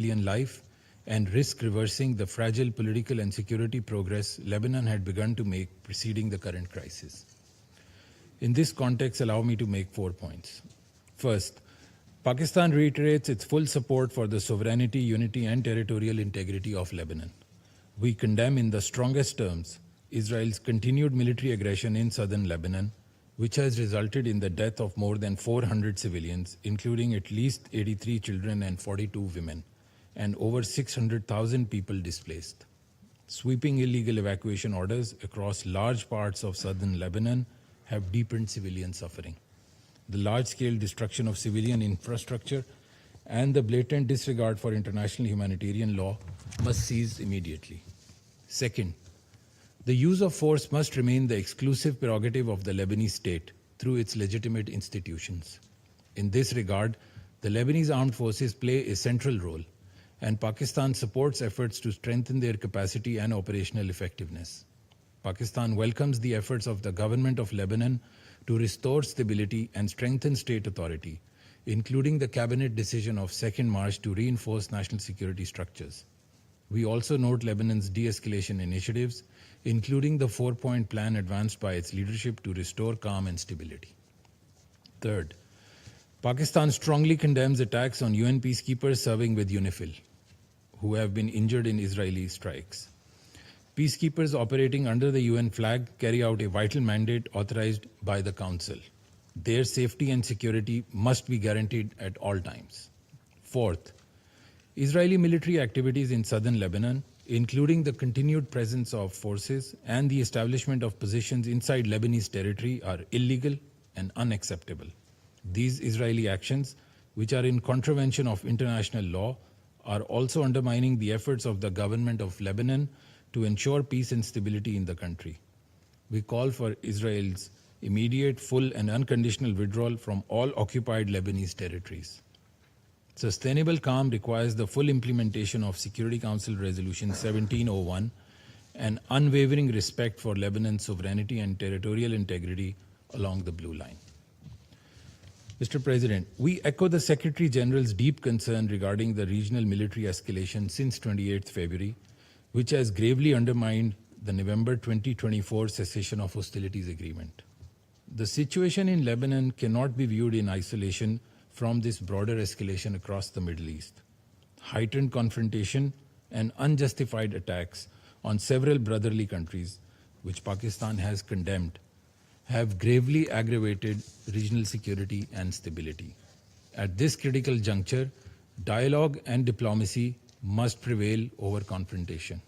civilian life and risk reversing the fragile political and security progress Lebanon had begun to make preceding the current crisis. In this context, allow me to make 4 points. First, Pakistan reiterates its full support for the sovereignty, unity, and territorial integrity of Lebanon. We condemn in the strongest terms Israel's continued military aggression in southern Lebanon, which has resulted in the death of more than 400 civilians, including at least 83 children and 42 women, and over 600,000 people displaced. Sweeping illegal evacuation orders across large parts of southern Lebanon have deepened civilian suffering. The large-scale destruction of civilian infrastructure and the blatant disregard for international humanitarian law must cease immediately. Second, the use of force must remain the exclusive prerogative of the Lebanese state through its legitimate institutions. In this regard, the Lebanese armed forces play a central role, and Pakistan supports efforts to strengthen their capacity and operational effectiveness. Pakistan welcomes the efforts of the government of Lebanon to restore stability and strengthen state authority, including the cabinet decision of 2nd March to reinforce national security structures. We also note Lebanon's de-escalation initiatives, including the 4-point plan advanced by its leadership to restore calm and stability. Third, Pakistan strongly condemns attacks on UN peacekeepers serving with UNIFIL, who have been injured in Israeli strikes. Peacekeepers operating under the UN flag carry out a vital mandate authorized by the Council. Their safety and security must be guaranteed at all times. Fourth, Israeli military activities in southern Lebanon, including the continued presence of forces and the establishment of positions inside Lebanese territory, are illegal and unacceptable. These Israeli actions, which are in contravention of international law, are also undermining the efforts of the government of Lebanon to ensure peace and stability in the country. We call for Israel's immediate, full, and unconditional withdrawal from all occupied Lebanese territories. Sustainable calm requires the full implementation of Security Council Resolution 1701 and unwavering respect for Lebanon's sovereignty and territorial integrity along the Blue Line. Mr. President, we echo the Secretary General's deep concern regarding the regional military escalation since 28th February, which has gravely undermined the November 2024 cessation of hostilities agreement. The situation in Lebanon cannot be viewed in isolation from this broader escalation across the Middle East. Heightened confrontation and unjustified attacks on several brotherly countries, which Pakistan has condemned, have gravely aggravated regional security and stability. At this critical juncture, dialogue and diplomacy must prevail over confrontation.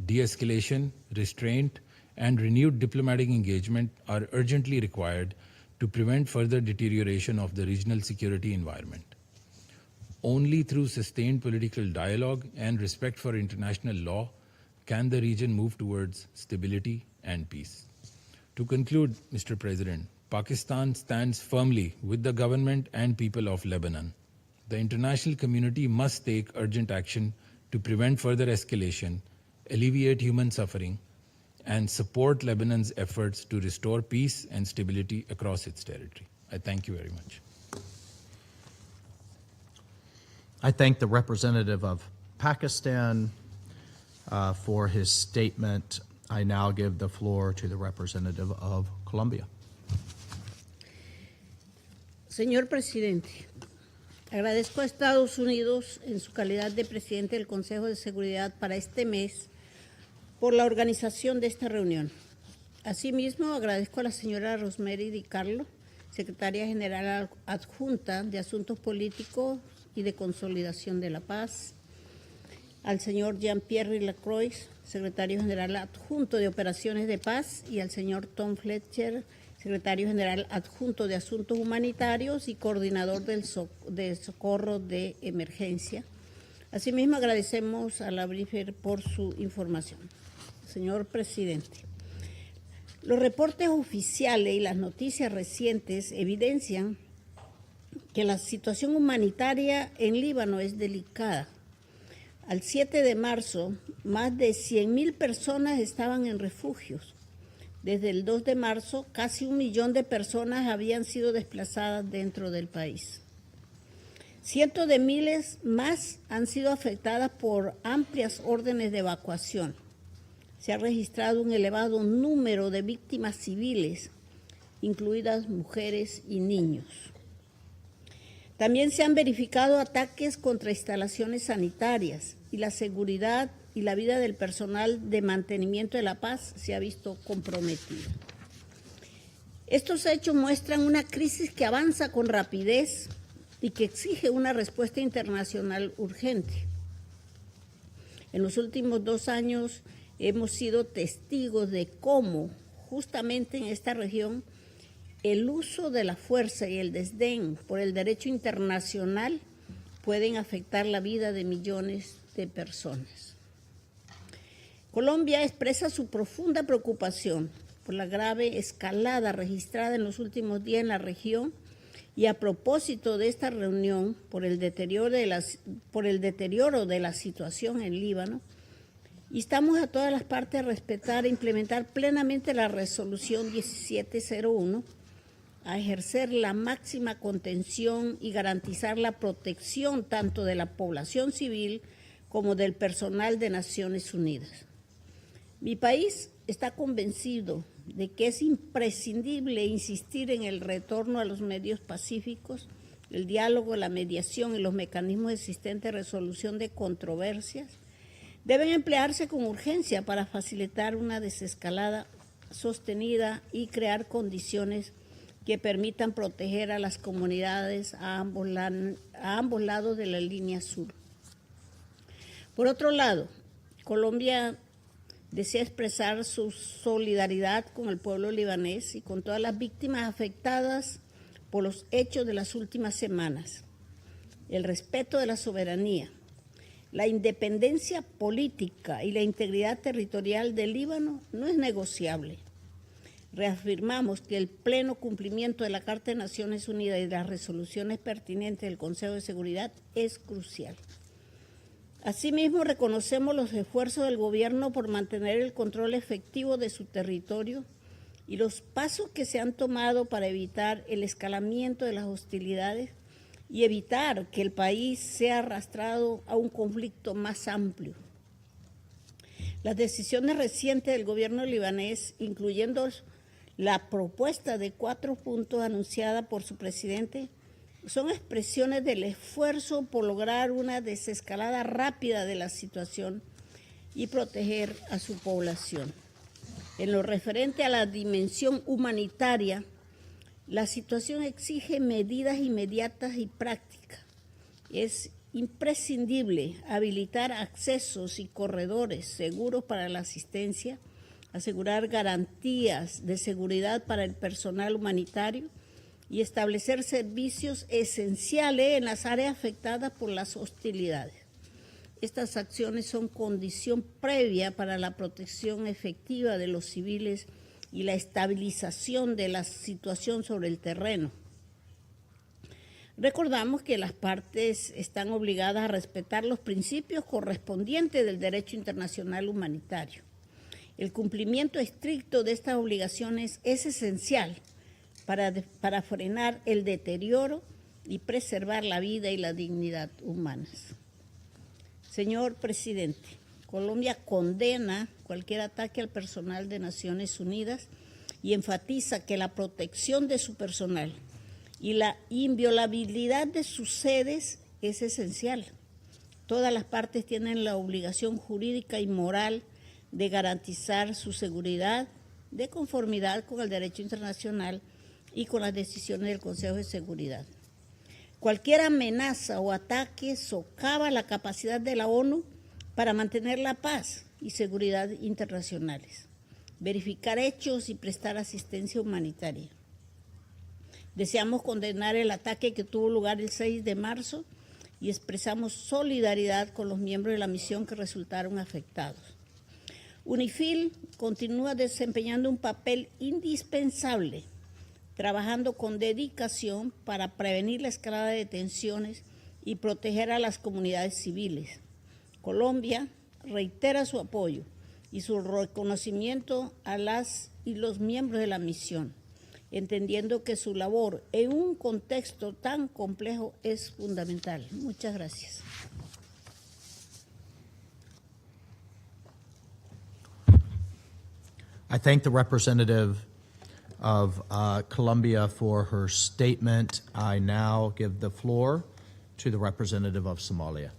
De-escalation, restraint, and renewed diplomatic engagement are urgently required to prevent further deterioration of the regional security environment. Only through sustained political dialogue and respect for international law can the region move towards stability and peace. To conclude, Mr. President, Pakistan stands firmly with the government and people of Lebanon. The international community must take urgent action to prevent further escalation, alleviate human suffering, and support Lebanon's efforts to restore peace and stability across its territory. I thank you very much. I thank the representative of Pakistan for his statement. I now give the floor to the representative of Colombia. Señor presidente, agradezco a Estados Unidos en su calidad de presidente del Consejo de Seguridad para este mes por la organización de esta reunión. Asimismo, agradezco a la señora Rosemary Di Carlo, secretaria general adjunta de Asuntos Políticos y de Consolidación de la Paz, al señor Jean-Pierre Lacroix, secretario general adjunto de Operaciones de Paz, y al señor Tom Fletcher, secretario general adjunto de Asuntos Humanitarios y coordinador de socorro de emergencia. Asimismo, agradecemos a la briefer por su información. Señor presidente, los reportes oficiales y las noticias recientes evidencian que la situación humanitaria en Líbano es delicada. Al 7 de marzo, más de 100.000 personas estaban en refugios. Desde el 2 de marzo, casi 1 millón de personas habían sido desplazadas dentro del país. Cientos de miles más han sido afectadas por amplias órdenes de evacuación. Se ha registrado un elevado número de víctimas civiles, incluidas mujeres y niños. También se han verificado ataques contra instalaciones sanitarias y la seguridad y la vida del personal de mantenimiento de la paz se ha visto comprometida. Estos hechos muestran una crisis que avanza con rapidez y que exige una respuesta internacional urgente. En los últimos 2 años hemos sido testigos de cómo, justamente en esta región, el uso de la fuerza y el desdén por el derecho internacional pueden afectar la vida de millones de personas. Colombia expresa su profunda preocupación por la grave escalada registrada en los últimos días en la región y a propósito de esta reunión por el deterioro de la situación en Líbano, instamos a todas las partes a respetar e implementar plenamente la resolución 1701, a ejercer la máxima contención y garantizar la protección tanto de la población civil como del personal de Naciones Unidas. Mi país está convencido de que es imprescindible insistir en el retorno a los medios pacíficos, el diálogo, la mediación y los mecanismos existentes de resolución de controversias deben emplearse con urgencia para facilitar una desescalada sostenida y crear condiciones que permitan proteger a las comunidades a ambos lados de la línea sur. Por otro lado, Colombia desea expresar su solidaridad con el pueblo libanés y con todas las víctimas afectadas por los hechos de las últimas semanas. El respeto de la soberanía, la independencia política y la integridad territorial del Líbano no es negociable. Reafirmamos que el pleno cumplimiento de la Carta de Naciones Unidas y de las resoluciones pertinentes del Consejo de Seguridad es crucial. Asimismo, reconocemos los esfuerzos del gobierno por mantener el control efectivo de su territorio y los pasos que se han tomado para evitar el escalamiento de las hostilidades y evitar que el país sea arrastrado a un conflicto más amplio. Las decisiones recientes del gobierno libanés, incluyendo la propuesta de 4 puntos anunciada por su presidente, son expresiones del esfuerzo por lograr una desescalada rápida de la situación y proteger a su población. En lo referente a la dimensión humanitaria, la situación exige medidas inmediatas y prácticas. Es imprescindible habilitar accesos y corredores seguros para la asistencia, asegurar garantías de seguridad para el personal humanitario y establecer servicios esenciales en las áreas afectadas por las hostilidades. Estas acciones son condición previa para la protección efectiva de los civiles y la estabilización de la situación sobre el terreno. Recordamos que las partes están obligadas a respetar los principios correspondientes del derecho internacional humanitario. El cumplimiento estricto de estas obligaciones es esencial para frenar el deterioro y preservar la vida y la dignidad humanas. Señor presidente, Colombia condena cualquier ataque al personal de Naciones Unidas y enfatiza que la protección de su personal y la inviolabilidad de sus sedes es esencial. Todas las partes tienen la obligación jurídica y moral de garantizar su seguridad de conformidad con el derecho internacional y con las decisiones del Consejo de Seguridad. Cualquier amenaza o ataque socava la capacidad de la ONU para mantener la paz y seguridad internacionales, verificar hechos y prestar asistencia humanitaria. Deseamos condenar el ataque que tuvo lugar el 6 de marzo y expresamos solidaridad con los miembros de la misión que resultaron afectados. UNIFIL continúa desempeñando un papel indispensable, trabajando con dedicación para prevenir la escalada de tensiones y proteger a las comunidades civiles. Colombia reitera su apoyo y su reconocimiento a las y los miembros de la misión entendiendo que su labor en un contexto tan complejo es fundamental. Muchas gracias. I thank the representative of Colombia for her statement. I now give the floor to the representative of Somalia.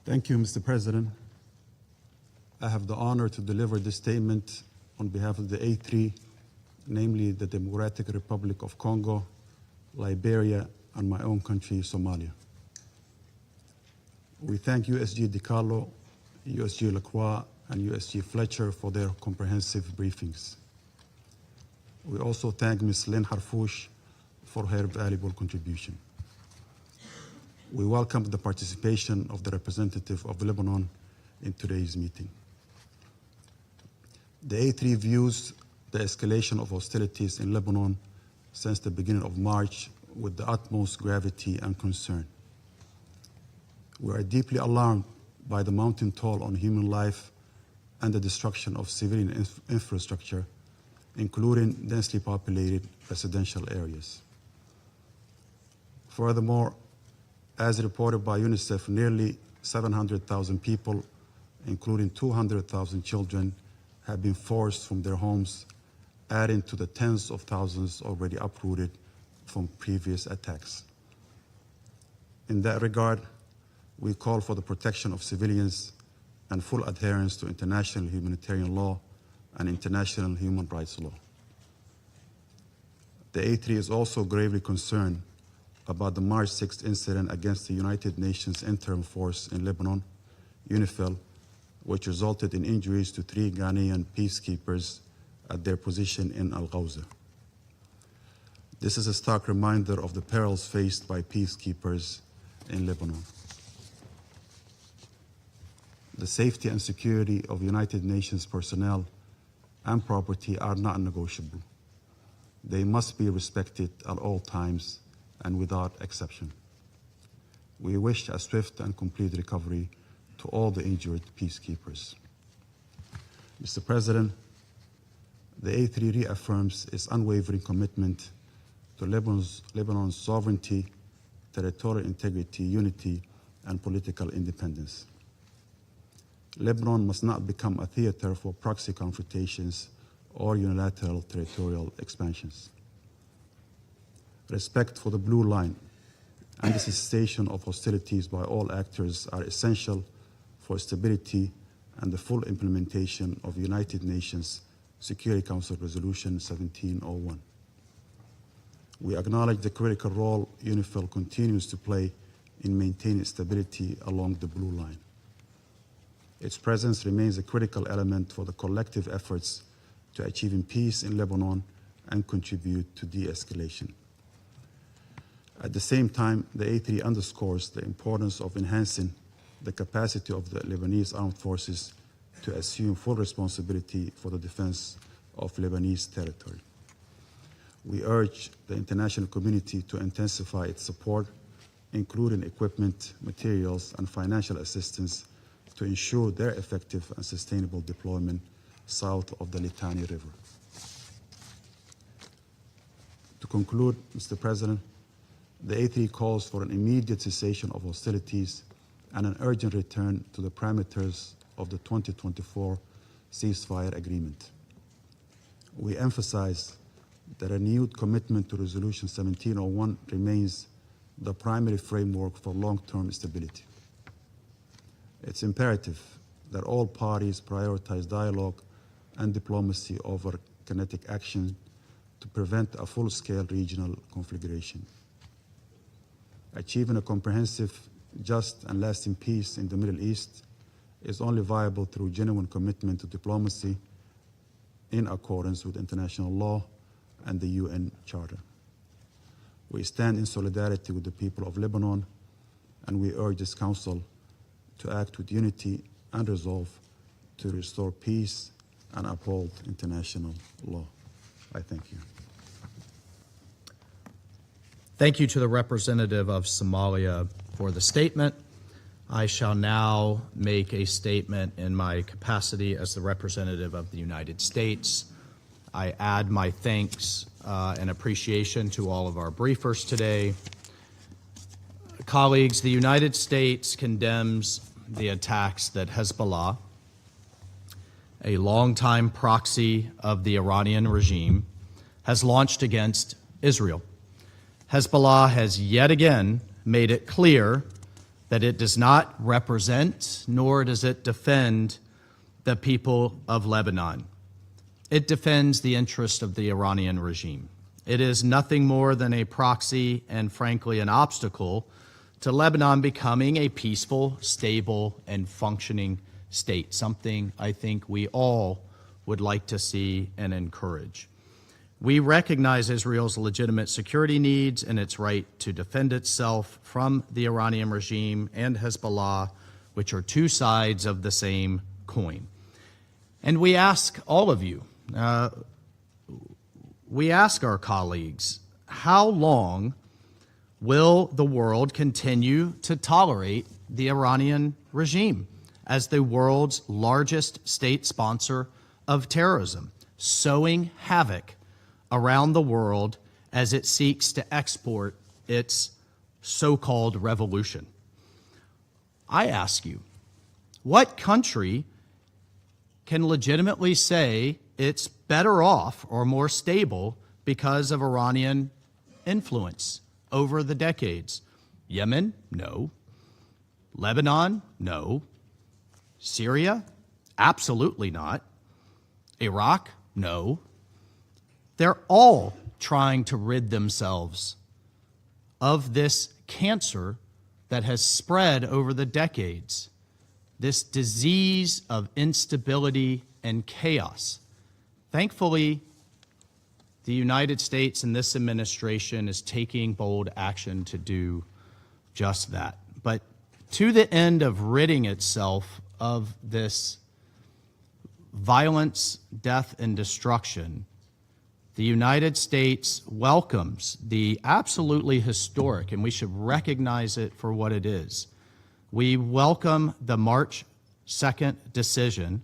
Thank you, Mr. President. I have the honor to deliver this statement on behalf of the A3, namely the Democratic Republic of Congo, Liberia, and my own country, Somalia. We thank USG DiCarlo, USG Lacroix, and USG Fletcher for their comprehensive briefings. We also thank Ms. Lynn Harfouch for her valuable contribution. We welcome the participation of the representative of Lebanon in today's meeting. The A3 views the escalation of hostilities in Lebanon since the beginning of March with the utmost gravity and concern. We are deeply alarmed by the mounting toll on human life and the destruction of civilian infrastructure, including densely populated residential areas. Furthermore, as reported by UNICEF, nearly 700,000 people, including 200,000 children, have been forced from their homes, adding to the tens of thousands already uprooted from previous attacks. In that regard, we call for the protection of civilians and full adherence to international humanitarian law and international human rights law. The A3 is also gravely concerned about the March 6th incident against the United Nations Interim Force in Lebanon, UNIFIL, which resulted in injuries to 3 Ghanaian peacekeepers at their position in Al-Ghawza. This is a stark reminder of the perils faced by peacekeepers in Lebanon. The safety and security of United Nations personnel and property are not negotiable. They must be respected at all times and without exception. We wish a swift and complete recovery to all the injured peacekeepers. Mr. President, the A3 reaffirms its unwavering commitment to Lebanon's sovereignty, territorial integrity, unity, and political independence. Lebanon must not become a theater for proxy confrontations or unilateral territorial expansions. Respect for the blue line and the cessation of hostilities by all actors are essential for stability and the full implementation of United Nations Security Council Resolution 1701. We acknowledge the critical role UNIFIL continues to play in maintaining stability along the blue line. Its presence remains a critical element for the collective efforts to achieving peace in Lebanon and contribute to de-escalation. At the same time, the A3 underscores the importance of enhancing the capacity of the Lebanese armed forces to assume full responsibility for the defense of Lebanese territory. We urge the international community to intensify its support, including equipment, materials, and financial assistance to ensure their effective and sustainable deployment south of the Litani River. To conclude, Mr. President, the A3 calls for an immediate cessation of hostilities and an urgent return to the parameters of the 2024 ceasefire agreement. We emphasize that a renewed commitment to Resolution 1701 remains the primary framework for long-term stability. It's imperative that all parties prioritize dialogue and diplomacy over kinetic action to prevent a full-scale regional conflagration. Achieving a comprehensive, just, and lasting peace in the Middle East is only viable through genuine commitment to diplomacy in accordance with international law and the UN Charter. We stand in solidarity with the people of Lebanon, and we urge this Council to act with unity and resolve to restore peace and uphold international law. I thank you. Thank you to the representative of Somalia for the statement. I shall now make a statement in my capacity as the representative of the United States. I add my thanks and appreciation to all of our briefers today. Colleagues, the United States condemns the attacks that Hezbollah, a longtime proxy of the Iranian regime, has launched against Israel. Hezbollah has yet again made it clear that it does not represent nor does it defend the people of Lebanon. It defends the interest of the Iranian regime. It is nothing more than a proxy and, frankly, an obstacle to Lebanon becoming a peaceful, stable, and functioning state, something I think we all would like to see and encourage. We recognize Israel's legitimate security needs and its right to defend itself from the Iranian regime and Hezbollah, which are two sides of the same coin. And we ask all of you, we ask our colleagues, how long will the world continue to tolerate the Iranian regime as the world's largest state sponsor of terrorism, sowing havoc around the world as it seeks to export its so-called revolution? I ask you, what country can legitimately say it's better off or more stable because of Iranian influence over the decades? Yemen? No. Lebanon? No. Syria? Absolutely not. Iraq? No. They're all trying to rid themselves of this cancer that has spread over the decades, this disease of instability and chaos. Thankfully, the United States and this administration is taking bold action to do just that. But to the end of ridding itself of this violence, death, and destruction, the United States welcomes the absolutely historic, and we should recognize it for what it is. We welcome the March 2nd decision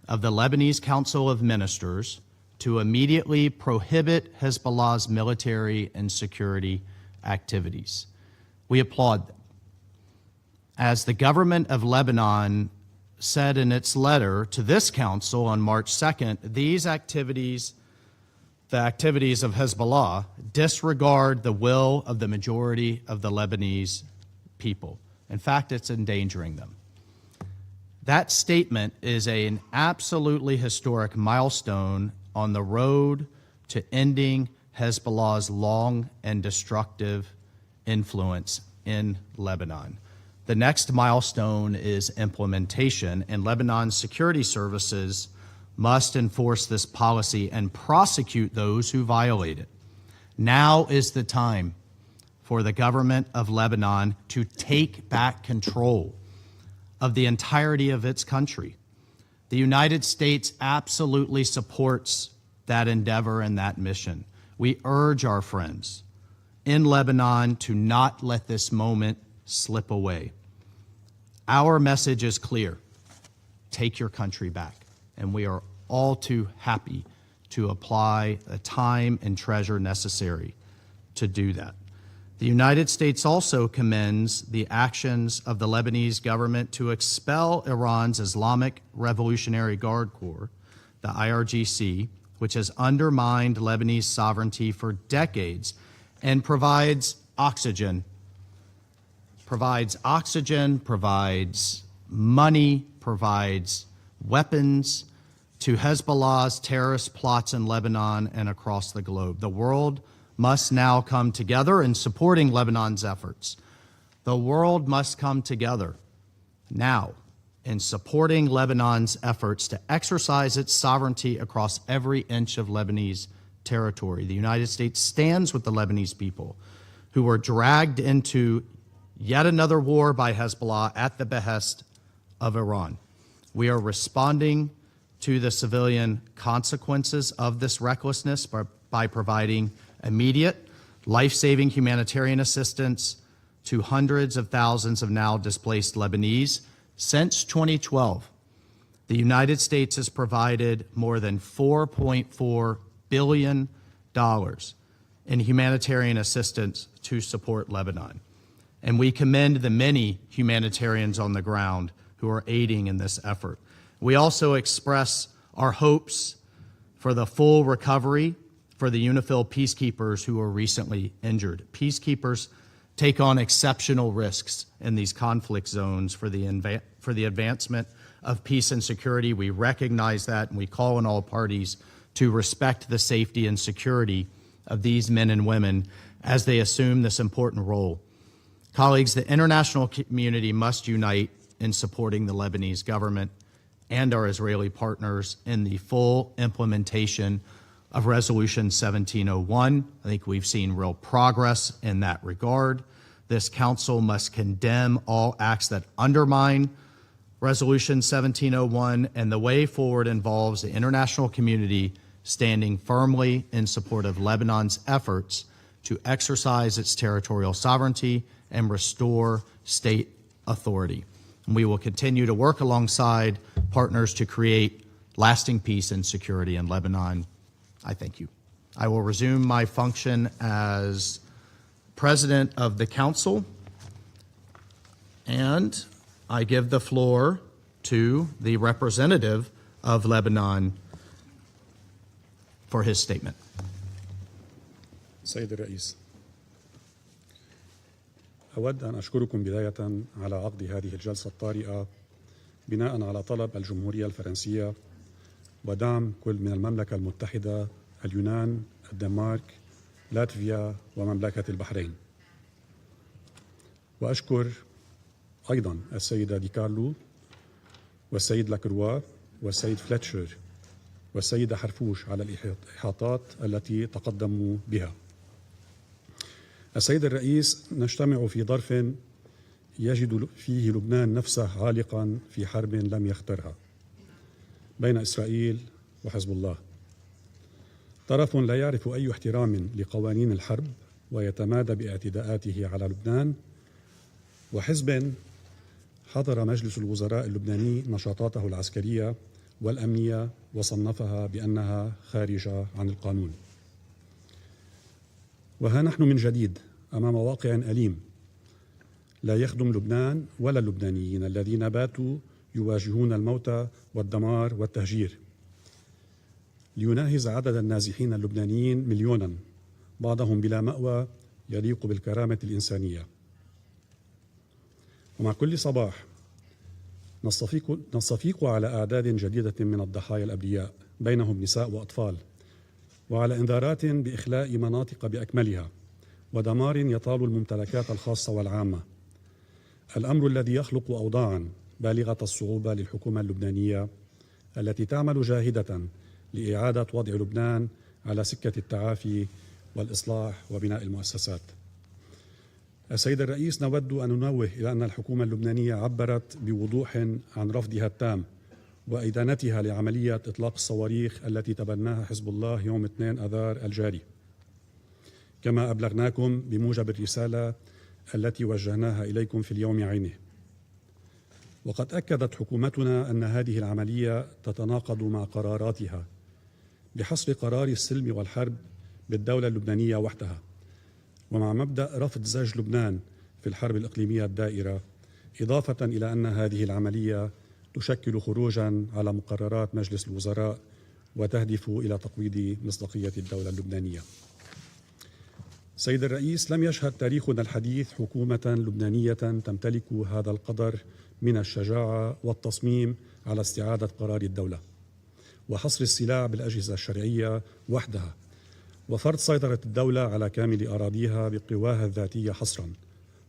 of the Lebanese Council of Ministers to immediately prohibit Hezbollah's military and security activities. We applaud them. As the government of Lebanon said in its letter to this council on March 2nd, these activities, the activities of Hezbollah, disregard the will of the majority of the Lebanese people. In fact, it's endangering them. That statement is an absolutely historic milestone on the road to ending Hezbollah's long and destructive influence in Lebanon. The next milestone is implementation, and Lebanon's security services must enforce this policy and prosecute those who violate it. Now is the time for the government of Lebanon to take back control of the entirety of its country. The United States absolutely supports that endeavor and that mission. We urge our friends in Lebanon to not let this moment slip away. Our message is clear: take your country back. And we are all too happy to apply the time and treasure necessary to do that. The United States also commends the actions of the Lebanese government to expel Iran's Islamic Revolutionary Guard Corps, the IRGC, which has undermined Lebanese sovereignty for decades and provides oxygen, provides money, provides weapons to Hezbollah's terrorist plots in Lebanon and across the globe. The world must now come together in supporting Lebanon's efforts. The world must come together now in supporting Lebanon's efforts to exercise its sovereignty across every inch of Lebanese territory. The United States stands with the Lebanese people who were dragged into yet another war by Hezbollah at the behest of Iran. We are responding to the civilian consequences of this recklessness by providing immediate, life-saving humanitarian assistance to hundreds of thousands of now displaced Lebanese. Since 2012, The United States has provided more than $4.4 billion in humanitarian assistance to support Lebanon. And we commend the many humanitarians on the ground who are aiding in this effort. We also express our hopes for the full recovery for the UNIFIL peacekeepers who were recently injured. Peacekeepers take on exceptional risks in these conflict zones for the advancement of peace and security. We recognize that, and we call on all parties to respect the safety and security of these men and women as they assume this important role. Colleagues, the international community must unite in supporting the Lebanese government and our Israeli partners in the full implementation of Resolution 1701. I think we've seen real progress in that regard. This Council must condemn all acts that undermine Resolution 1701, and the way forward involves the international community standing firmly in support of Lebanon's efforts to exercise its territorial sovereignty and restore state authority. And we will continue to work alongside partners to create lasting peace and security in Lebanon. I thank you. I will resume my function as President of the Council, and I give the floor to the representative of Lebanon for his statement. سيد الرئيس، أود أن أشكركم بداية على عقد هذه الجلسة الطارئة بناء على طلب الجمهورية الفرنسية ودعم كل من المملكة المتحدة، اليونان، الدنمارك، لاتفيا ومملكة البحرين. وأشكر أيضا السيدة دي كارلو والسيد لاكروا والسيد فليتشر والسيدة حرفوش على الإحاطات التي تقدموا بها. السيد الرئيس، نجتمع في ظرف يجد فيه لبنان نفسه عالقا في حرب لم يخترها بين إسرائيل وحزب الله، طرف لا يعرف أي احترام لقوانين الحرب ويتمادى باعتداءاته على لبنان، وحزب حظر مجلس الوزراء اللبناني نشاطاته العسكرية والأمنية وصنفها بأنها خارجة عن القانون. وها نحن من جديد أمام واقع أليم لا يخدم لبنان ولا اللبنانيين الذين باتوا يواجهون الموت والدمار والتهجير. ليناهز عدد النازحين اللبنانيين مليونا، بعضهم بلا مأوى يليق بالكرامة الإنسانية. ومع كل صباح نستفيق على أعداد جديدة من الضحايا الأبرياء، بينهم نساء وأطفال، وعلى إنذارات بإخلاء مناطق بأكملها ودمار يطال الممتلكات الخاصة والعامة. الأمر الذي يخلق أوضاعا بالغة الصعوبة للحكومة اللبنانية التي تعمل جاهدة لإعادة وضع لبنان على سكة التعافي والإصلاح وبناء المؤسسات. السيد الرئيس، نود أن ننوه إلى أن الحكومة اللبنانية عبرت بوضوح عن رفضها التام وإدانتها لعملية إطلاق الصواريخ التي تبناها حزب الله يوم 2 آذار الجاري، كما أبلغناكم بموجب الرسالة التي وجهناها إليكم في اليوم عينه. وقد أكدت حكومتنا أن هذه العملية تتناقض مع قراراتها بحصر قرار السلم والحرب بالدولة اللبنانية وحدها، ومع مبدأ رفض زج لبنان في الحرب الإقليمية الدائرة، إضافة إلى أن هذه العملية تشكل خروجا على مقررات مجلس الوزراء وتهدف إلى تقويض مصداقية الدولة اللبنانية. سيد الرئيس، لم يشهد تاريخنا الحديث حكومة لبنانية تمتلك هذا القدر من الشجاعة والتصميم على استعادة قرار الدولة وحصر السلاح بالأجهزة الشرعية وحدها، وفرض سيطرة الدولة على كامل أراضيها بقواها الذاتية حصرا،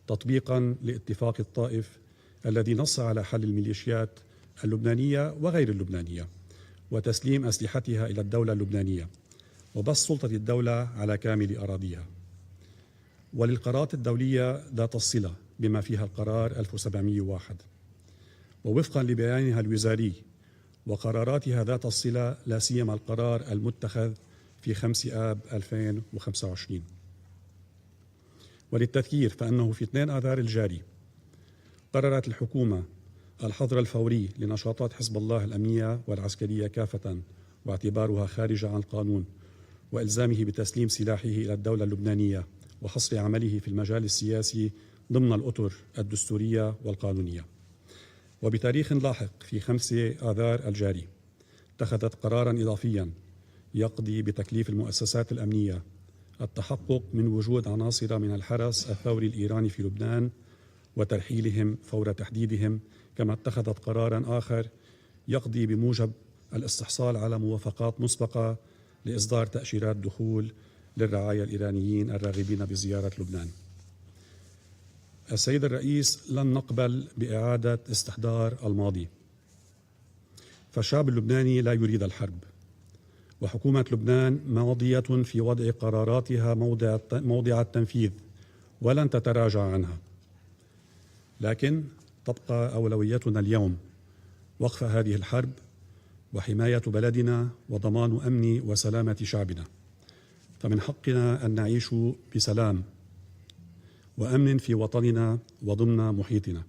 تطبيقا لاتفاق الطائف الذي نص على حل الميليشيات اللبنانية وغير اللبنانية وتسليم أسلحتها إلى الدولة اللبنانية وبسط سلطة الدولة على كامل أراضيها، وللقرارات الدولية ذات الصلة بما فيها القرار 1701، ووفقا لبيانها الوزاري وقراراتها ذات الصلة، لا سيما القرار المتخذ في 5 آب 2025. وللتذكير فإنه في 2 آذار الجاري قررت الحكومة الحظر الفوري لنشاطات حزب الله الأمنية والعسكرية كافة واعتبارها خارجة عن القانون، وإلزامه بتسليم سلاحه إلى الدولة اللبنانية وحصر عمله في المجال السياسي ضمن الأطر الدستورية والقانونية. وبتاريخ لاحق في 5 آذار الجاري اتخذت قراراً إضافياً يقضي بتكليف المؤسسات الأمنية التحقق من وجود عناصر من الحرس الثوري الإيراني في لبنان وترحيلهم فور تحديدهم، كما اتخذت قراراً آخر يقضي بموجب الاستحصال على موافقات مسبقة لإصدار تأشيرات دخول للرعايا الإيرانيين الراغبين بزيارة لبنان. السيد الرئيس، لن نقبل بإعادة استحضار الماضي، فالشعب اللبناني لا يريد الحرب، وحكومة لبنان ماضية في وضع قراراتها موضع التنفيذ ولن تتراجع عنها، لكن تبقى أولويتنا اليوم وقف هذه الحرب وحماية بلدنا وضمان أمن وسلامة شعبنا، فمن حقنا أن نعيش بسلام وأمن في وطننا وضمن محيطنا.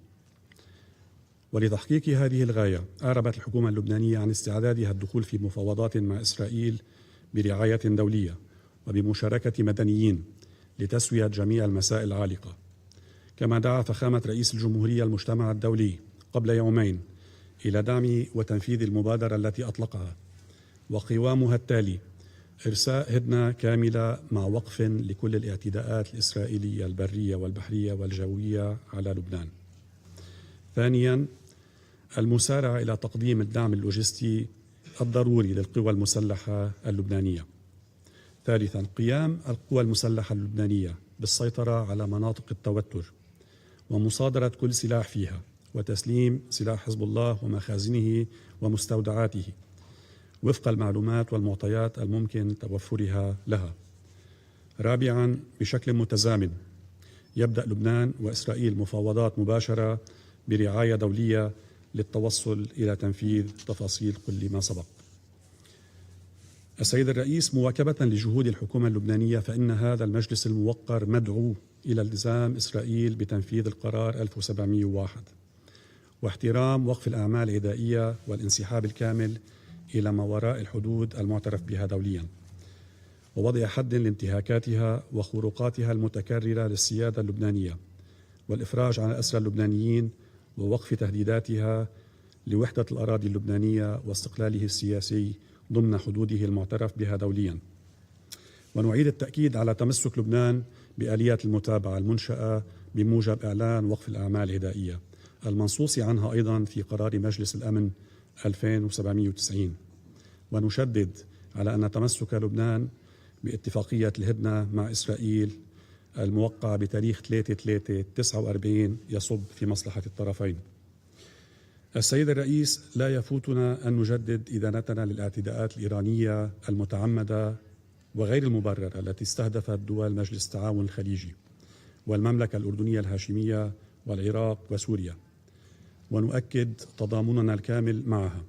ولتحقيق هذه الغاية أعربت الحكومة اللبنانية عن استعدادها الدخول في مفاوضات مع إسرائيل برعاية دولية وبمشاركة مدنيين لتسوية جميع المسائل العالقة. كما دعا فخامة رئيس الجمهورية المجتمع الدولي قبل يومين إلى دعم وتنفيذ المبادرة التي أطلقها، وقوامها التالي إرساء هدنة كاملة مع وقف لكل الاعتداءات الإسرائيلية البرية والبحرية والجوية على لبنان. ثانياً، المسارعة إلى تقديم الدعم اللوجستي الضروري للقوى المسلحة اللبنانية. ثالثاً، قيام القوى المسلحة اللبنانية بالسيطرة على مناطق التوتر ومصادرة كل سلاح فيها وتسليم سلاح حزب الله ومخازنه ومستودعاته وفق المعلومات والمعطيات الممكن توفرها لها. رابعاً، بشكل متزامن يبدأ لبنان وإسرائيل مفاوضات مباشرة برعاية دولية للتوصل إلى تنفيذ تفاصيل كل ما سبق. السيد الرئيس، مواكبة لجهود الحكومة اللبنانية، فإن هذا المجلس الموقر مدعو إلى التزام إسرائيل بتنفيذ القرار 1701 واحترام وقف الأعمال العدائية والانسحاب الكامل إلى ما وراء الحدود المعترف بها دوليا، ووضع حد لانتهاكاتها وخروقاتها المتكررة للسيادة اللبنانية، والإفراج عن الأسرى اللبنانيين ووقف تهديداتها لوحدة الأراضي اللبنانية واستقلاله السياسي ضمن حدوده المعترف بها دوليا. ونعيد التأكيد على تمسك لبنان بآليات المتابعة المنشأة بموجب إعلان وقف الأعمال العدائية المنصوص عنها أيضا في قرار مجلس الأمن 2790. ونشدد على أن تمسك لبنان باتفاقية الهدنة مع إسرائيل الموقع بتاريخ 3/3/49 يصب في مصلحة الطرفين. السيد الرئيس، لا يفوتنا أن نجدد إدانتنا للاعتداءات الإيرانية المتعمدة وغير المبررة التي استهدفت دول مجلس التعاون الخليجي والمملكة الأردنية الهاشمية والعراق وسوريا، ونؤكد تضامننا الكامل معها.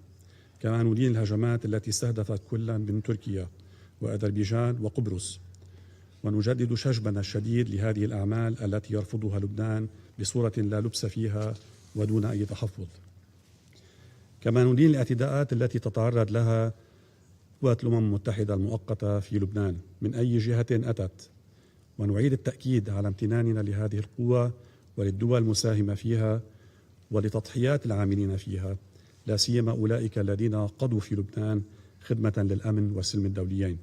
كما ندين الهجمات التي استهدفت كلا من تركيا وأذربيجان وقبرص، ونجدد شجبنا الشديد لهذه الأعمال التي يرفضها لبنان بصورة لا لبس فيها ودون أي تحفظ. كما ندين الاعتداءات التي تتعرض لها قوات الأمم المتحدة المؤقتة في لبنان من أي جهة أتت، ونعيد التأكيد على امتناننا لهذه القوى وللدول المساهمة فيها ولتضحيات العاملين فيها، لا سيما أولئك الذين قضوا في لبنان خدمة للأمن والسلم الدوليين.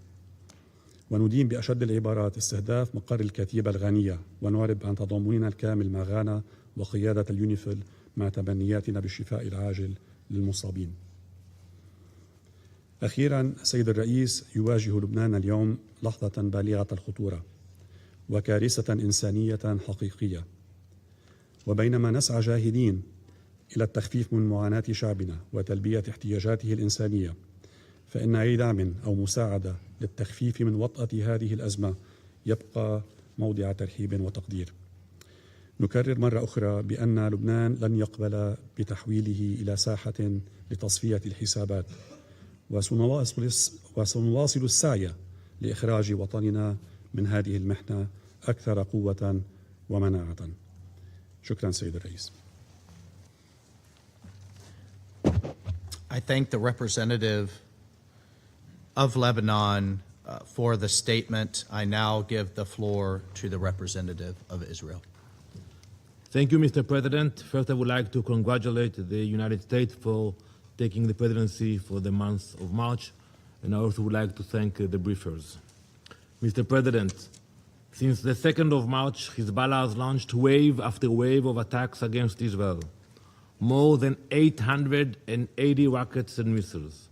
وندين بأشد العبارات استهداف مقر الكتيبة الغانية، ونعرب عن تضامننا الكامل مع غانا وقيادة اليونيفيل مع تمنياتنا بالشفاء العاجل للمصابين. أخيراً، سيد الرئيس، يواجه لبنان اليوم لحظة بالغة الخطورة وكارثة إنسانية حقيقية، وبينما نسعى جاهدين إلى التخفيف من معاناة شعبنا وتلبية احتياجاته الإنسانية، فإن أي دعم أو مساعدة للتخفيف من وطأة هذه الأزمة يبقى موضع ترحيب وتقدير. نكرر مرة أخرى بأن لبنان لن يقبل بتحويله إلى ساحة لتصفية الحسابات، وسنواصل السعي لإخراج وطننا من هذه المحنة أكثر قوة ومناعة. شكرا سيد الرئيس. I thank the representative of Lebanon for the statement. I now give the floor to the representative of Israel. Thank you, Mr. President. First, I would like to congratulate the United States for taking the presidency for the month of March, and I also would like to thank the briefers. Mr. President, since the 2nd of March, Hezbollah has launched wave after wave of attacks against Israel. More than 880 rockets and missiles,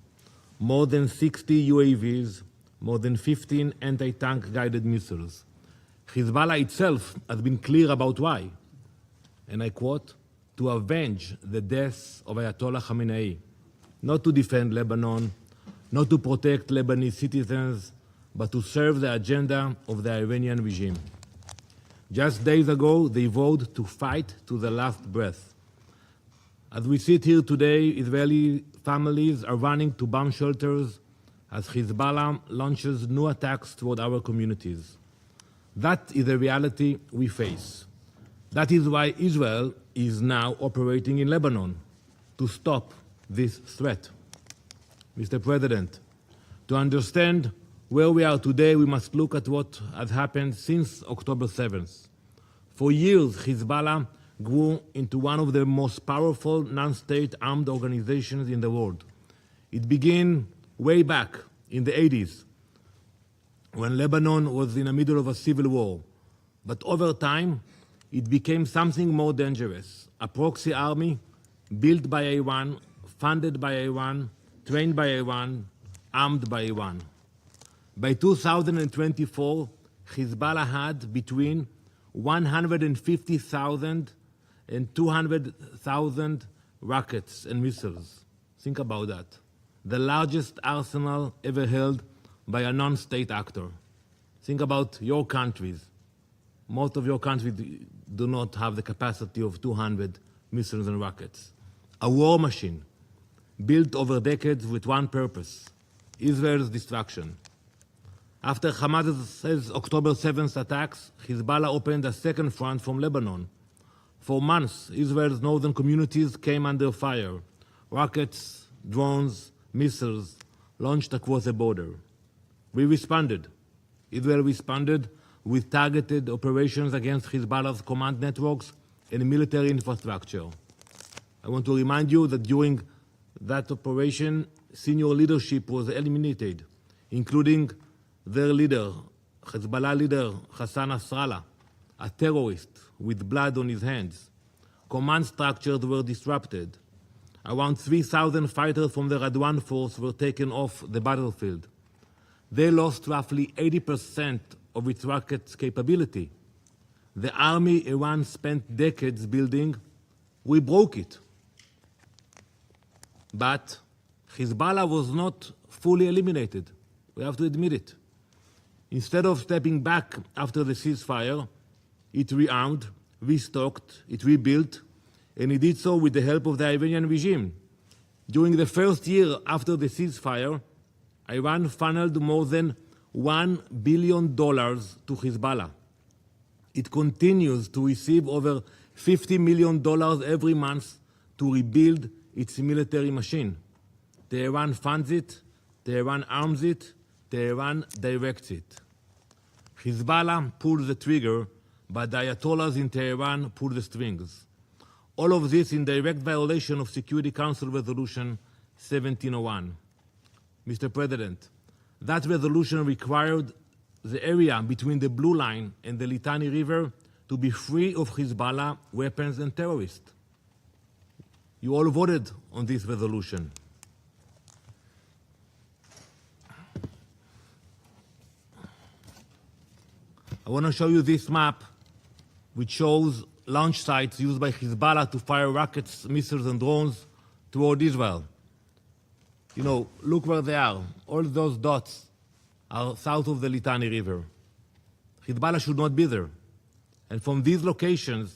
more than 60 UAVs, more than 15 anti-tank guided missiles. Hezbollah itself has been clear about why, and I quote, to avenge the death of Ayatollah Khamenei, not to defend Lebanon, not to protect Lebanese citizens, but to serve the agenda of the Iranian regime. Just days ago, they vowed to fight to the last breath. As we sit here today, Israeli families are running to bomb shelters as Hezbollah launches new attacks toward our communities. That is the reality we face. That is why Israel is now operating in Lebanon to stop this threat. Mr. President, to understand where we are today, we must look at what has happened since October 7th. For years, Hezbollah grew into one of the most powerful non-state armed organizations in the world. It began way back in the 80s, when Lebanon was in the middle of a civil war. But over time, it became something more dangerous, a proxy army built by Iran, funded by Iran, trained by Iran, armed by Iran. By 2024, Hezbollah had between 150,000 and 200,000 rockets and missiles. Think about that. The largest arsenal ever held by a non-state actor. Think about your countries. Most of your countries do not have the capacity of 200 missiles and rockets. A war machine built over decades with one purpose: Israel's destruction. After Hamas's October 7th attacks, Hezbollah opened a second front from Lebanon. For months, Israel's northern communities came under fire. Rockets, drones, missiles launched across the border. We responded. Israel responded with targeted operations against Hezbollah's command networks and military infrastructure. I want to remind you that during that operation, senior leadership was eliminated, including their leader, Hezbollah leader Hassan Nasrallah, a terrorist with blood on his hands. Command structures were disrupted. Around 3,000 fighters from the Radwan force were taken off the battlefield. They lost roughly 80% of its rocket capability. The army Iran spent decades building, we broke it. But Hezbollah was not fully eliminated. We have to admit it. Instead of stepping back after the ceasefire, it rearmed, restocked, it rebuilt, and it did so with the help of the Iranian regime. During the first year after the ceasefire, Iran funneled more than $1 billion to Hezbollah. It continues to receive over $50 million every month to rebuild its military machine. Tehran funds it, Tehran arms it, Tehran directs it. Hezbollah pulls the trigger, but the Ayatollahs in Tehran pull the strings. All of this in direct violation of Security Council Resolution 1701. Mr. President, that resolution required the area between the Blue Line and the Litani River to be free of Hezbollah weapons and terrorists. You all voted on this resolution. I want to show you this map, which shows launch sites used by Hezbollah to fire rockets, missiles, and drones toward Israel. You know, look where they are. All those dots are south of the Litani River. Hezbollah should not be there. And from these locations,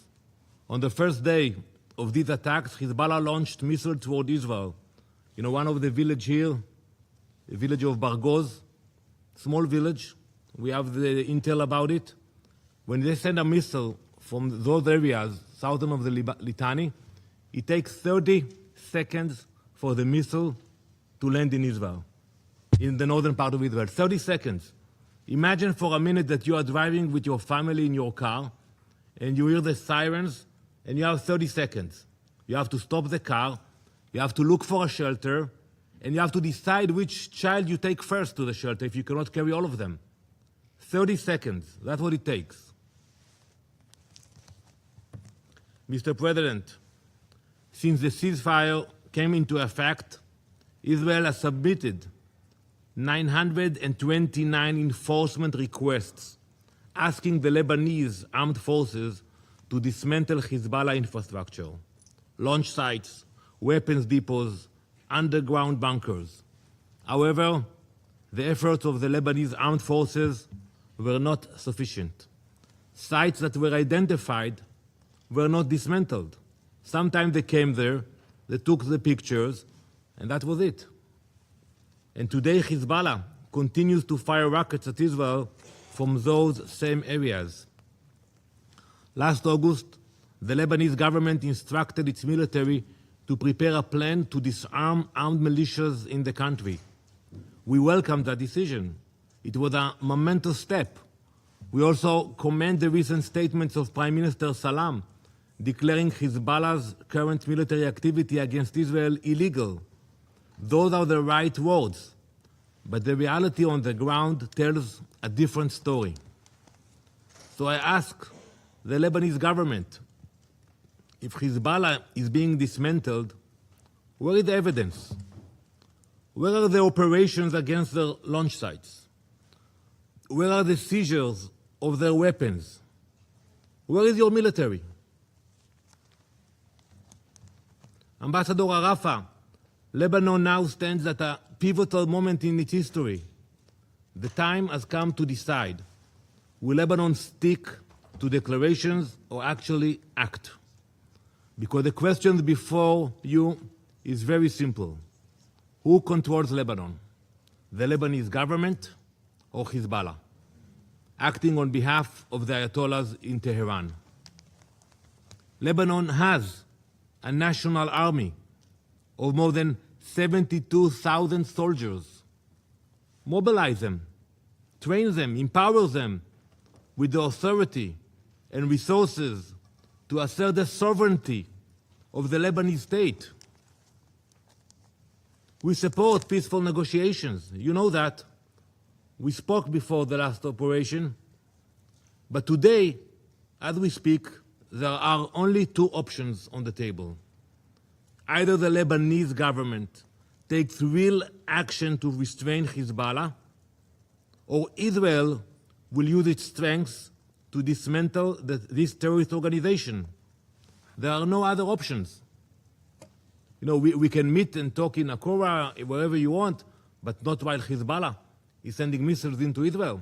on the first day of these attacks, Hezbollah launched missiles toward Israel. You know, one of the village here, the village of Bargoz, small village. We have the intel about it. When they send a missile from those areas, southern of the Litani, it takes 30 seconds for the missile to land in Israel, in the northern part of Israel. 30 seconds. Imagine for a minute that you are driving with your family in your car and you hear the sirens and you have 30 seconds. You have to stop the car, you have to look for a shelter, and you have to decide which child you take first to the shelter if you cannot carry all of them. 30 seconds, that's what it takes. Mr. President, since the ceasefire came into effect, Israel has submitted 929 enforcement requests asking the Lebanese armed forces to dismantle Hezbollah infrastructure, launch sites, weapons depots, underground bunkers. However, the efforts of the Lebanese armed forces were not sufficient. Sites that were identified were not dismantled. Sometimes they came there, they took the pictures, and that was it. And today Hezbollah continues to fire rockets at Israel from those same areas. Last August, the Lebanese government instructed its military to prepare a plan to disarm armed militias in the country. We welcomed that decision. It was a momentous step. We also commend the recent statements of Prime Minister Salam declaring Hezbollah's current military activity against Israel illegal. Those are the right words, but the reality on the ground tells a different story. So I ask the Lebanese government, if Hezbollah is being dismantled, where is the evidence? Where are the operations against their launch sites? Where are the seizures of their weapons? Where is your military? Ambassador Arafa, Lebanon now stands at a pivotal moment in its history. The time has come to decide. Will Lebanon stick to declarations or actually act? Because the question before you is very simple. Who controls Lebanon? The Lebanese government or Hezbollah, acting on behalf of the Ayatollahs in Tehran? Lebanon has a national army of more than 72,000 soldiers. Mobilize them, train them, empower them with the authority and resources to assert the sovereignty of the Lebanese state. We support peaceful negotiations. You know that. We spoke before the last operation. But today, as we speak, there are only two options on the table. Either the Lebanese government takes real action to restrain Hezbollah, or Israel will use its strength to dismantle this terrorist organization. There are no other options. You know, we can meet and talk in Akora, wherever you want, but not while Hezbollah is sending missiles into Israel.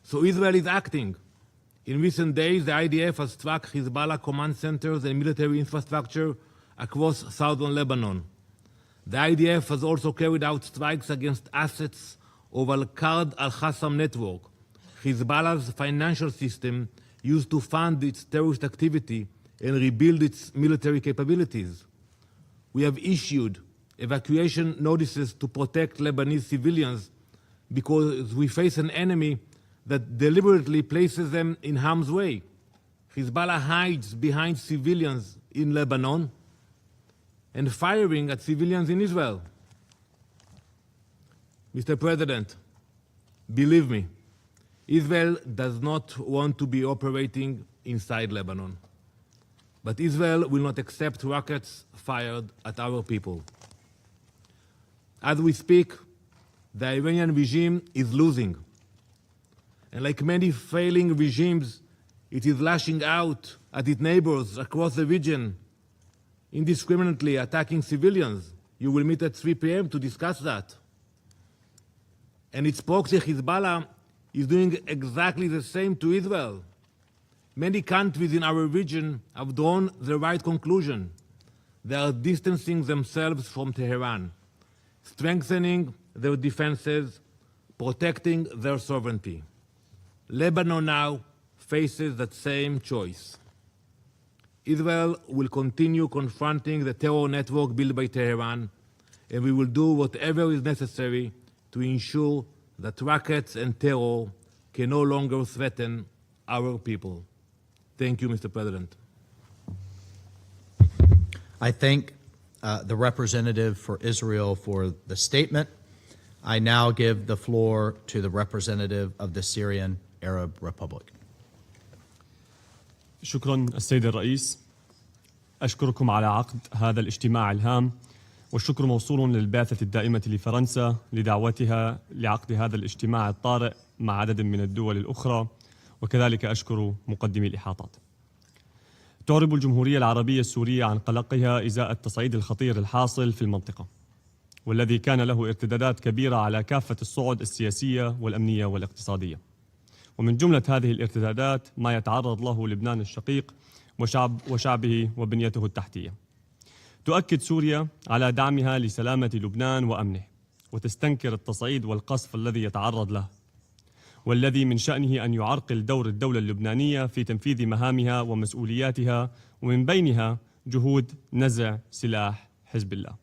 So Israel is acting. In recent days, the IDF has struck Hezbollah command centers and military infrastructure across southern Lebanon. The IDF has also carried out strikes against assets of Al-Qard al-Qassam network, Hezbollah's financial system used to fund its terrorist activity and rebuild its military capabilities. We have issued evacuation notices to protect Lebanese civilians because we face an enemy that deliberately places them in harm's way. Hezbollah hides behind civilians in Lebanon and firing at civilians in Israel. Mr. President, believe me, Israel does not want to be operating inside Lebanon. But Israel will not accept rockets fired at our people. As we speak, the Iranian regime is losing. And like many failing regimes, it is lashing out at its neighbors across the region, indiscriminately attacking civilians. You will meet at 3 p.m. to discuss that. And its proxy Hezbollah is doing exactly the same to Israel. Many countries in our region have drawn the right conclusion. They are distancing themselves from Tehran, strengthening their defenses, protecting their sovereignty. Lebanon now faces that same choice. Israel will continue confronting the terror network built by Tehran, and we will do whatever is necessary to ensure that rackets and terror can no longer threaten our people. Thank you, Mr. President. I thank the representative for Israel for the statement. I now give the floor to the representative of the Syrian Arab Republic. شكرا السيد الرئيس. أشكركم على عقد هذا الاجتماع الهام، والشكر موصول للبعثة الدائمة لفرنسا لدعوتها لعقد هذا الاجتماع الطارئ مع عدد من الدول الأخرى، وكذلك أشكر مقدمي الإحاطات. تعرب الجمهورية العربية السورية عن قلقها إزاء التصعيد الخطير الحاصل في المنطقة، والذي كان له ارتدادات كبيرة على كافة الصعد السياسية والأمنية والاقتصادية. ومن جملة هذه الارتدادات ما يتعرض له لبنان الشقيق وشعبه وبنيته التحتية. تؤكد سوريا على دعمها لسلامة لبنان وأمنه، وتستنكر التصعيد والقصف الذي يتعرض له، والذي من شأنه أن يعرقل دور الدولة اللبنانية في تنفيذ مهامها ومسؤولياتها، ومن بينها جهود نزع سلاح حزب الله.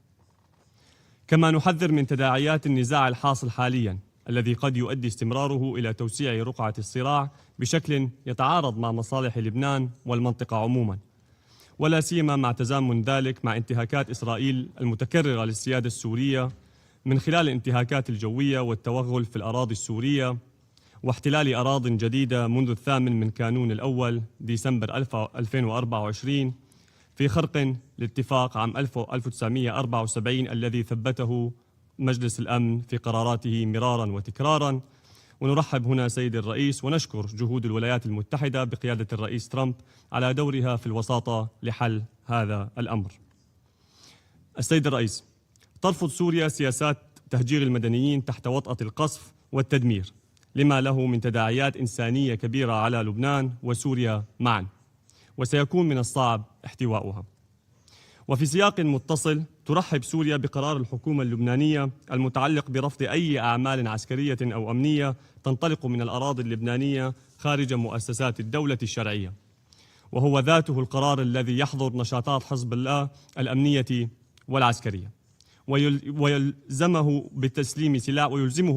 كما نحذر من تداعيات النزاع الحاصل حالياً، الذي قد يؤدي استمراره إلى توسيع رقعة الصراع بشكل يتعارض مع مصالح لبنان والمنطقة عموماً، ولا سيما مع تزامن ذلك مع انتهاكات إسرائيل المتكررة للسيادة السورية من خلال الانتهاكات الجوية والتوغل في الأراضي السورية، واحتلال أراضٍ جديدة منذ 8 كانون الأول ديسمبر 2024 في خرق لاتفاق عام 1974 الذي ثبته مجلس الأمن في قراراته مرارا وتكرارا. ونرحب هنا سيد الرئيس ونشكر جهود الولايات المتحدة بقيادة الرئيس ترامب على دورها في الوساطة لحل هذا الأمر. السيد الرئيس، ترفض سوريا سياسات تهجير المدنيين تحت وطأة القصف والتدمير، لما له من تداعيات إنسانية كبيرة على لبنان وسوريا معا، وسيكون من الصعب احتواؤها. وفي سياق متصل ترحب سوريا بقرار الحكومة اللبنانية المتعلق برفض أي أعمال عسكرية أو أمنية تنطلق من الأراضي اللبنانية خارج مؤسسات الدولة الشرعية، وهو ذاته القرار الذي يحظر نشاطات حزب الله الأمنية والعسكرية، ويلزمه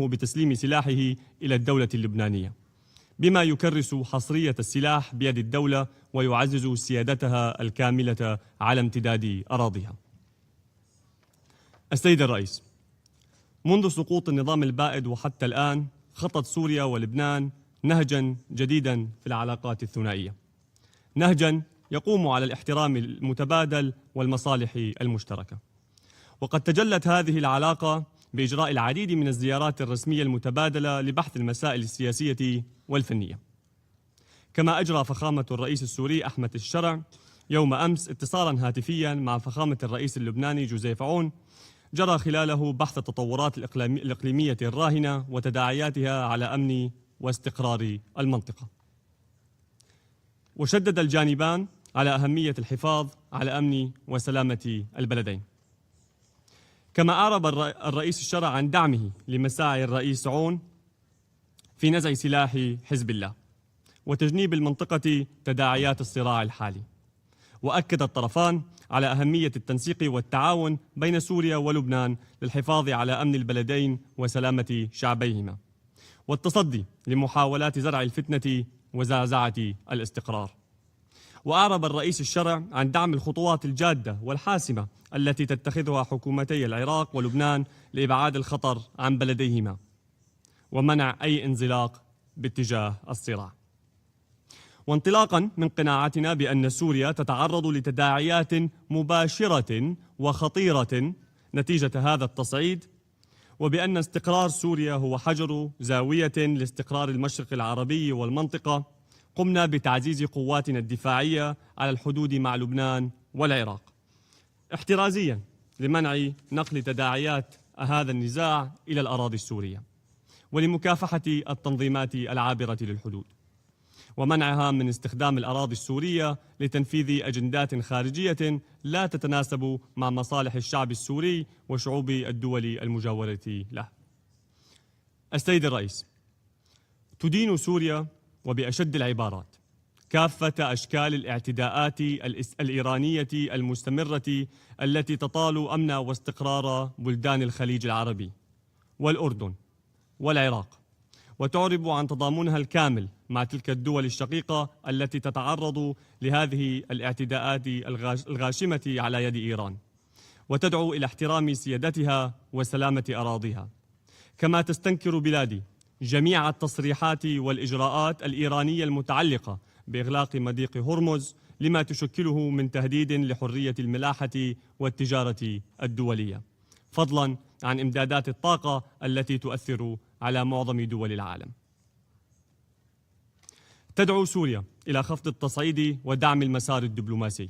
بتسليم سلاحه إلى الدولة اللبنانية، بما يكرس حصرية السلاح بيد الدولة ويعزز سيادتها الكاملة على امتداد أراضيها. السيد الرئيس، منذ سقوط النظام البائد وحتى الآن خطت سوريا ولبنان نهجاً جديداً في العلاقات الثنائية، نهجاً يقوم على الاحترام المتبادل والمصالح المشتركة. وقد تجلت هذه العلاقة بإجراء العديد من الزيارات الرسمية المتبادلة لبحث المسائل السياسية والفنية. كما أجرى فخامة الرئيس السوري أحمد الشرع يوم أمس اتصالاً هاتفياً مع فخامة الرئيس اللبناني جوزيف عون، جرى خلاله بحث التطورات الإقليمية الراهنة وتداعياتها على أمن واستقرار المنطقة. وشدد الجانبان على أهمية الحفاظ على أمن وسلامة البلدين. كما أعرب الرئيس الشرع عن دعمه لمساعي الرئيس عون في نزع سلاح حزب الله وتجنيب المنطقة تداعيات الصراع الحالي. وأكد الطرفان على أهمية التنسيق والتعاون بين سوريا ولبنان للحفاظ على أمن البلدين وسلامة شعبيهما، والتصدي لمحاولات زرع الفتنة وزعزعة الاستقرار. وأعرب الرئيس الشرع عن دعم الخطوات الجادة والحاسمة التي تتخذها حكومتي العراق ولبنان لإبعاد الخطر عن بلديهما ومنع أي انزلاق باتجاه الصراع. وانطلاقا من قناعتنا بأن سوريا تتعرض لتداعيات مباشرة وخطيرة نتيجة هذا التصعيد، وبأن استقرار سوريا هو حجر زاوية لاستقرار المشرق العربي والمنطقة، قمنا بتعزيز قواتنا الدفاعية على الحدود مع لبنان والعراق احترازيا لمنع نقل تداعيات هذا النزاع إلى الأراضي السورية، ولمكافحة التنظيمات العابرة للحدود، ومنعها من استخدام الأراضي السورية لتنفيذ أجندات خارجية لا تتناسب مع مصالح الشعب السوري وشعوب الدول المجاورة له. السيد الرئيس، تدين سوريا وبأشد العبارات كافة أشكال الاعتداءات الإيرانية المستمرة التي تطال أمن واستقرار بلدان الخليج العربي والأردن والعراق، وتعرب عن تضامنها الكامل مع تلك الدول الشقيقة التي تتعرض لهذه الاعتداءات الغاشمة على يد إيران، وتدعو إلى احترام سيادتها وسلامة أراضيها. كما تستنكر بلادي جميع التصريحات والإجراءات الإيرانية المتعلقة بإغلاق مضيق هرمز لما تشكله من تهديد لحرية الملاحة والتجارة الدولية، فضلاً عن إمدادات الطاقة التي تؤثر على معظم دول العالم. تدعو سوريا إلى خفض التصعيد ودعم المسار الدبلوماسي،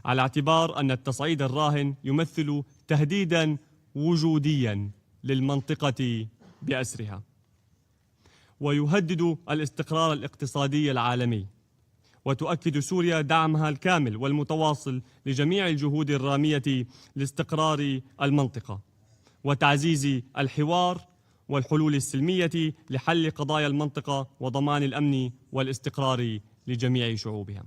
على اعتبار أن التصعيد الراهن يمثل تهديداً وجودياً للمنطقة بأسرها، ويهدد الاستقرار الاقتصادي العالمي. وتؤكد سوريا دعمها الكامل والمتواصل لجميع الجهود الرامية لاستقرار المنطقة وتعزيز الحوار والحلول السلمية لحل قضايا المنطقة وضمان الأمن والاستقرار لجميع شعوبها.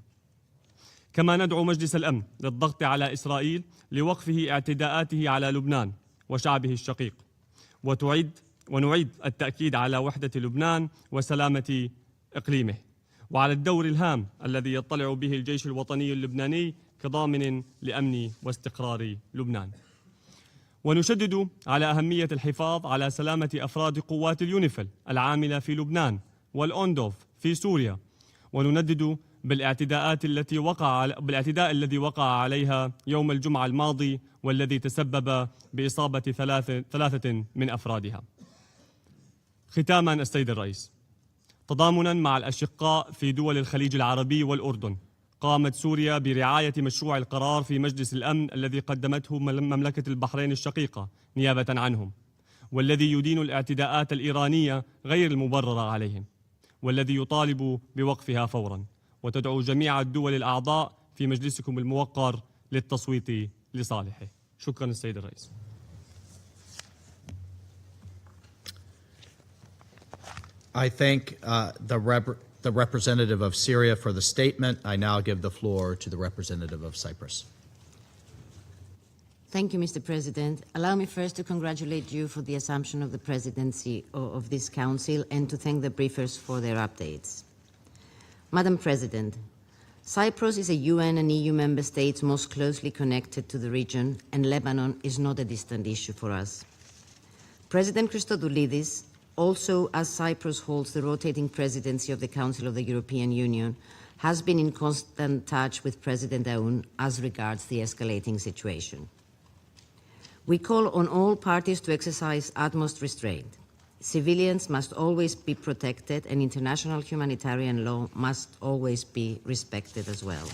كما ندعو مجلس الأمن للضغط على إسرائيل لوقفه اعتداءاته على لبنان وشعبه الشقيق، ونعيد التأكيد على وحدة لبنان وسلامة إقليمه، وعلى الدور الهام الذي يطلع به الجيش الوطني اللبناني كضامن لأمن واستقرار لبنان. ونشدد على أهمية الحفاظ على سلامة أفراد قوات اليونيفيل العاملة في لبنان والأوندوف في سوريا، ونندد بالاعتداء الذي وقع عليها يوم الجمعة الماضي والذي تسبب بإصابة ثلاثة من أفرادها. ختاماً السيد الرئيس، تضامناً مع الأشقاء في دول الخليج العربي والأردن، قامت سوريا برعاية مشروع القرار في مجلس الأمن الذي قدمته مملكة البحرين الشقيقة نيابة عنهم، والذي يدين الاعتداءات الإيرانية غير المبررة عليهم، والذي يطالب بوقفها فوراً، وتدعو جميع الدول الأعضاء في مجلسكم الموقر للتصويت لصالحه. شكراً السيد الرئيس. I thank the representative of Syria for the statement. I now give the floor to the representative of Cyprus. Thank you, Mr. President. Allow me first to congratulate you for the assumption of the presidency of this council and to thank the briefers for their updates. Madam President, Cyprus is a UN and EU member state most closely connected to the region, and Lebanon is not a distant issue for us. President Christodoulidis, also as Cyprus holds the rotating presidency of the Council of the European Union, has been in constant touch with President Aoun as regards the escalating situation. We call on all parties to exercise utmost restraint. Civilians must always be protected, and international humanitarian law must always be respected as well.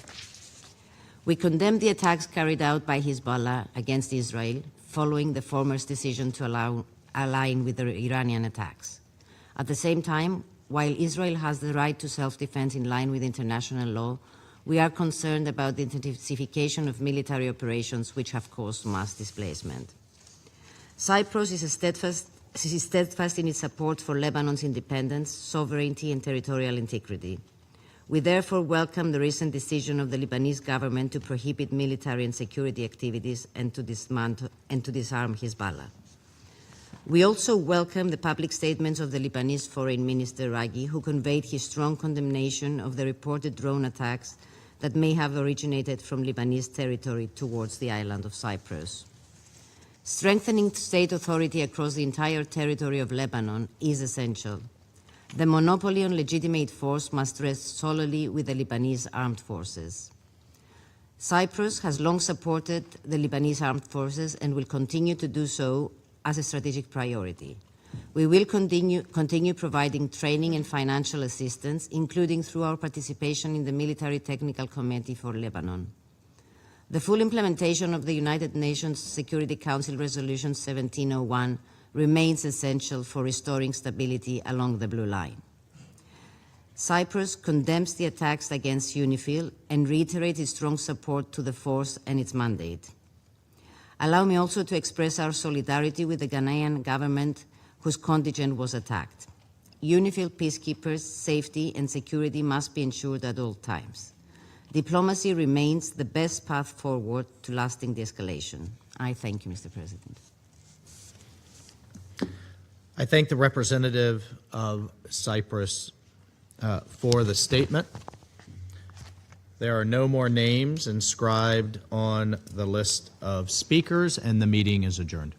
We condemn the attacks carried out by Hezbollah against Israel following the former's decision to align with the Iranian attacks. At the same time, while Israel has the right to self-defense in line with international law, we are concerned about the intensification of military operations which have caused mass displacement. Cyprus is steadfast in its support for Lebanon's independence, sovereignty, and territorial integrity. We therefore welcome the recent decision of the Lebanese government to prohibit military and security activities and to disarm Hezbollah. We also welcome the public statements of the Lebanese Foreign Minister Raghi, who conveyed his strong condemnation of the reported drone attacks that may have originated from Lebanese territory towards the island of Cyprus. Strengthening state authority across the entire territory of Lebanon is essential. The monopoly on legitimate force must rest solely with the Lebanese armed forces. Cyprus has long supported the Lebanese armed forces and will continue to do so as a strategic priority. We will continue providing training and financial assistance, including through our participation in the Military Technical Committee for Lebanon. The full implementation of the United Nations Security Council Resolution 1701 remains essential for restoring stability along the Blue Line. Cyprus condemns the attacks against UNIFIL and reiterates its strong support to the force and its mandate. Allow me also to express our solidarity with the Ghanaian government whose contingent was attacked. UNIFIL peacekeepers' safety and security must be ensured at all times. Diplomacy remains the best path forward to lasting de-escalation. I thank you, Mr. President. I thank the representative of Cyprus for the statement. There are no more names inscribed on the list of speakers, and the meeting is adjourned.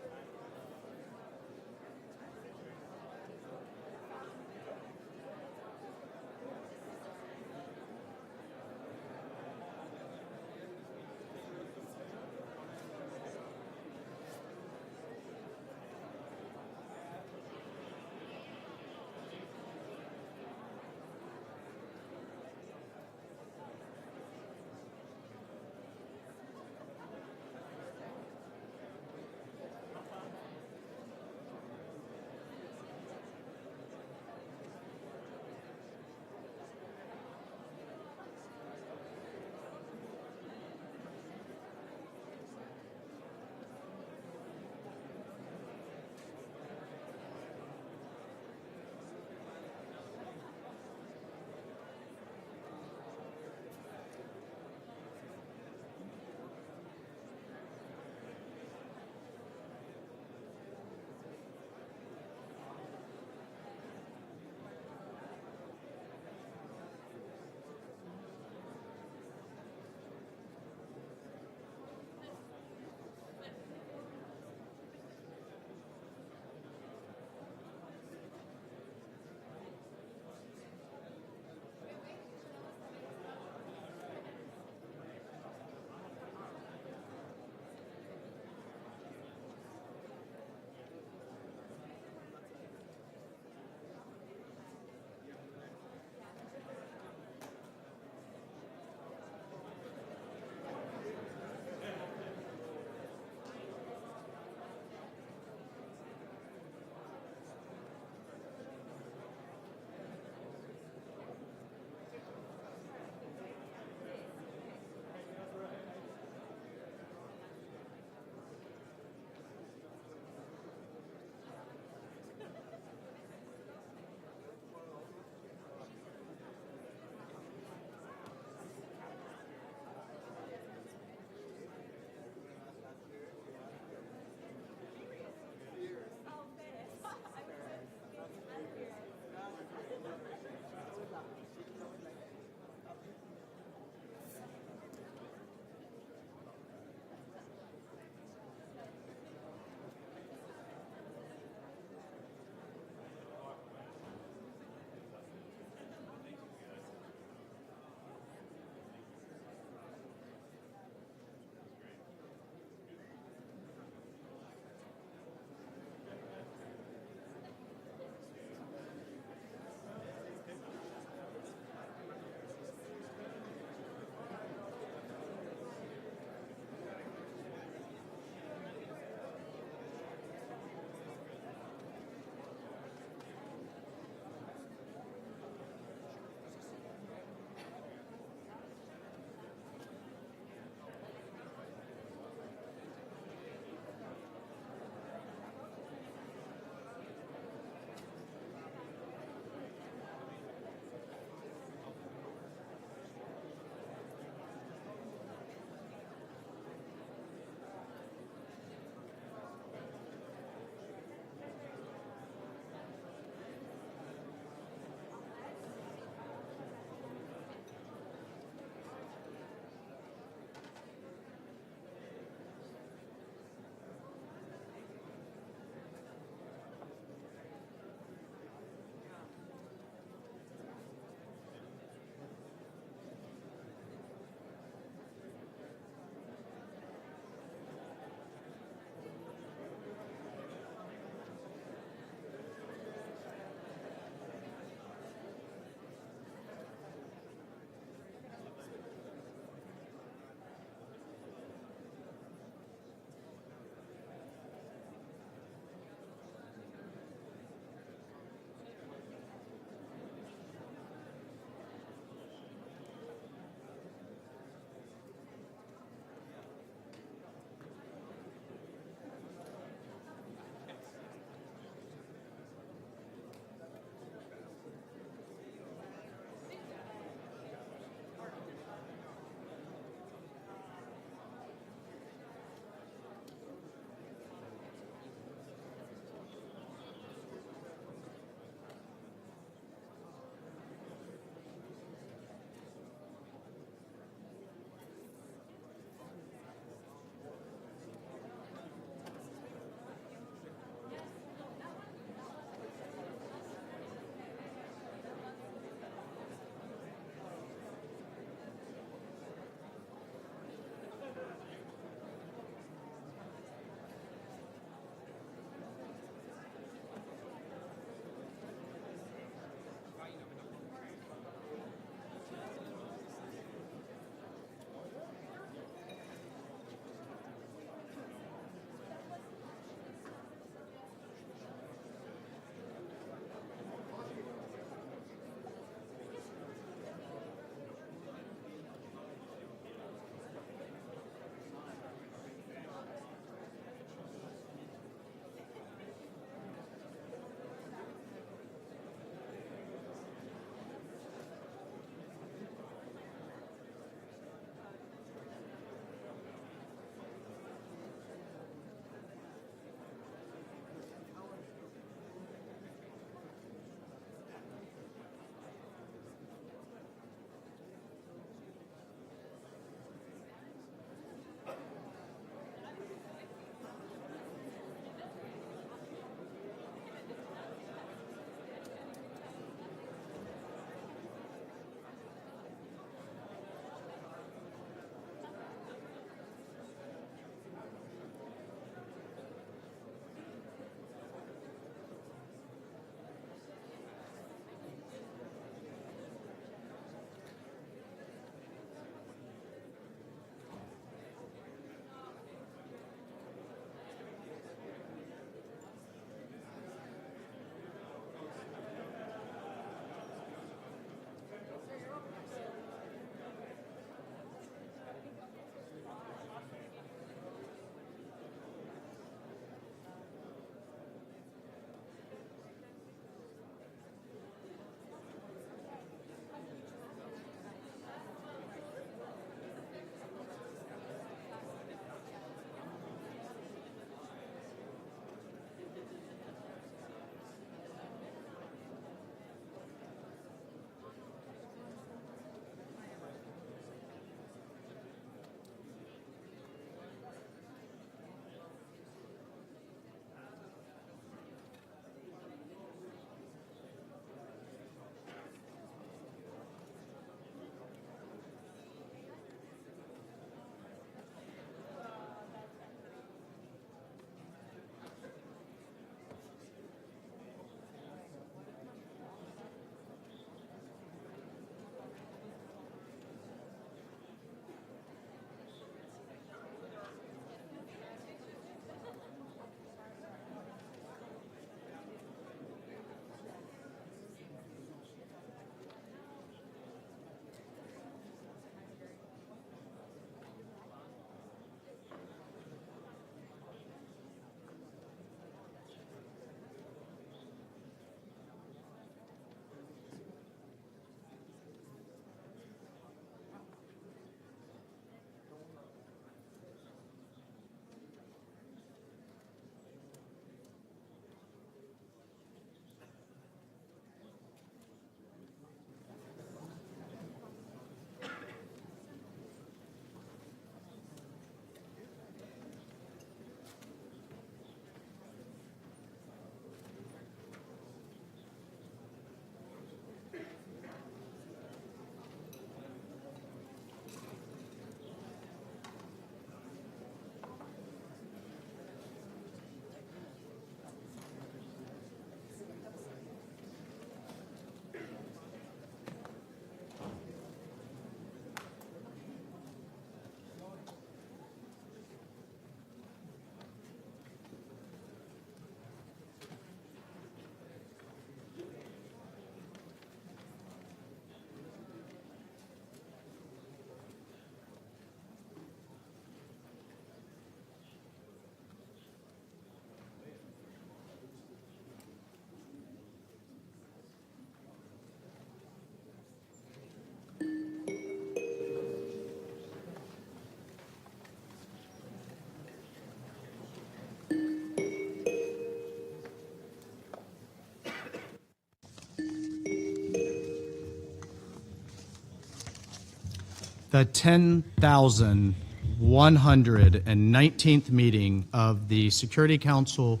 The 10,119th meeting of the Security Council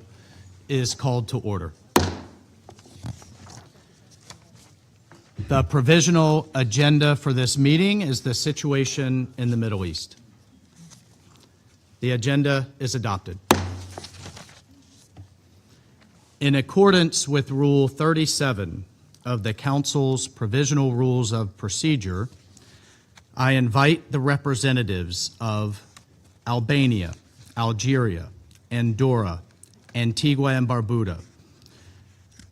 is called to order. The provisional agenda for this meeting is the situation in the Middle East. The agenda is adopted. In accordance with Rule 37 of the Council's Provisional Rules of Procedure, I invite the representatives of Albania, Algeria, Andorra, Antigua and Barbuda,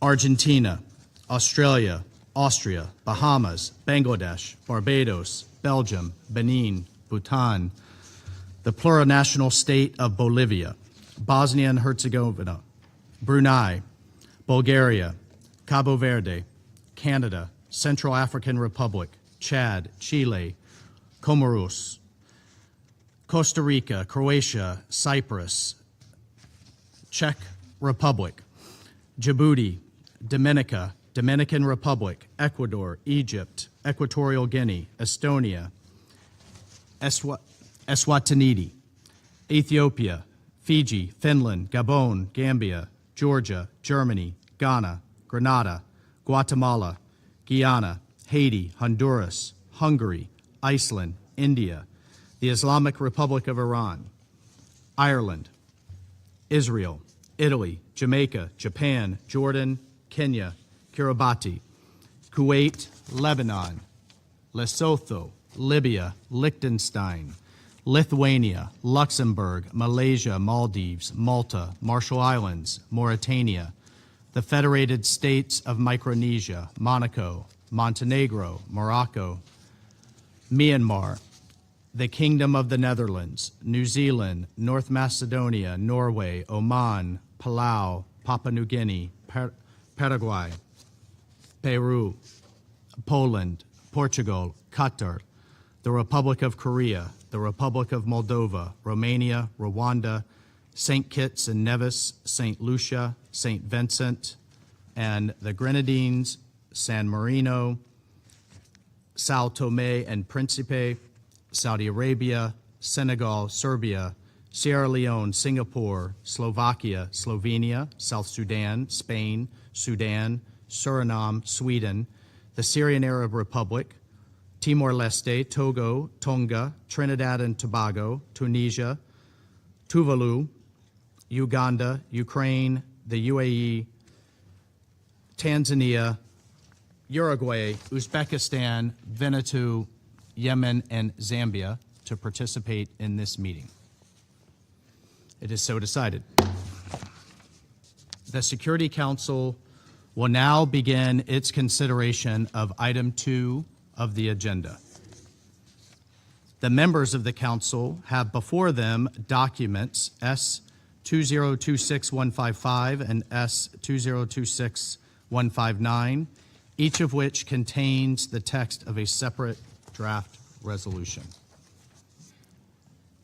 Argentina, Australia, Austria, Bahamas, Bangladesh, Barbados, Belgium, Benin, Bhutan, the plurinational state of Bolivia, Bosnia and Herzegovina, Brunei, Bulgaria, Cabo Verde, Canada, Central African Republic, Chad, Chile, Comoros, Costa Rica, Croatia, Cyprus, Czech Republic, Djibouti, Dominica, Dominican Republic, Ecuador, Egypt, Equatorial Guinea, Estonia, Eswatini, Ethiopia, Fiji, Finland, Gabon, Gambia, Georgia, Germany, Ghana, Grenada, Guatemala, Guyana, Haiti, Honduras, Hungary, Iceland, India, the Islamic Republic of Iran, Ireland, Israel, Italy, Jamaica, Japan, Jordan, Kenya, Kiribati, Kuwait, Lebanon, Lesotho, Libya, Liechtenstein, Lithuania, Luxembourg, Malaysia, Maldives, Malta, Marshall Islands, Mauritania, the Federated States of Micronesia, Monaco, Montenegro, Morocco, Myanmar, the Kingdom of the Netherlands, New Zealand, North Macedonia, Norway, Oman, Palau, Papua New Guinea, Paraguay, Peru, Poland, Portugal, Qatar, the Republic of Korea, the Republic of Moldova, Romania, Rwanda, St. Kitts and Nevis, St. Lucia, St. Vincent, and the Grenadines, San Marino, Sao Tome and Principe, Saudi Arabia, Senegal, Serbia, Sierra Leone, Singapore, Slovakia, Slovenia, South Sudan, Spain, Sudan, Suriname, Sweden, the Syrian Arab Republic, Timor-Leste, Togo, Tonga, Trinidad and Tobago, Tunisia, Tuvalu, Uganda, Ukraine, the UAE, Tanzania, Uruguay, Uzbekistan, Vanuatu, Yemen, and Zambia to participate in this meeting. It is so decided. The Security Council will now begin its consideration of item 2 of the agenda. The members of the Council have before them documents S-2026155 and S-2026159, each of which contains the text of a separate draft resolution.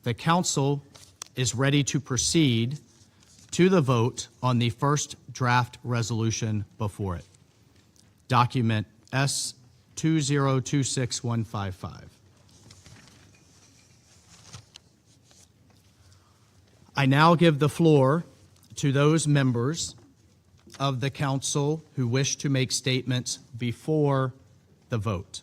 The Council is ready to proceed to the vote on the first draft resolution before it, document S-2026155. I now give the floor to those members of the Council who wish to make statements before the vote.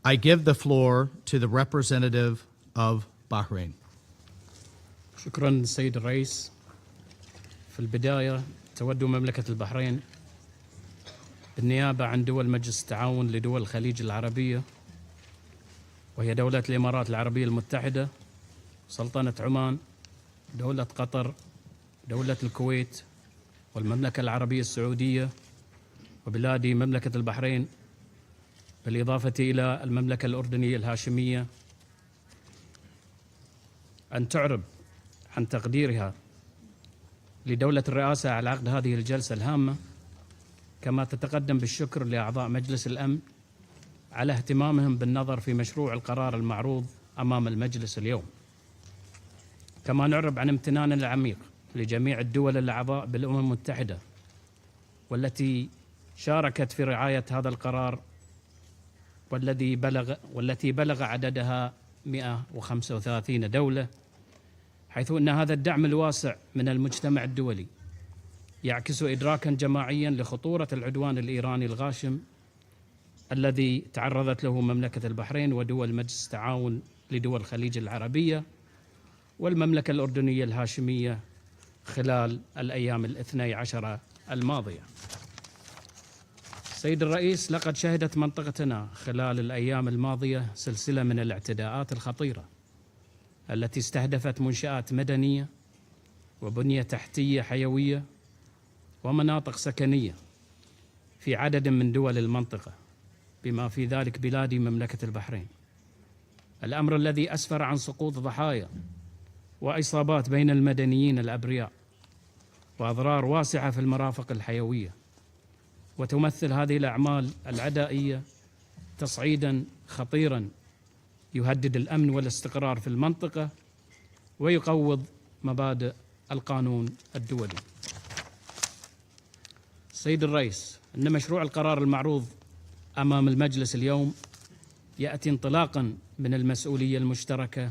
I give the floor to the representative of Bahrain. شكرا سيد الرئيس. في البداية تود مملكة البحرين بالنيابة عن دول مجلس التعاون لدول الخليج العربية وهي دولة الإمارات العربية المتحدة، سلطنة عمان، دولة قطر، دولة الكويت، والمملكة العربية السعودية، وبلادي مملكة البحرين، بالإضافة إلى المملكة الأردنية الهاشمية، أن تعرب عن تقديرها لدولة الرئاسة على عقد هذه الجلسة الهامة، كما تتقدم بالشكر لأعضاء مجلس الأمن على اهتمامهم بالنظر في مشروع القرار المعروض أمام المجلس اليوم. كما نعرب عن امتناننا العميق لجميع الدول الأعضاء بالأمم المتحدة والتي شاركت في رعاية هذا القرار والتي بلغ عددها 135 دولة، حيث أن هذا الدعم الواسع من المجتمع الدولي يعكس إدراكا جماعيا لخطورة العدوان الإيراني الغاشم الذي تعرضت له مملكة البحرين ودول مجلس التعاون لدول الخليج العربية والمملكة الأردنية الهاشمية خلال الأيام 12 الماضية. سيد الرئيس، لقد شهدت منطقتنا خلال الأيام الماضية سلسلة من الاعتداءات الخطيرة التي استهدفت منشآت مدنية وبنية تحتية حيوية ومناطق سكنية في عدد من دول المنطقة بما في ذلك بلادي مملكة البحرين، الأمر الذي أسفر عن سقوط ضحايا وإصابات بين المدنيين الأبرياء وأضرار واسعة في المرافق الحيوية. وتمثل هذه الأعمال العدائية تصعيدا خطيرا يهدد الأمن والاستقرار في المنطقة ويقوض مبادئ القانون الدولي. سيد الرئيس، إن مشروع القرار المعروض أمام المجلس اليوم يأتي انطلاقا من المسؤولية المشتركة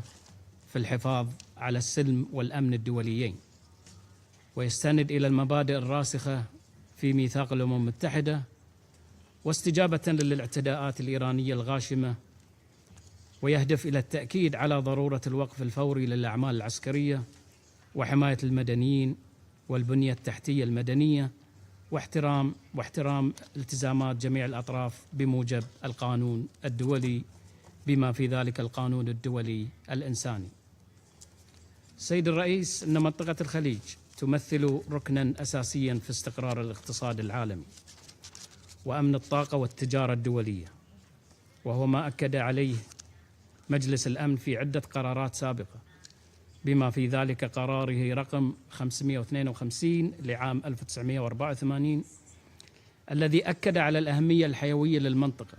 في الحفاظ على السلم والأمن الدوليين، ويستند إلى المبادئ الراسخة في ميثاق الأمم المتحدة واستجابة للاعتداءات الإيرانية الغاشمة، ويهدف إلى التأكيد على ضرورة الوقف الفوري للأعمال العسكرية وحماية المدنيين والبنية التحتية المدنية واحترام التزامات جميع الأطراف بموجب القانون الدولي بما في ذلك القانون الدولي الإنساني. سيد الرئيس، إن منطقة الخليج تمثل ركناً أساسياً في استقرار الاقتصاد العالمي وأمن الطاقة والتجارة الدولية، وهو ما أكد عليه مجلس الأمن في عدة قرارات سابقة بما في ذلك قراره رقم 552 لعام 1984 الذي أكد على الأهمية الحيوية للمنطقة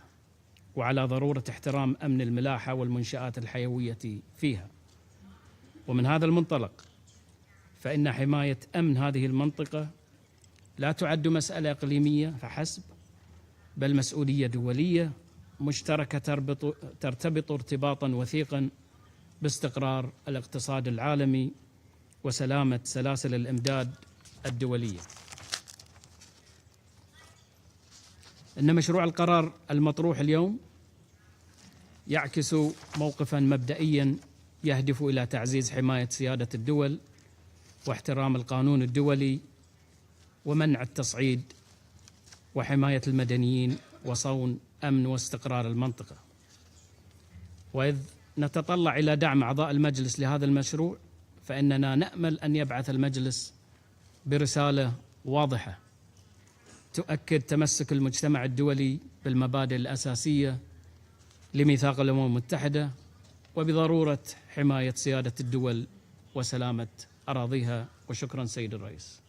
وعلى ضرورة احترام أمن الملاحة والمنشآت الحيوية فيها. ومن هذا المنطلق فإن حماية أمن هذه المنطقة لا تعد مسألة إقليمية فحسب، بل مسؤولية دولية مشتركة ترتبط ارتباطا وثيقا باستقرار الاقتصاد العالمي وسلامة سلاسل الإمداد الدولية. إن مشروع القرار المطروح اليوم يعكس موقفا مبدئيا يهدف إلى تعزيز حماية سيادة الدول واحترام القانون الدولي ومنع التصعيد وحماية المدنيين وصون أمن واستقرار المنطقة. وإذ نتطلع إلى دعم أعضاء المجلس لهذا المشروع، فإننا نأمل أن يبعث المجلس برسالة واضحة تؤكد تمسك المجتمع الدولي بالمبادئ الأساسية لميثاق الأمم المتحدة وبضرورة حماية سيادة الدول وسلامة أراضيها. وشكرا سيد الرئيس.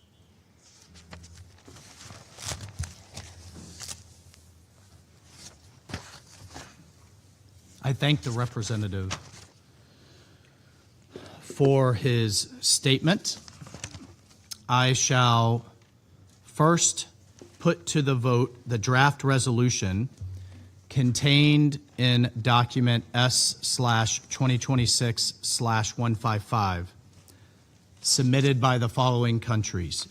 I thank the representative for his statement. I shall first put to the vote the draft resolution contained in document S/2026/155 submitted by the following countries: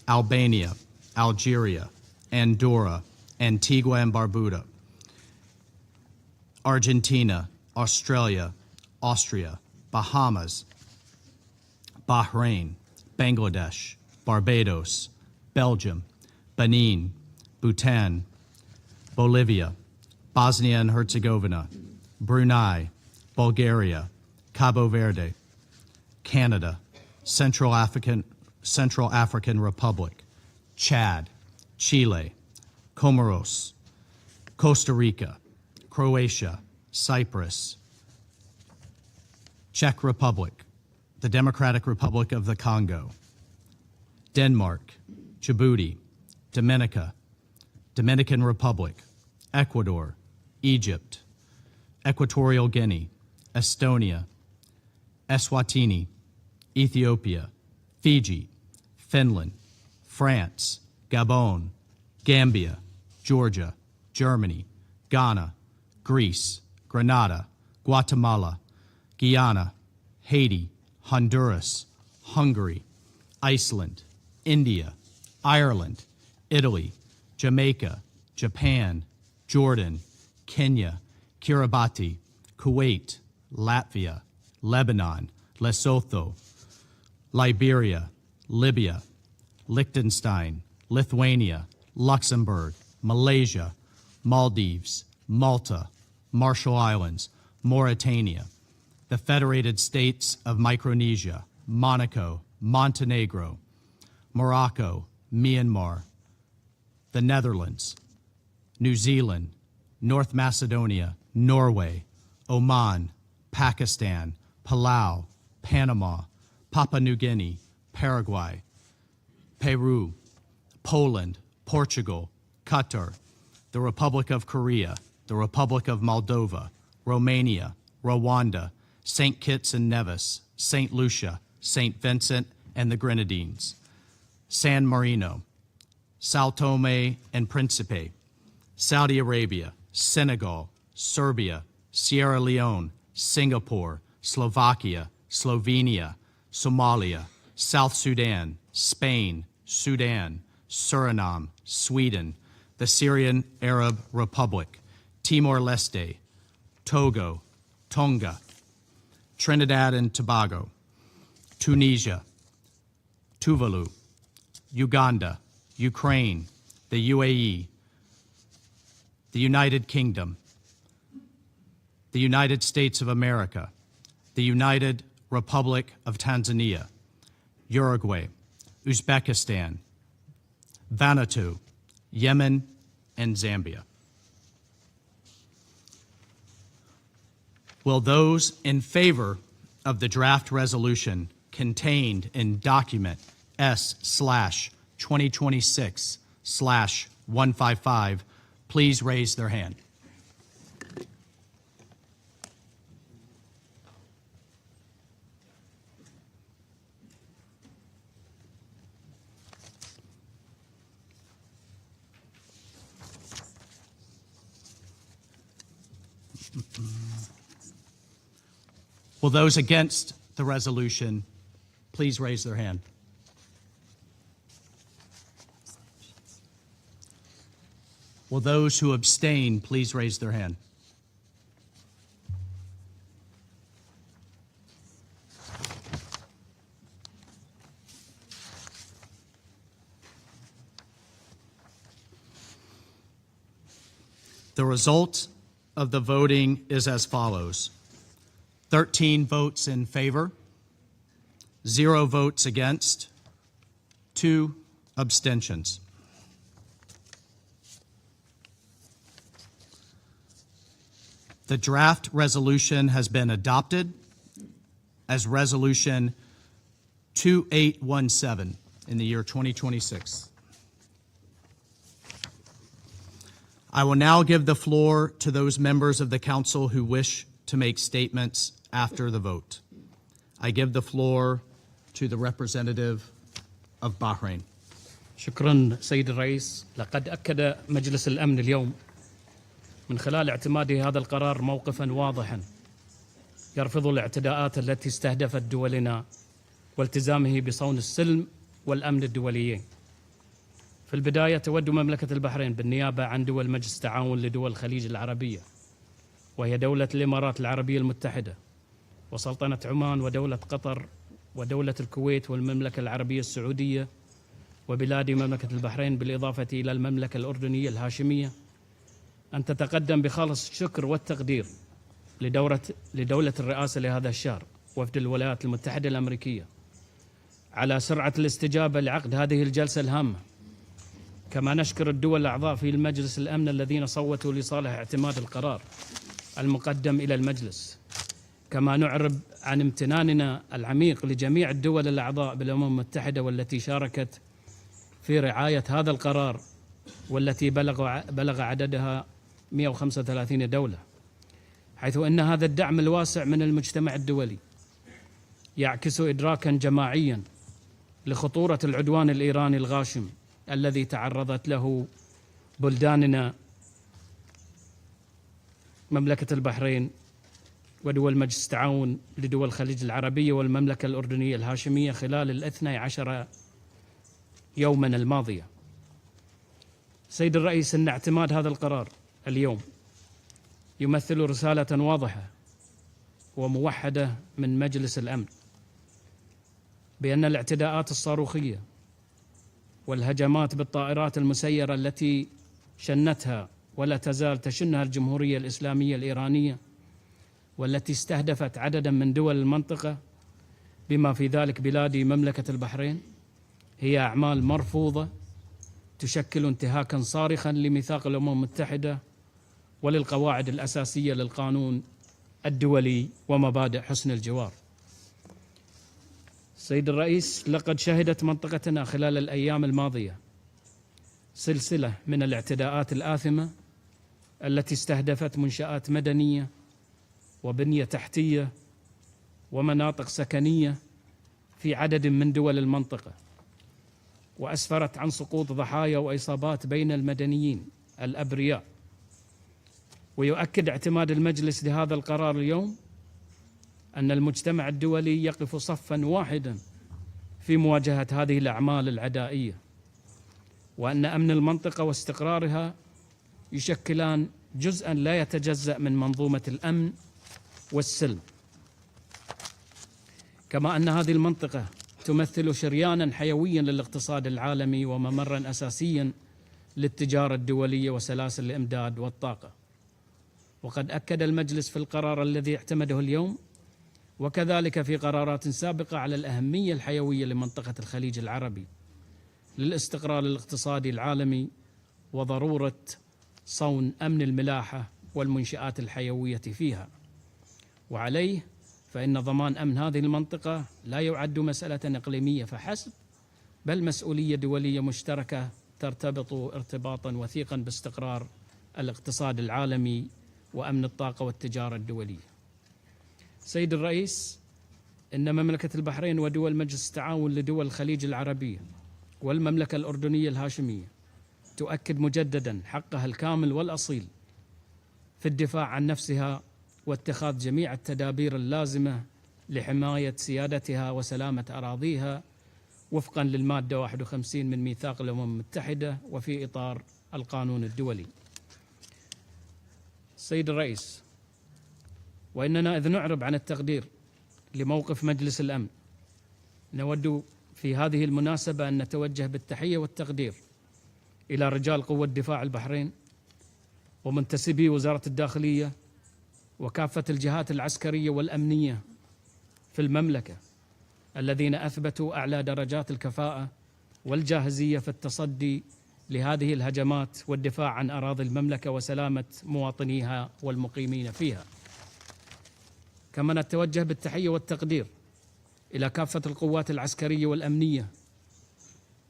Albania, Algeria, Andorra, Antigua and Barbuda, Argentina, Australia, Austria, Bahamas, Bahrain, Bangladesh, Barbados, Belgium, Benin, Bhutan, Bolivia, Bosnia and Herzegovina, Brunei, Bulgaria, Cabo Verde, Canada, Central African Republic, Chad, Chile, Comoros, Costa Rica, Croatia, Cyprus, Czech Republic, the Democratic Republic of the Congo, Denmark, Djibouti, Dominica, Dominican Republic, Ecuador, Egypt, Equatorial Guinea, Estonia, Eswatini, Ethiopia, Fiji, Finland, France, Gabon, Gambia, Georgia, Germany, Ghana, Greece, Grenada, Guatemala, Guyana, Haiti, Honduras, Hungary, Iceland, India, Ireland, Italy, Jamaica, Japan, Jordan, Kenya, Kiribati, Kuwait, Latvia, Lebanon, Lesotho, Liberia, Libya, Liechtenstein, Lithuania, Luxembourg, Malaysia, Maldives, Malta, Marshall Islands, Mauritania, the Federated States of Micronesia, Monaco, Montenegro, Morocco, Myanmar, the Netherlands, New Zealand, North Macedonia, Norway, Oman, Pakistan, Palau, Panama, Papua New Guinea, Paraguay, Peru, Poland, Portugal, Qatar, the Republic of Korea, the Republic of Moldova, Romania, Rwanda, St. Kitts and Nevis, St. Lucia, St. Vincent and the Grenadines, San Marino, Sao Tome and Principe, Saudi Arabia, Senegal, Serbia, Sierra Leone, Singapore, Slovakia, Slovenia, Somalia, South Sudan, Spain, Sudan, Suriname, Sweden, the Syrian Arab Republic, Timor-Leste, Togo, Tonga, Trinidad and Tobago, Tunisia, Tuvalu, Uganda, Ukraine, the UAE, the United Kingdom, the United States of America, the United Republic of Tanzania, Uruguay, Uzbekistan, Vanuatu, Yemen, and Zambia. Will those in favor of the draft resolution contained in document S/2026/155 please raise their hand? Will those against the resolution please raise their hand? Will those who abstain please raise their hand? The result of the voting is as follows: 13 votes in favor, 0 votes against, 2 abstentions. The draft resolution has been adopted as Resolution 2817 in the year 2026. I will now give the floor to those members of the council who wish to make statements after the vote. I give the floor to the representative of Bahrain. شكرا سيد الرئيس. لقد أكد مجلس الأمن اليوم من خلال اعتماده هذا القرار موقفا واضحا يرفض الاعتداءات التي استهدفت دولنا والتزامه بصون السلم والأمن الدوليين. في البداية تود مملكة البحرين بالنيابة عن دول مجلس التعاون لدول الخليج العربية، وهي دولة الإمارات العربية المتحدة وسلطنة عمان ودولة قطر ودولة الكويت والمملكة العربية السعودية وبلاد مملكة البحرين بالإضافة إلى المملكة الأردنية الهاشمية، أن تتقدم بخالص الشكر والتقدير لدولة الرئاسة لهذا الشهر وفد الولايات المتحدة الأمريكية على سرعة الاستجابة لعقد هذه الجلسة الهامة. كما نشكر الدول الأعضاء في المجلس الأمن الذين صوتوا لصالح اعتماد القرار المقدم إلى المجلس. كما نعرب عن امتناننا العميق لجميع الدول الأعضاء بالأمم المتحدة والتي شاركت في رعاية هذا القرار والتي بلغ عددها 135 دولة، حيث أن هذا الدعم الواسع من المجتمع الدولي يعكس إدراكا جماعيا لخطورة العدوان الإيراني الغاشم الذي تعرضت له بلداننا مملكة البحرين ودول مجلس التعاون لدول الخليج العربية والمملكة الأردنية الهاشمية خلال 12 يوما الماضية. سيد الرئيس، إن اعتماد هذا القرار اليوم يمثل رسالة واضحة وموحدة من مجلس الأمن بأن الاعتداءات الصاروخية والهجمات بالطائرات المسيرة التي شنتها ولا تزال تشنها الجمهورية الإسلامية الإيرانية والتي استهدفت عددا من دول المنطقة بما في ذلك بلادي مملكة البحرين هي أعمال مرفوضة تشكل انتهاكا صارخا لميثاق الأمم المتحدة وللقواعد الأساسية للقانون الدولي ومبادئ حسن الجوار. سيد الرئيس، لقد شهدت منطقتنا خلال الأيام الماضية سلسلة من الاعتداءات الآثمة التي استهدفت منشآت مدنية وبنية تحتية ومناطق سكنية في عدد من دول المنطقة، وأسفرت عن سقوط ضحايا وإصابات بين المدنيين الأبرياء. ويؤكد اعتماد المجلس لهذا القرار اليوم أن المجتمع الدولي يقف صفا واحدا في مواجهة هذه الأعمال العدائية، وأن أمن المنطقة واستقرارها يشكلان جزءا لا يتجزأ من منظومة الأمن والسلم، كما أن هذه المنطقة تمثل شريانا حيويا للاقتصاد العالمي وممرا أساسيا للتجارة الدولية وسلاسل الإمداد والطاقة. وقد أكد المجلس في القرار الذي اعتمده اليوم وكذلك في قرارات سابقة على الأهمية الحيوية لمنطقة الخليج العربي للاستقرار الاقتصادي العالمي وضرورة صون أمن الملاحة والمنشآت الحيوية فيها. وعليه فإن ضمان أمن هذه المنطقة لا يعد مسألة إقليمية فحسب، بل مسؤولية دولية مشتركة ترتبط ارتباطا وثيقا باستقرار الاقتصاد العالمي وأمن الطاقة والتجارة الدولية. سيد الرئيس، إن مملكة البحرين ودول مجلس التعاون لدول الخليج العربية والمملكة الأردنية الهاشمية تؤكد مجددا حقها الكامل والأصيل في الدفاع عن نفسها واتخاذ جميع التدابير اللازمة لحماية سيادتها وسلامة أراضيها وفقا للمادة 51 من ميثاق الأمم المتحدة وفي إطار القانون الدولي. سيد الرئيس، وإننا إذ نعرب عن التقدير لموقف مجلس الأمن نود في هذه المناسبة أن نتوجه بالتحية والتقدير إلى رجال قوة دفاع البحرين ومنتسبي وزارة الداخلية وكافة الجهات العسكرية والأمنية في المملكة الذين أثبتوا أعلى درجات الكفاءة والجاهزية في التصدي لهذه الهجمات والدفاع عن أراضي المملكة وسلامة مواطنيها والمقيمين فيها. كما نتوجه بالتحية والتقدير إلى كافة القوات العسكرية والأمنية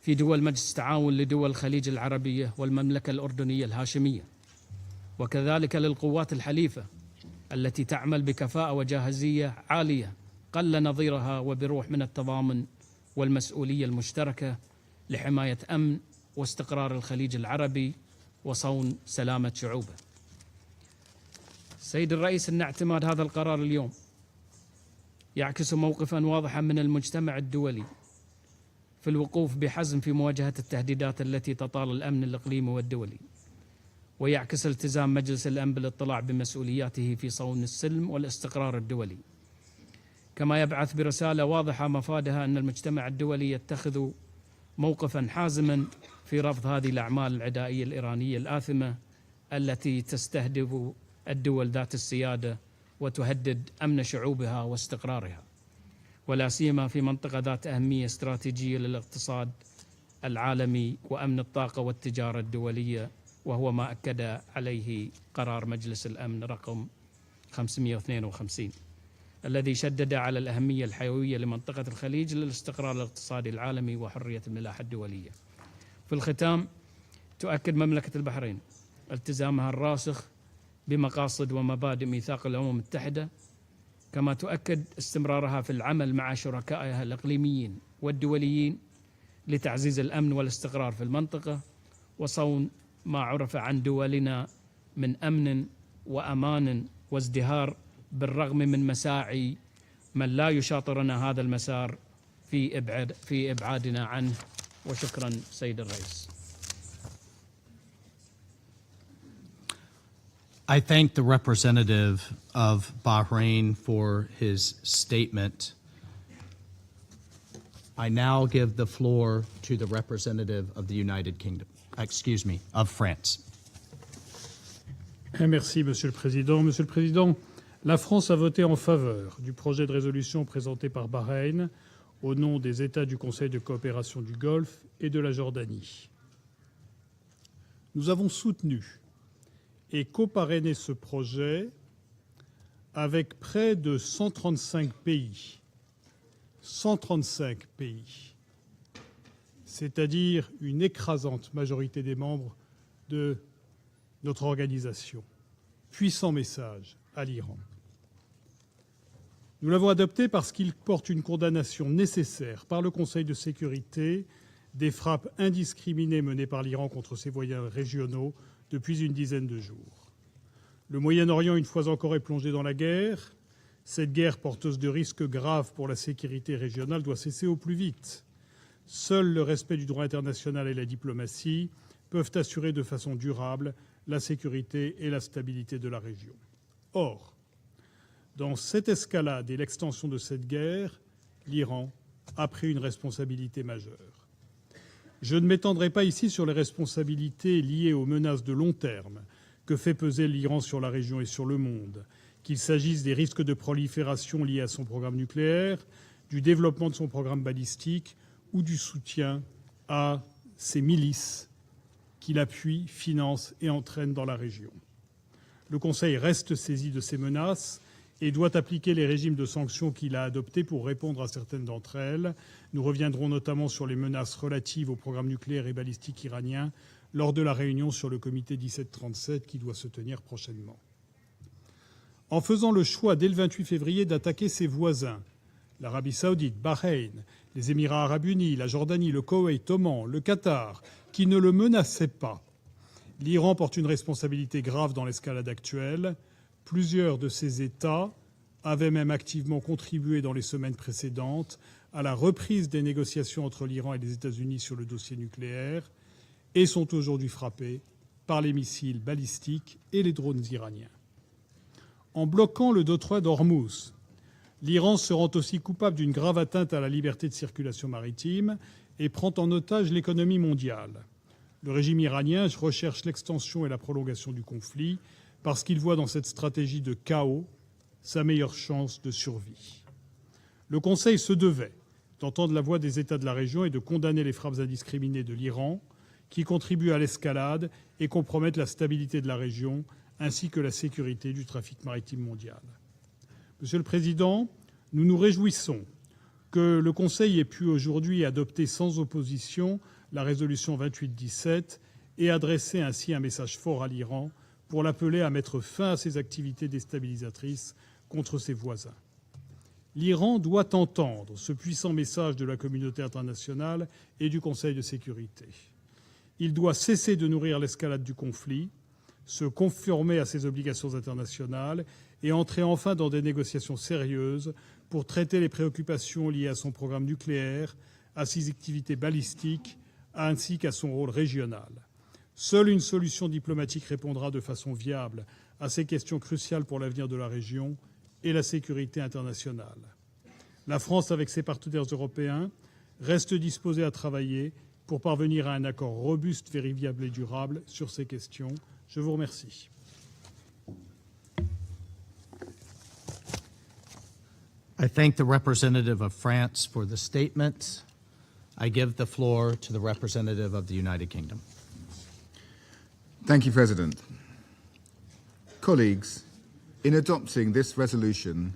في دول مجلس التعاون لدول الخليج العربية والمملكة الأردنية الهاشمية، وكذلك للقوات الحليفة التي تعمل بكفاءة وجاهزية عالية قل نظيرها وبروح من التضامن والمسؤولية المشتركة لحماية أمن واستقرار الخليج العربي وصون سلامة شعوبه. سيد الرئيس، إن اعتماد هذا القرار اليوم يعكس موقفا واضحا من المجتمع الدولي في الوقوف بحزم في مواجهة التهديدات التي تطال الأمن الإقليمي والدولي، ويعكس التزام مجلس الأمن بالاطلاع بمسؤولياته في صون السلم والاستقرار الدولي. كما يبعث برسالة واضحة مفادها أن المجتمع الدولي يتخذ موقفا حازما في رفض هذه الأعمال العدائية الإيرانية الآثمة التي تستهدف الدول ذات السيادة وتهدد أمن شعوبها واستقرارها، ولا سيما في منطقة ذات أهمية استراتيجية للاقتصاد العالمي وأمن الطاقة والتجارة الدولية، وهو ما أكد عليه قرار مجلس الأمن رقم 552 الذي شدد على الأهمية الحيوية لمنطقة الخليج للاستقرار الاقتصادي العالمي وحرية الملاحة الدولية. في الختام، تؤكد مملكة البحرين التزامها الراسخ بمقاصد ومبادئ ميثاق الأمم المتحدة، كما تؤكد استمرارها في العمل مع شركائها الإقليميين والدوليين لتعزيز الأمن والاستقرار في المنطقة وصون ما عرف عن دولنا من أمن وأمان وازدهار بالرغم من مساعي من لا يشاطرنا هذا المسار في إبعادنا عنه. وشكرا سيد الرئيس. I thank the representative of Bahrain for his statement. I now give the floor to the representative of the United Kingdom, of France. Merci, Monsieur le Président. Monsieur le Président, la France a voté en faveur du projet de résolution présenté par Bahreïn au nom des États du Conseil de coopération du Golfe et de la Jordanie. Nous avons soutenu et coparrainé ce projet avec près de 135 pays. 135 pays, c'est-à-dire une écrasante majorité des membres de notre organisation. Puissant message à l'Iran. Nous l'avons adopté parce qu'il porte une condamnation nécessaire par le Conseil de sécurité des frappes indiscriminées menées par l'Iran contre ses voisins régionaux depuis une dizaine de jours. Le Moyen-Orient, une fois encore, est plongé dans la guerre. Cette guerre porteuse de risques graves pour la sécurité régionale doit cesser au plus vite. Seul le respect du droit international et la diplomatie peuvent assurer de façon durable la sécurité et la stabilité de la région. Or, dans cette escalade et l'extension de cette guerre, l'Iran a pris une responsabilité majeure. Je ne m'étendrai pas ici sur les responsabilités liées aux menaces de long terme que fait peser l'Iran sur la région et sur le monde, qu'il s'agisse des risques de prolifération liés à son programme nucléaire, du développement de son programme balistique ou du soutien à ses milices qu'il appuie, finance et entraîne dans la région. Le Conseil reste saisi de ces menaces et doit appliquer les régimes de sanctions qu'il a adoptés pour répondre à certaines d'entre elles. Nous reviendrons notamment sur les menaces relatives au programme nucléaire et balistique iranien lors de la réunion sur le comité 1737 qui doit se tenir prochainement. En faisant le choix dès le 28 février d'attaquer ses voisins, l'Arabie saoudite, Bahreïn, les Émirats arabes unis, la Jordanie, le Koweït, Oman, le Qatar, qui ne le menaçaient pas, l'Iran porte une responsabilité grave dans l'escalade actuelle. Plusieurs de ces États avaient même activement contribué dans les semaines précédentes à la reprise des négociations entre l'Iran et les États-Unis sur le dossier nucléaire et sont aujourd'hui frappés par les missiles balistiques et les drones iraniens. En bloquant le détroit d'Ormuz, l'Iran se rend aussi coupable d'une grave atteinte à la liberté de circulation maritime et prend en otage l'économie mondiale. Le régime iranien recherche l'extension et la prolongation du conflit parce qu'il voit dans cette stratégie de chaos sa meilleure chance de survie. Le Conseil se devait d'entendre la voix des États de la région et de condamner les frappes indiscriminées de l'Iran qui contribuent à l'escalade et compromettent la stabilité de la région ainsi que la sécurité du trafic maritime mondial. Monsieur le Président, nous nous réjouissons que le Conseil ait pu aujourd'hui adopter sans opposition la résolution 2817 et adresser ainsi un message fort à l'Iran pour l'appeler à mettre fin à ses activités déstabilisatrices contre ses voisins. L'Iran doit entendre ce puissant message de la communauté internationale et du Conseil de sécurité. Il doit cesser de nourrir l'escalade du conflit, se conformer à ses obligations internationales et entrer enfin dans des négociations sérieuses pour traiter les préoccupations liées à son programme nucléaire, à ses activités balistiques, ainsi qu'à son rôle régional. Seule une solution diplomatique répondra de façon viable à ces questions cruciales pour l'avenir de la région et la sécurité internationale. La France, avec ses partenaires européens, reste disposée à travailler pour parvenir à un accord robuste, vérifiable et durable sur ces questions. Je vous remercie. I thank the representative of France for the statement. I give the floor to the representative of the United Kingdom. Thank you, President. Colleagues, in adopting this resolution,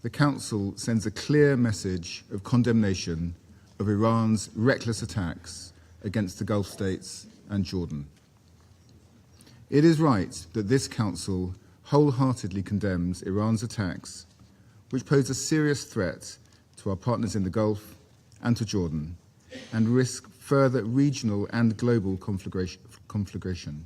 the Council sends a clear message of condemnation of Iran's reckless attacks against the Gulf states and Jordan. It is right that this Council wholeheartedly condemns Iran's attacks, which pose a serious threat to our partners in the Gulf and to Jordan, and risk further regional and global conflagration.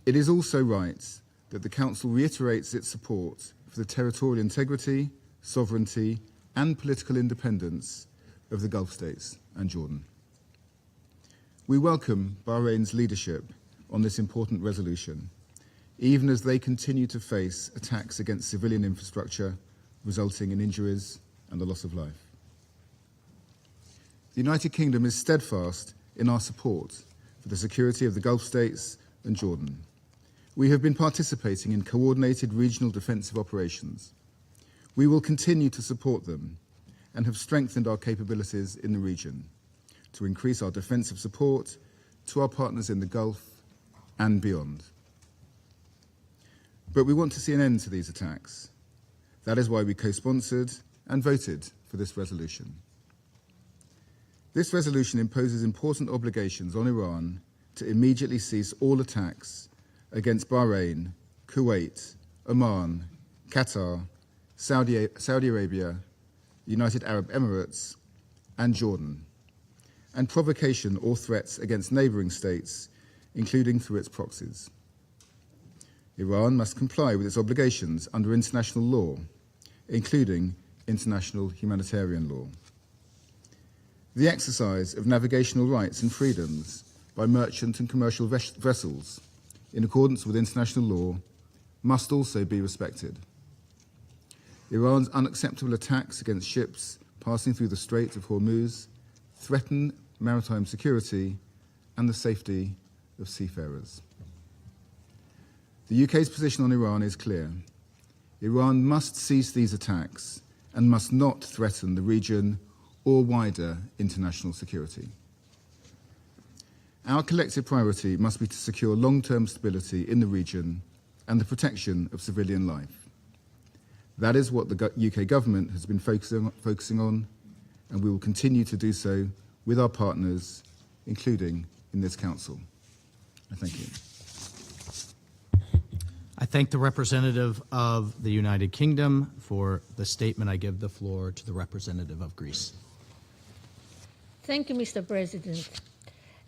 It is also right that the Council reiterates its support for the territorial integrity, sovereignty, and political independence of the Gulf states and Jordan. We welcome Bahrain's leadership on this important resolution, even as they continue to face attacks against civilian infrastructure, resulting in injuries and the loss of life. The United Kingdom is steadfast in our support for the security of the Gulf states and Jordan. We have been participating in coordinated regional defensive operations. We will continue to support them and have strengthened our capabilities in the region to increase our defensive support to our partners in the Gulf and beyond. But we want to see an end to these attacks. That is why we co-sponsored and voted for this resolution. This resolution imposes important obligations on Iran to immediately cease all attacks against Bahrain, Kuwait, Oman, Qatar, Saudi Arabia, United Arab Emirates, and Jordan, and provocation or threats against neighbouring states, including through its proxies. Iran must comply with its obligations under international law, including international humanitarian law. The exercise of navigational rights and freedoms by merchant and commercial vessels, in accordance with international law, must also be respected. Iran's unacceptable attacks against ships passing through the Strait of Hormuz threaten maritime security and the safety of seafarers. The UK's position on Iran is clear. Iran must cease these attacks and must not threaten the region or wider international security. Our collective priority must be to secure long-term stability in the region and the protection of civilian life. That is what the UK government has been focusing on, and we will continue to do so with our partners, including in this Council. I thank you. I thank the representative of the United Kingdom for the statement. I give the floor to the representative of Greece. Thank you, Mr. President.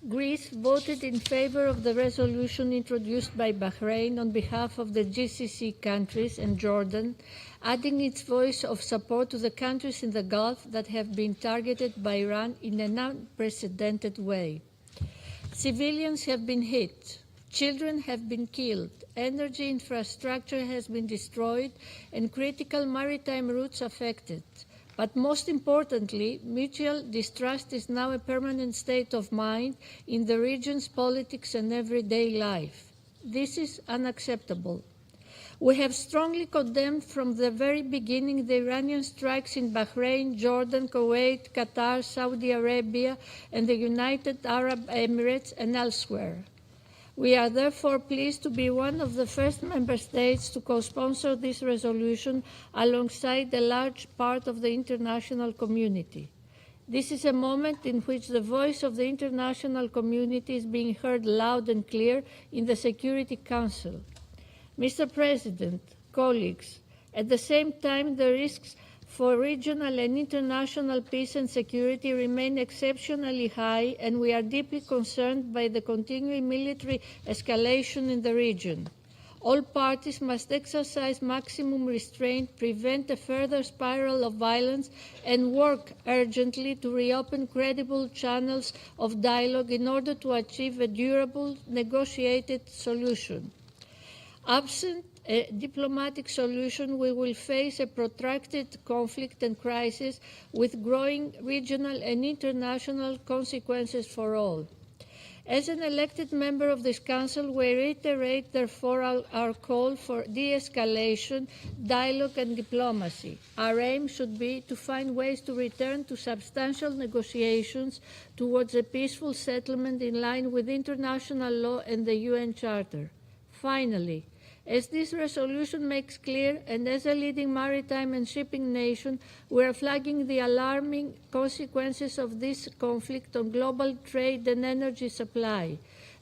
Greece voted in favor of the resolution introduced by Bahrain on behalf of the GCC countries and Jordan, adding its voice of support to the countries in the Gulf that have been targeted by Iran in an unprecedented way. Civilians have been hit, children have been killed, energy infrastructure has been destroyed, and critical maritime routes affected. But most importantly, mutual distrust is now a permanent state of mind in the region's politics and everyday life. This is unacceptable. We have strongly condemned from the very beginning the Iranian strikes in Bahrain, Jordan, Kuwait, Qatar, Saudi Arabia, and the United Arab Emirates and elsewhere. We are therefore pleased to be one of the first member states to co-sponsor this resolution alongside a large part of the international community. This is a moment in which the voice of the international community is being heard loud and clear in the Security Council. Mr. President, colleagues, at the same time, the risks for regional and international peace and security remain exceptionally high, and we are deeply concerned by the continuing military escalation in the region. All parties must exercise maximum restraint, prevent a further spiral of violence, and work urgently to reopen credible channels of dialogue in order to achieve a durable, negotiated solution. Absent a diplomatic solution, we will face a protracted conflict and crisis with growing regional and international consequences for all. As an elected member of this Council, we reiterate, therefore, our call for de-escalation, dialogue, and diplomacy. Our aim should be to find ways to return to substantial negotiations towards a peaceful settlement in line with international law and the UN Charter. Finally, as this resolution makes clear, and as a leading maritime and shipping nation, we are flagging the alarming consequences of this conflict on global trade and energy supply.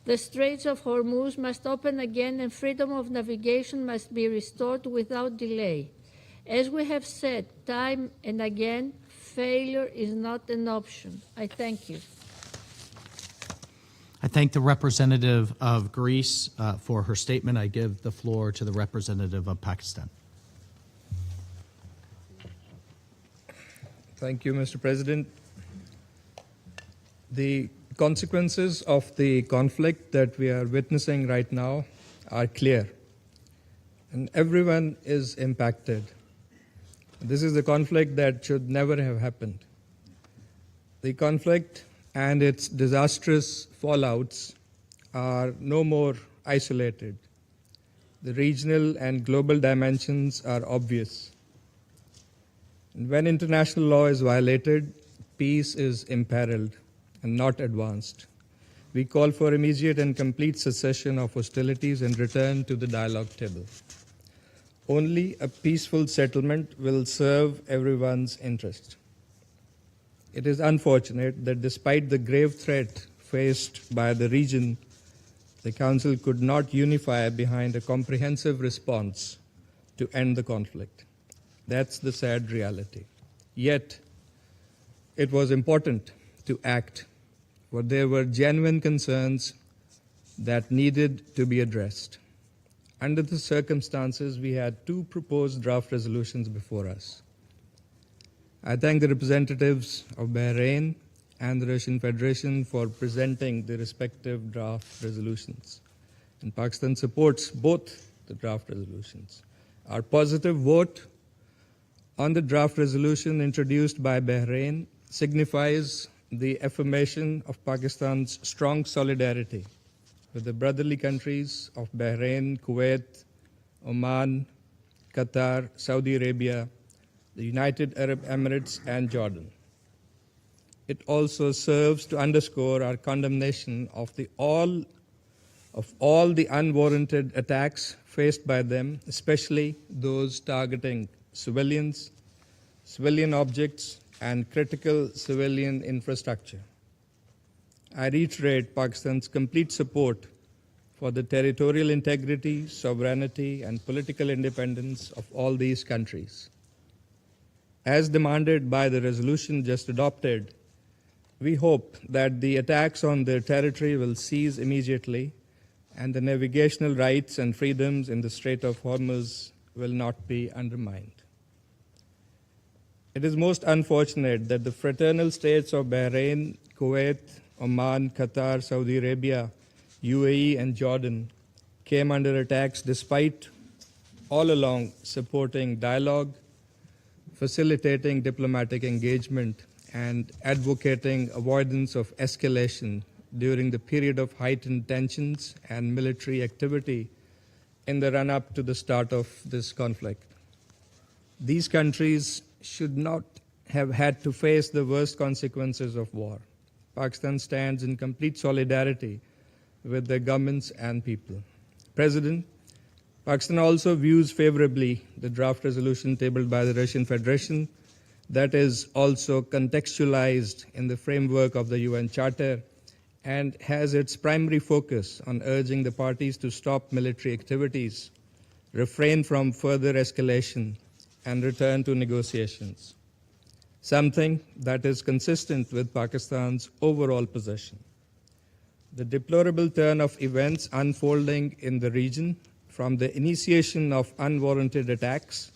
The Straits of Hormuz must open again, and freedom of navigation must be restored without delay. As we have said time and again, failure is not an option. I thank you. I thank the representative of Greece for her statement. I give the floor to the representative of Pakistan. Thank you, Mr. President. The consequences of the conflict that we are witnessing right now are clear, and everyone is impacted. This is a conflict that should never have happened. The conflict and its disastrous fallouts are no more isolated. The regional and global dimensions are obvious. And when international law is violated, peace is imperiled and not advanced. We call for immediate and complete cessation of hostilities and return to the dialogue table. Only a peaceful settlement will serve everyone's interest. It is unfortunate that despite the grave threat faced by the region, the Council could not unify behind a comprehensive response to end the conflict. That's the sad reality. Yet, it was important to act, for there were genuine concerns that needed to be addressed. Under the circumstances, we had two proposed draft resolutions before us. I thank the representatives of Bahrain and the Russian Federation for presenting the respective draft resolutions. And Pakistan supports both the draft resolutions. Our positive vote on the draft resolution introduced by Bahrain signifies the affirmation of Pakistan's strong solidarity with the brotherly countries of Bahrain, Kuwait, Oman, Qatar, Saudi Arabia, the United Arab Emirates, and Jordan. It also serves to underscore our condemnation of all the unwarranted attacks faced by them, especially those targeting civilians, civilian objects, and critical civilian infrastructure. I reiterate Pakistan's complete support for the territorial integrity, sovereignty, and political independence of all these countries. As demanded by the resolution just adopted, we hope that the attacks on their territory will cease immediately and the navigational rights and freedoms in the Strait of Hormuz will not be undermined. It is most unfortunate that the fraternal states of Bahrain, Kuwait, Oman, Qatar, Saudi Arabia, UAE, and Jordan came under attacks despite all along supporting dialogue, facilitating diplomatic engagement, and advocating avoidance of escalation during the period of heightened tensions and military activity in the run-up to the start of this conflict. These countries should not have had to face the worst consequences of war. Pakistan stands in complete solidarity with their governments and people. President, Pakistan also views favorably the draft resolution tabled by the Russian Federation that is also contextualized in the framework of the UN Charter and has its primary focus on urging the parties to stop military activities, refrain from further escalation, and return to negotiations, something that is consistent with Pakistan's overall position. The deplorable turn of events unfolding in the region, from the initiation of unwarranted attacks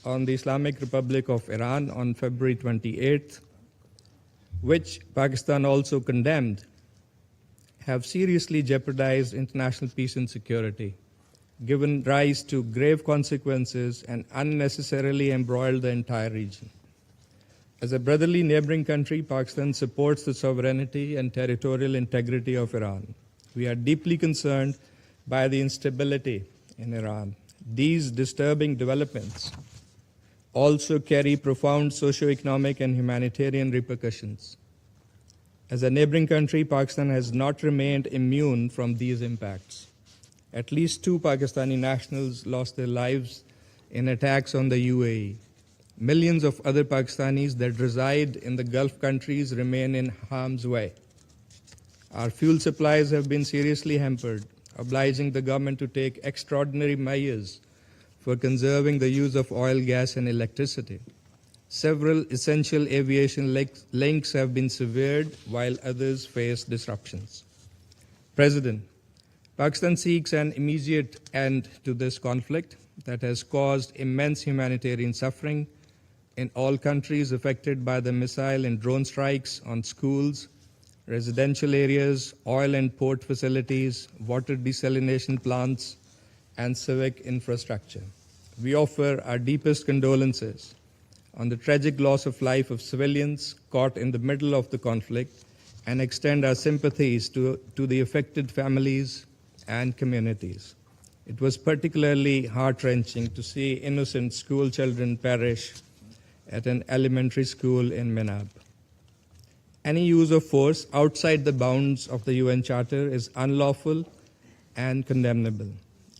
on the Islamic Republic of Iran on February 28th, which Pakistan also condemned, have seriously jeopardized international peace and security, given rise to grave consequences, and unnecessarily embroiled the entire region. As a brotherly neighboring country, Pakistan supports the sovereignty and territorial integrity of Iran. We are deeply concerned by the instability in Iran. These disturbing developments also carry profound socio-economic and humanitarian repercussions. As a neighboring country, Pakistan has not remained immune from these impacts. At least 2 Pakistani nationals lost their lives in attacks on the UAE. Millions of other Pakistanis that reside in the Gulf countries remain in harm's way. Our fuel supplies have been seriously hampered, obliging the government to take extraordinary measures for conserving the use of oil, gas, and electricity. Several essential aviation links have been severed, while others face disruptions. President, Pakistan seeks an immediate end to this conflict that has caused immense humanitarian suffering in all countries affected by the missile and drone strikes on schools, residential areas, oil and port facilities, water desalination plants, and civic infrastructure. We offer our deepest condolences on the tragic loss of life of civilians caught in the middle of the conflict and extend our sympathies to the affected families and communities. It was particularly heart-wrenching to see innocent school children perish at an elementary school in Menab. Any use of force outside the bounds of the UN Charter is unlawful and condemnable.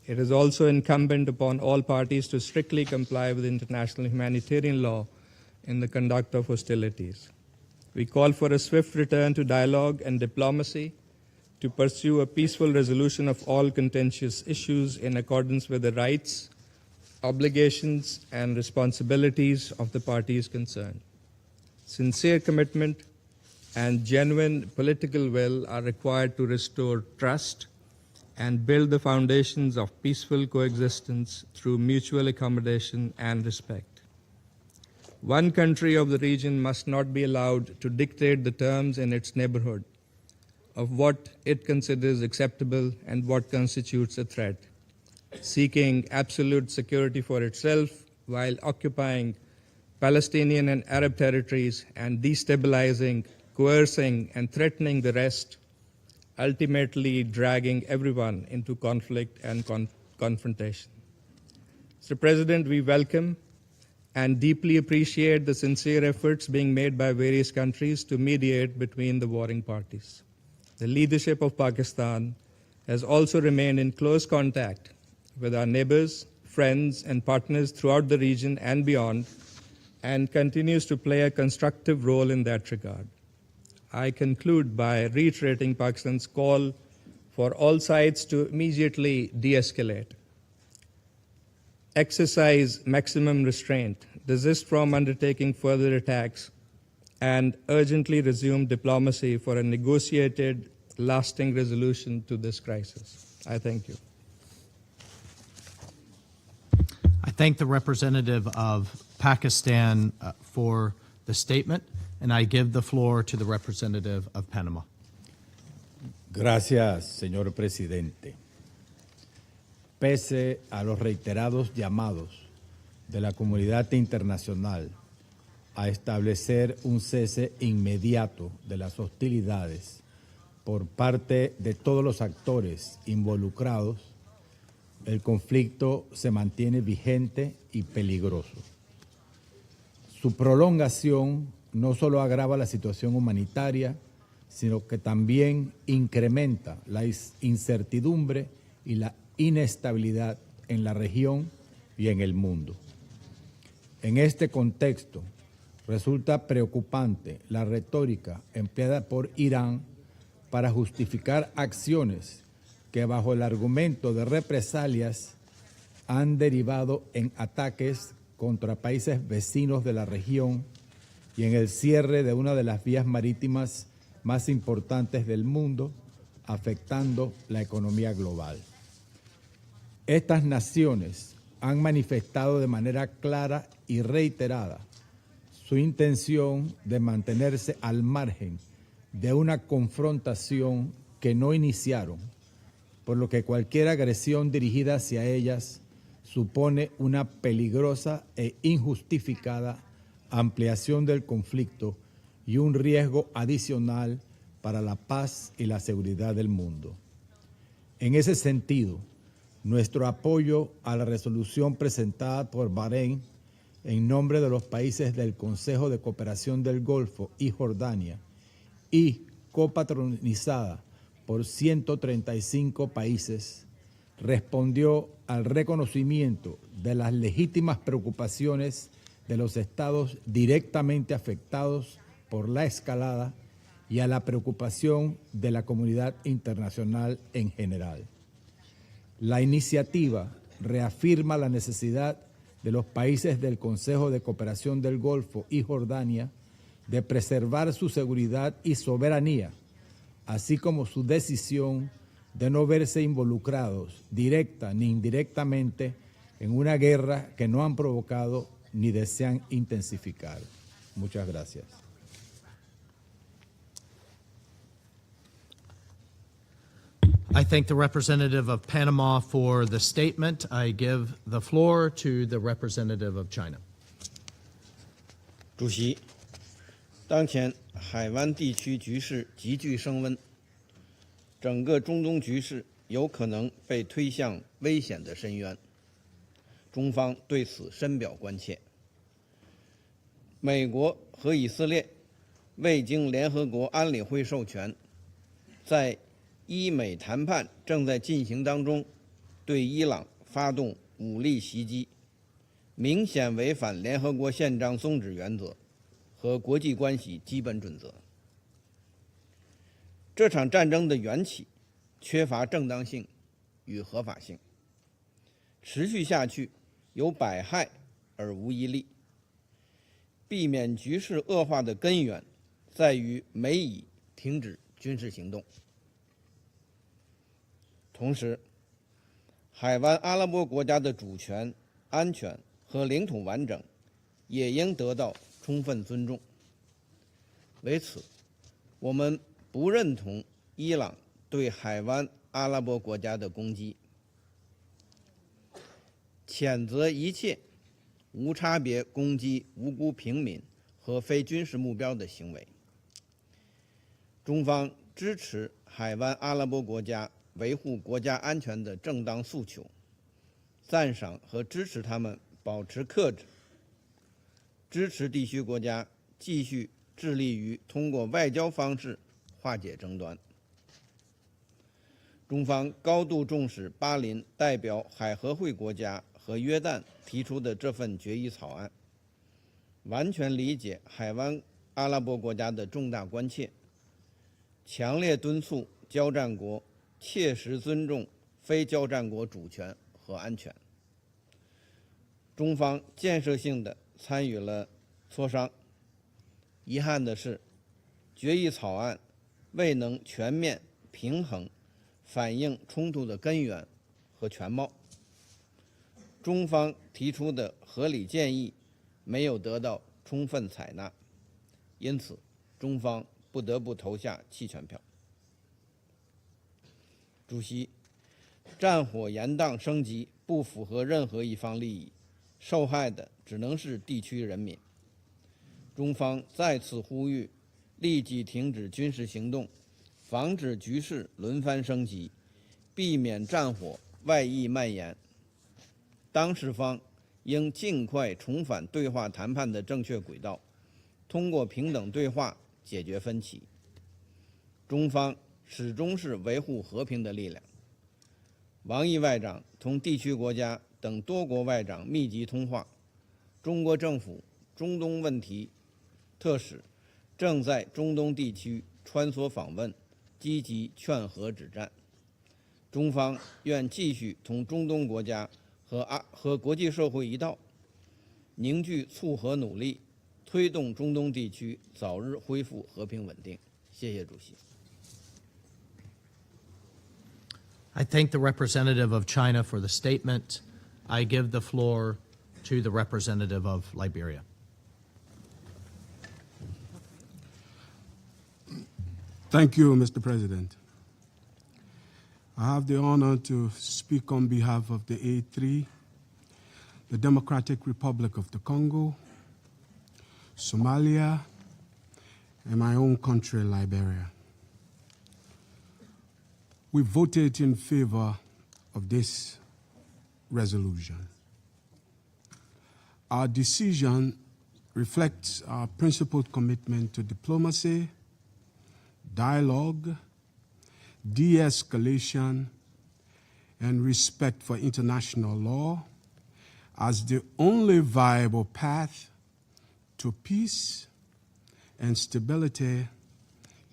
It is also incumbent upon all parties to strictly comply with international humanitarian law in the conduct of hostilities. We call for a swift return to dialogue and diplomacy to pursue a peaceful resolution of all contentious issues in accordance with the rights, obligations, and responsibilities of the parties concerned. Sincere commitment and genuine political will are required to restore trust and build the foundations of peaceful coexistence through mutual accommodation and respect. One country of the region must not be allowed to dictate the terms in its neighborhood of what it considers acceptable and what constitutes a threat, seeking absolute security for itself while occupying Palestinian and Arab territories and destabilizing, coercing, and threatening the rest, ultimately dragging everyone into conflict and confrontation. Mr. President, we welcome and deeply appreciate the sincere efforts being made by various countries to mediate between the warring parties. The leadership of Pakistan has also remained in close contact with our neighbors, friends, and partners throughout the region and beyond, and continues to play a constructive role in that regard. I conclude by reiterating Pakistan's call for all sides to immediately de-escalate, exercise maximum restraint, desist from undertaking further attacks, and urgently resume diplomacy for a negotiated, lasting resolution to this crisis. I thank you. I thank the representative of Pakistan for the statement, and I give the floor to the representative of Panama. Gracias, señor presidente. Pese a los reiterados llamados de la comunidad internacional a establecer un cese inmediato de las hostilidades por parte de todos los actores involucrados, el conflicto se mantiene vigente y peligroso. Su prolongación no solo agrava la situación humanitaria, sino que también incrementa la incertidumbre y la inestabilidad en la región y en el mundo. En este contexto, resulta preocupante la retórica empleada por Irán para justificar acciones que bajo el argumento de represalias han derivado en ataques contra países vecinos de la región y en el cierre de una de las vías marítimas más importantes del mundo, afectando la economía global. Estas naciones han manifestado de manera clara y reiterada su intención de mantenerse al margen de una confrontación que no iniciaron, por lo que cualquier agresión dirigida hacia ellas supone una peligrosa e injustificada ampliación del conflicto y un riesgo adicional para la paz y la seguridad del mundo. En ese sentido, nuestro apoyo a la resolución presentada por Bahréin en nombre de los países del Consejo de Cooperación del Golfo y Jordania y copatronizada por 135 países, respondió al reconocimiento de las legítimas preocupaciones de los estados directamente afectados por la escalada y a la preocupación de la comunidad internacional en general. La iniciativa reafirma la necesidad de los países del Consejo de Cooperación del Golfo y Jordania de preservar su seguridad y soberanía, así como su decisión de no verse involucrados directa ni indirectamente en una guerra que no han provocado ni desean intensificar. Muchas gracias. I thank the representative of Panama for the statement. I give the floor to the representative of China. 主席，当前海湾地区局势急剧升温，整个中东局势有可能被推向危险的深渊。中方对此深表关切。美国和以色列未经联合国安理会授权，在伊美谈判正在进行当中，对伊朗发动武力袭击，明显违反联合国宪章宗旨原则和国际关系基本准则。这场战争的缘起缺乏正当性与合法性，持续下去有百害而无一利。避免局势恶化的根源在于美以停止军事行动。同时，海湾阿拉伯国家的主权、安全和领土完整也应得到充分尊重。为此，我们不认同伊朗对海湾阿拉伯国家的攻击，谴责一切无差别攻击无辜平民和非军事目标的行为。中方支持海湾阿拉伯国家维护国家安全的正当诉求，赞赏和支持他们保持克制，支持地区国家继续致力于通过外交方式化解争端。中方高度重视巴林代表海合会国家和约旦提出的这份决议草案，完全理解海湾阿拉伯国家的重大关切，强烈敦促交战国切实尊重非交战国主权和安全。中方建设性地参与了磋商，遗憾的是，决议草案未能全面平衡反映冲突的根源和全貌。中方提出的合理建议没有得到充分采纳，因此中方不得不投下弃权票。主席，战火延宕升级不符合任何一方利益，受害的只能是地区人民。中方再次呼吁立即停止军事行动，防止局势轮番升级，避免战火外溢蔓延。当事方应尽快重返对话谈判的正确轨道，通过平等对话解决分歧。中方始终是维护和平的力量。王毅外长同地区国家等多国外长密集通话，中国政府中东问题特使正在中东地区穿梭访问，积极劝和止战。中方愿继续同中东国家和国际社会一道，凝聚促和努力，推动中东地区早日恢复和平稳定。谢谢主席。I thank the representative of China for the statement. I give the floor to the representative of Liberia. Thank you, Mr. President. I have the honor to speak on behalf of the A3, the Democratic Republic of the Congo, Somalia, and my own country, Liberia. We voted in favor of this resolution. Our decision reflects our principled commitment to diplomacy, dialogue, de-escalation, and respect for international law as the only viable path to peace and stability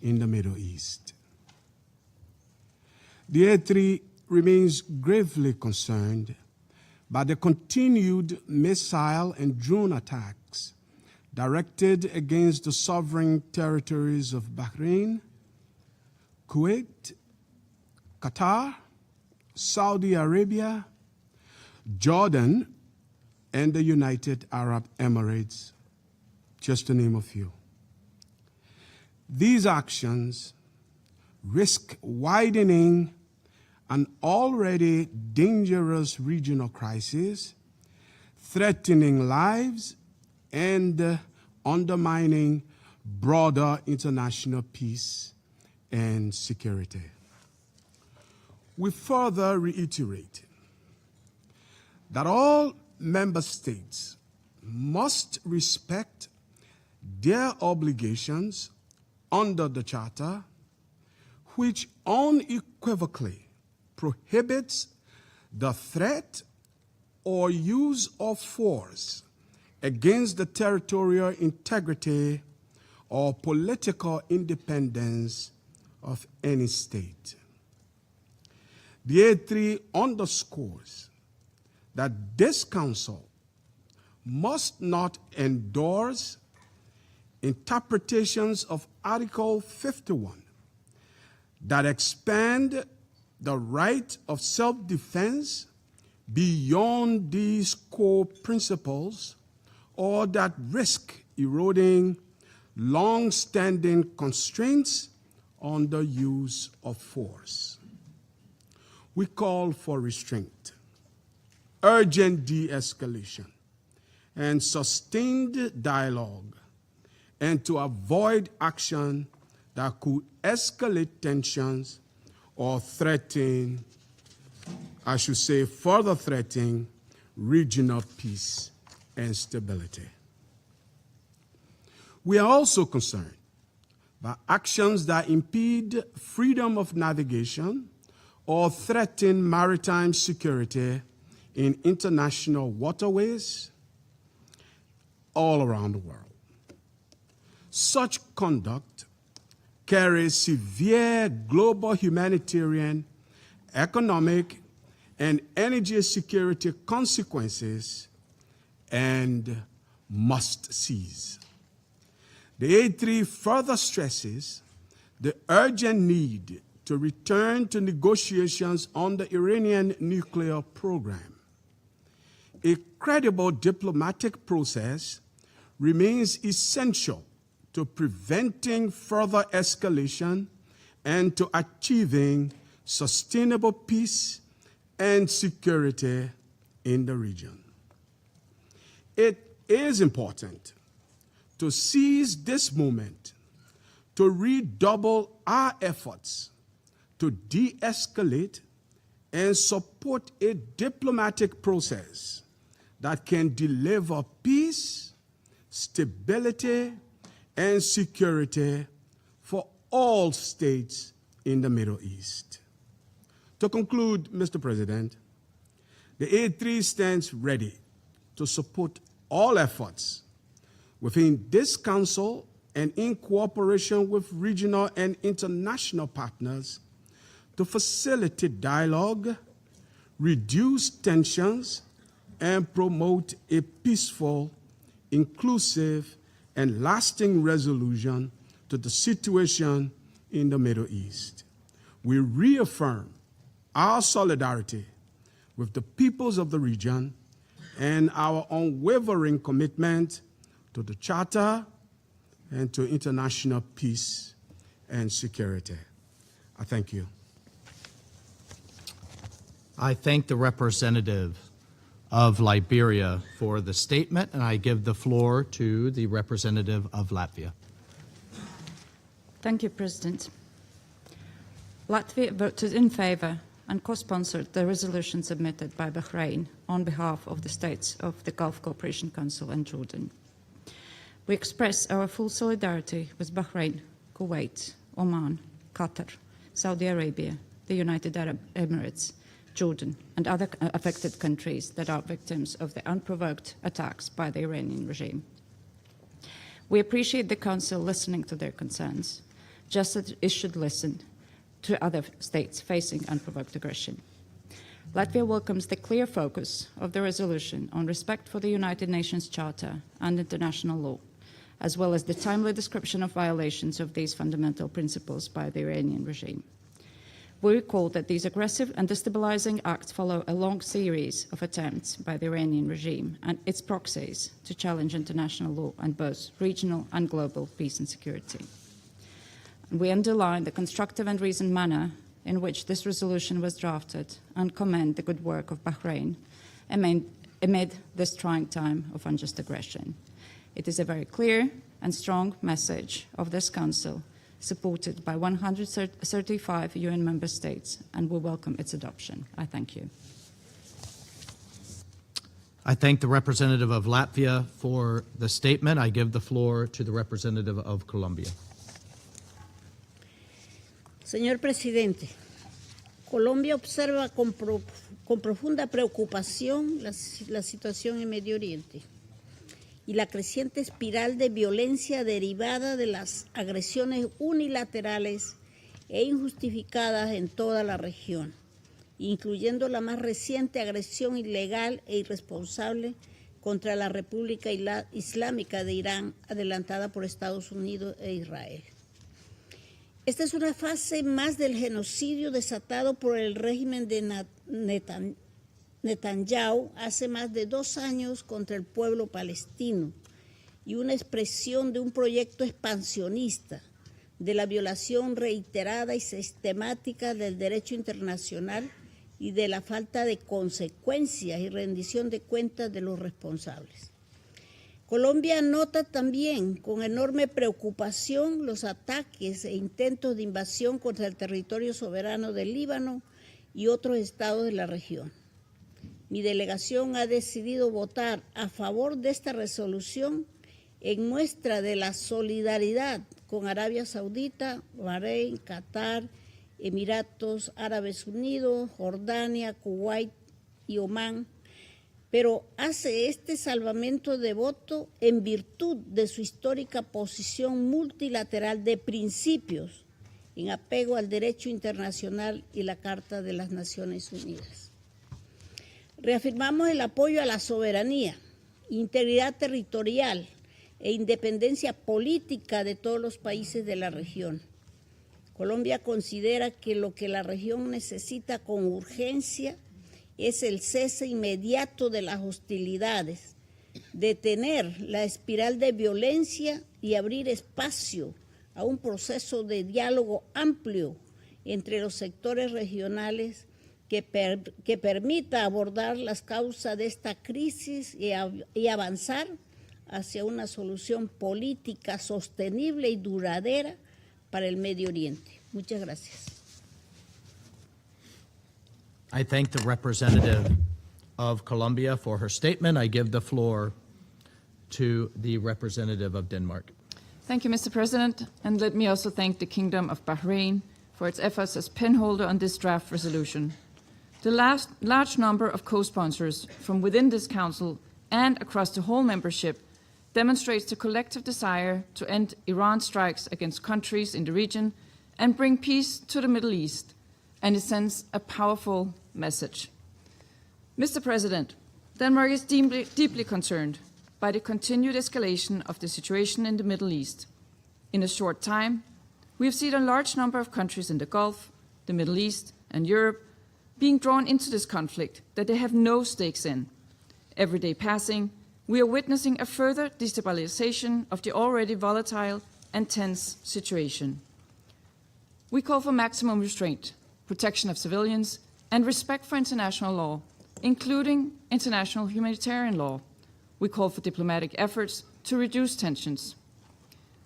in the Middle East. The A3 remains gravely concerned by the continued missile and drone attacks directed against the sovereign territories of Bahrain, Kuwait, Qatar, Saudi Arabia, Jordan, and the United Arab Emirates, just to name a few. These actions risk widening an already dangerous regional crisis, threatening lives and undermining broader international peace and security. We further reiterate that all member states must respect their obligations under the Charter, which unequivocally prohibits the threat or use of force against the territorial integrity or political independence of any state. The A3 underscores that this Council must not endorse interpretations of Article 51 that expand the right of self-defense beyond these core principles or that risk eroding long-standing constraints on the use of force. We call for restraint, urgent de-escalation, and sustained dialogue, and to avoid action that could escalate tensions or threaten, I should say, further threaten regional peace and stability. We are also concerned by actions that impede freedom of navigation or threaten maritime security in international waterways all around the world. Such conduct carries severe global humanitarian, economic, and energy security consequences and must cease. The A3 further stresses the urgent need to return to negotiations on the Iranian nuclear program. A credible diplomatic process remains essential to preventing further escalation and to achieving sustainable peace and security in the region. It is important to seize this moment to redouble our efforts to de-escalate and support a diplomatic process that can deliver peace, stability, and security for all states in the Middle East. To conclude, Mr. President, the A3 stands ready to support all efforts within this Council and in cooperation with regional and international partners to facilitate dialogue, reduce tensions, and promote a peaceful, inclusive, and lasting resolution to the situation in the Middle East. We reaffirm our solidarity with the peoples of the region and our unwavering commitment to the Charter and to international peace and security. I thank you. I thank the representative of Liberia for the statement, and I give the floor to the representative of Latvia. Thank you, President. Latvia voted in favor and co-sponsored the resolution submitted by Bahrain on behalf of the states of the Gulf Cooperation Council and Jordan. We express our full solidarity with Bahrain, Kuwait, Oman, Qatar, Saudi Arabia, the United Arab Emirates, Jordan, and other affected countries that are victims of the unprovoked attacks by the Iranian regime. We appreciate the Council listening to their concerns, just as it should listen to other states facing unprovoked aggression. Latvia welcomes the clear focus of the resolution on respect for the United Nations Charter and international law, as well as the timely description of violations of these fundamental principles by the Iranian regime. We recall that these aggressive and destabilizing acts follow a long series of attempts by the Iranian regime and its proxies to challenge international law and both regional and global peace and security. And we underline the constructive and reasoned manner in which this resolution was drafted and commend the good work of Bahrain amid this trying time of unjust aggression. It is a very clear and strong message of this Council, supported by 135 UN member states, and we welcome its adoption. I thank you. I thank the representative of Latvia for the statement. I give the floor to the representative of Colombia. Señor presidente, Colombia observa con profunda preocupación la situación en Medio Oriente y la creciente espiral de violencia derivada de las agresiones unilaterales e injustificadas en toda la región, incluyendo la más reciente agresión ilegal e irresponsable contra la República Islámica de Irán, adelantada por Estados Unidos e Israel. Esta es una fase más del genocidio desatado por el régimen de Netanyahu hace más de 2 años contra el pueblo palestino y una expresión de un proyecto expansionista de la violación reiterada y sistemática del derecho internacional y de la falta de consecuencias y rendición de cuentas de los responsables. Colombia nota también con enorme preocupación los ataques e intentos de invasión contra el territorio soberano del Líbano y otros estados de la región. Mi delegación ha decidido votar a favor de esta resolución en muestra de la solidaridad con Arabia Saudita, Bahréin, Qatar, Emiratos Árabes Unidos, Jordania, Kuwait y Omán, pero hace este salvamento de voto en virtud de su histórica posición multilateral de principios en apego al derecho internacional y la Carta de las Naciones Unidas. Reafirmamos el apoyo a la soberanía, integridad territorial e independencia política de todos los países de la región. Colombia considera que lo que la región necesita con urgencia es el cese inmediato de las hostilidades, detener la espiral de violencia y abrir espacio a un proceso de diálogo amplio entre los sectores regionales que permita abordar las causas de esta crisis y avanzar hacia una solución política sostenible y duradera para el Medio Oriente. Muchas gracias. I thank the representative of Colombia for her statement. I give the floor to the representative of Denmark. Thank you, Mr. President, and let me also thank the Kingdom of Bahrain for its efforts as penholder on this draft resolution. The large number of co-sponsors from within this Council and across the whole membership demonstrates the collective desire to end Iran's strikes against countries in the region and bring peace to the Middle East, and it sends a powerful message. Mr. President, Denmark is deeply concerned by the continued escalation of the situation in the Middle East. In a short time, we have seen a large number of countries in the Gulf, the Middle East, and Europe being drawn into this conflict that they have no stakes in. Every day passing, we are witnessing a further destabilization of the already volatile and tense situation. We call for maximum restraint, protection of civilians, and respect for international law, including international humanitarian law. We call for diplomatic efforts to reduce tensions.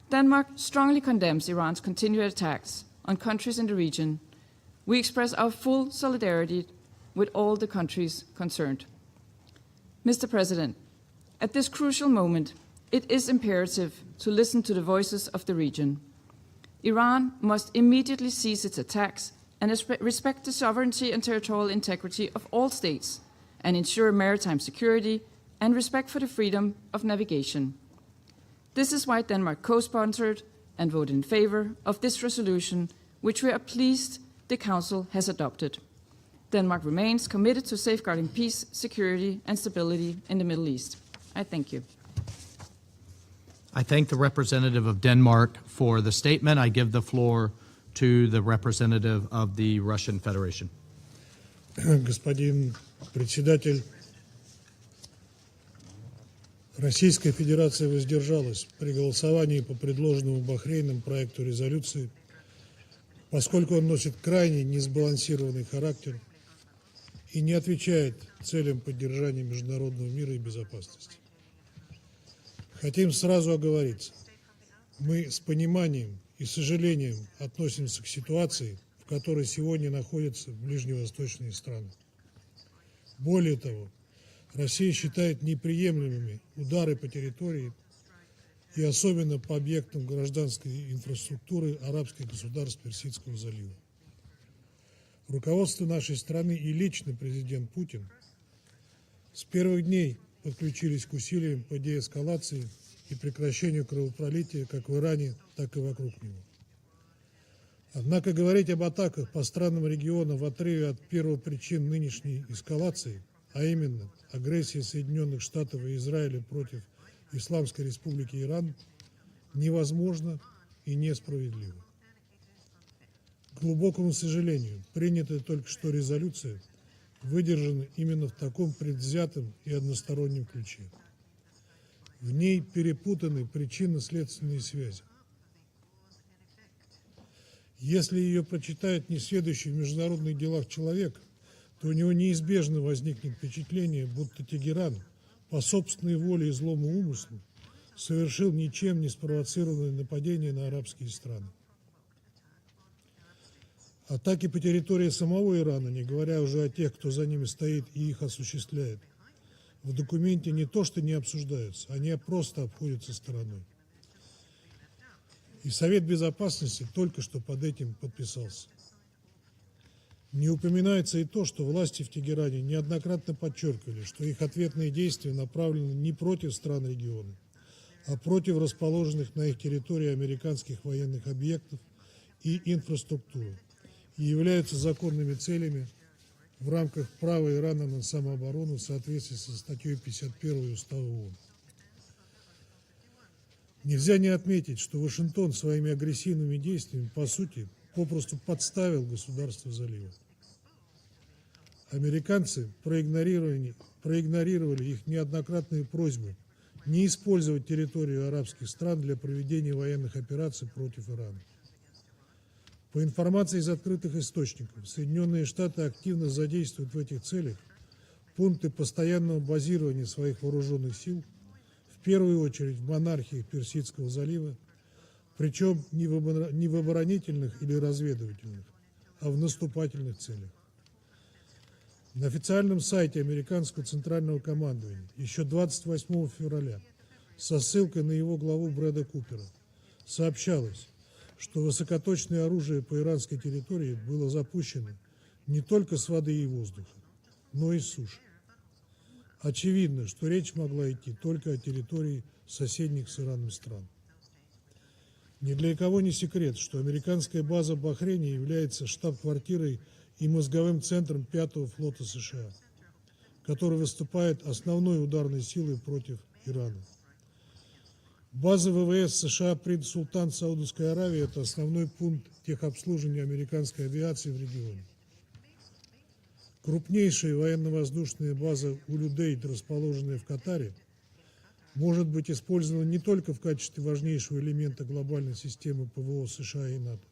Denmark strongly condemns Iran's continued attacks on countries in the region. We express our full solidarity with all the countries concerned. Mr. President, at this crucial moment, it is imperative to listen to the voices of the region. Iran must immediately cease its attacks and respect the sovereignty and territorial integrity of all states and ensure maritime security and respect for the freedom of navigation. This is why Denmark co-sponsored and voted in favor of this resolution, which we are pleased the Council has adopted. Denmark remains committed to safeguarding peace, security, and stability in the Middle East. I thank you. I thank the representative of Denmark for the statement. I give the floor to the representative of the Russian Federation. Господин председатель, Российская Федерация воздержалась при голосовании по предложенному Бахрейном проекту резолюции, поскольку он носит крайне несбалансированный характер и не отвечает целям поддержания международного мира и безопасности. Хотим сразу оговориться. Мы с пониманием и сожалением относимся к ситуации, в которой сегодня находятся ближневосточные страны. Более того, Россия считает неприемлемыми удары по территории и особенно по объектам гражданской инфраструктуры арабских государств Персидского залива. Руководство нашей страны и лично президент Путин с первых дней подключились к усилиям по деэскалации и прекращению кровопролития как в Иране, так и вокруг него. Однако говорить об атаках по странам региона в отрыве от первопричин нынешней эскалации, а именно агрессии Соединенных Штатов и Израиля против Исламской Республики Иран, невозможно и несправедливо. К глубокому сожалению, принятая только что резолюция выдержана именно в таком предвзятом и одностороннем ключе. В ней перепутаны причинно-следственные связи. Если ее прочитает несведущий в международных делах человек, то у него неизбежно возникнет впечатление, будто Тегеран по собственной воле и злому умыслу совершил ничем не спровоцированное нападение на арабские страны. Атаки по территории самого Ирана, не говоря уже о тех, кто за ними стоит и их осуществляет, в документе не то что не обсуждаются, они просто обходятся стороной. И Совет Безопасности только что под этим подписался. Не упоминается и то, что власти в Тегеране неоднократно подчеркивали, что их ответные действия направлены не против стран региона, а против расположенных на их территории американских военных объектов и инфраструктуры и являются законными целями в рамках права Ирана на самооборону в соответствии со статьей 51 Устава ООН. Нельзя не отметить, что Вашингтон своими агрессивными действиями, по сути, попросту подставил государство залива. Американцы проигнорировали их неоднократные просьбы не использовать территорию арабских стран для проведения военных операций против Ирана. По информации из открытых источников, Соединенные Штаты активно задействуют в этих целях пункты постоянного базирования своих вооруженных сил, в первую очередь в монархиях Персидского залива, причем не в оборонительных или разведывательных, а в наступательных целях. На официальном сайте американского центрального командования еще 28 февраля со ссылкой на его главу Брэда Купера сообщалось, что высокоточное оружие по иранской территории было запущено не только с воды и воздуха, но и с суши. Очевидно, что речь могла идти только о территории соседних с Ираном стран. Ни для кого не секрет, что американская база в Бахрейне является штаб-квартирой и мозговым центром 5-го флота США, который выступает основной ударной силой против Ирана. База ВВС США Принц Султан Саудовской Аравии – это основной пункт техобслуживания американской авиации в регионе. Крупнейшая военно-воздушная база Улюдейт, расположенная в Катаре, может быть использована не только в качестве важнейшего элемента глобальной системы ПВО США и НАТО,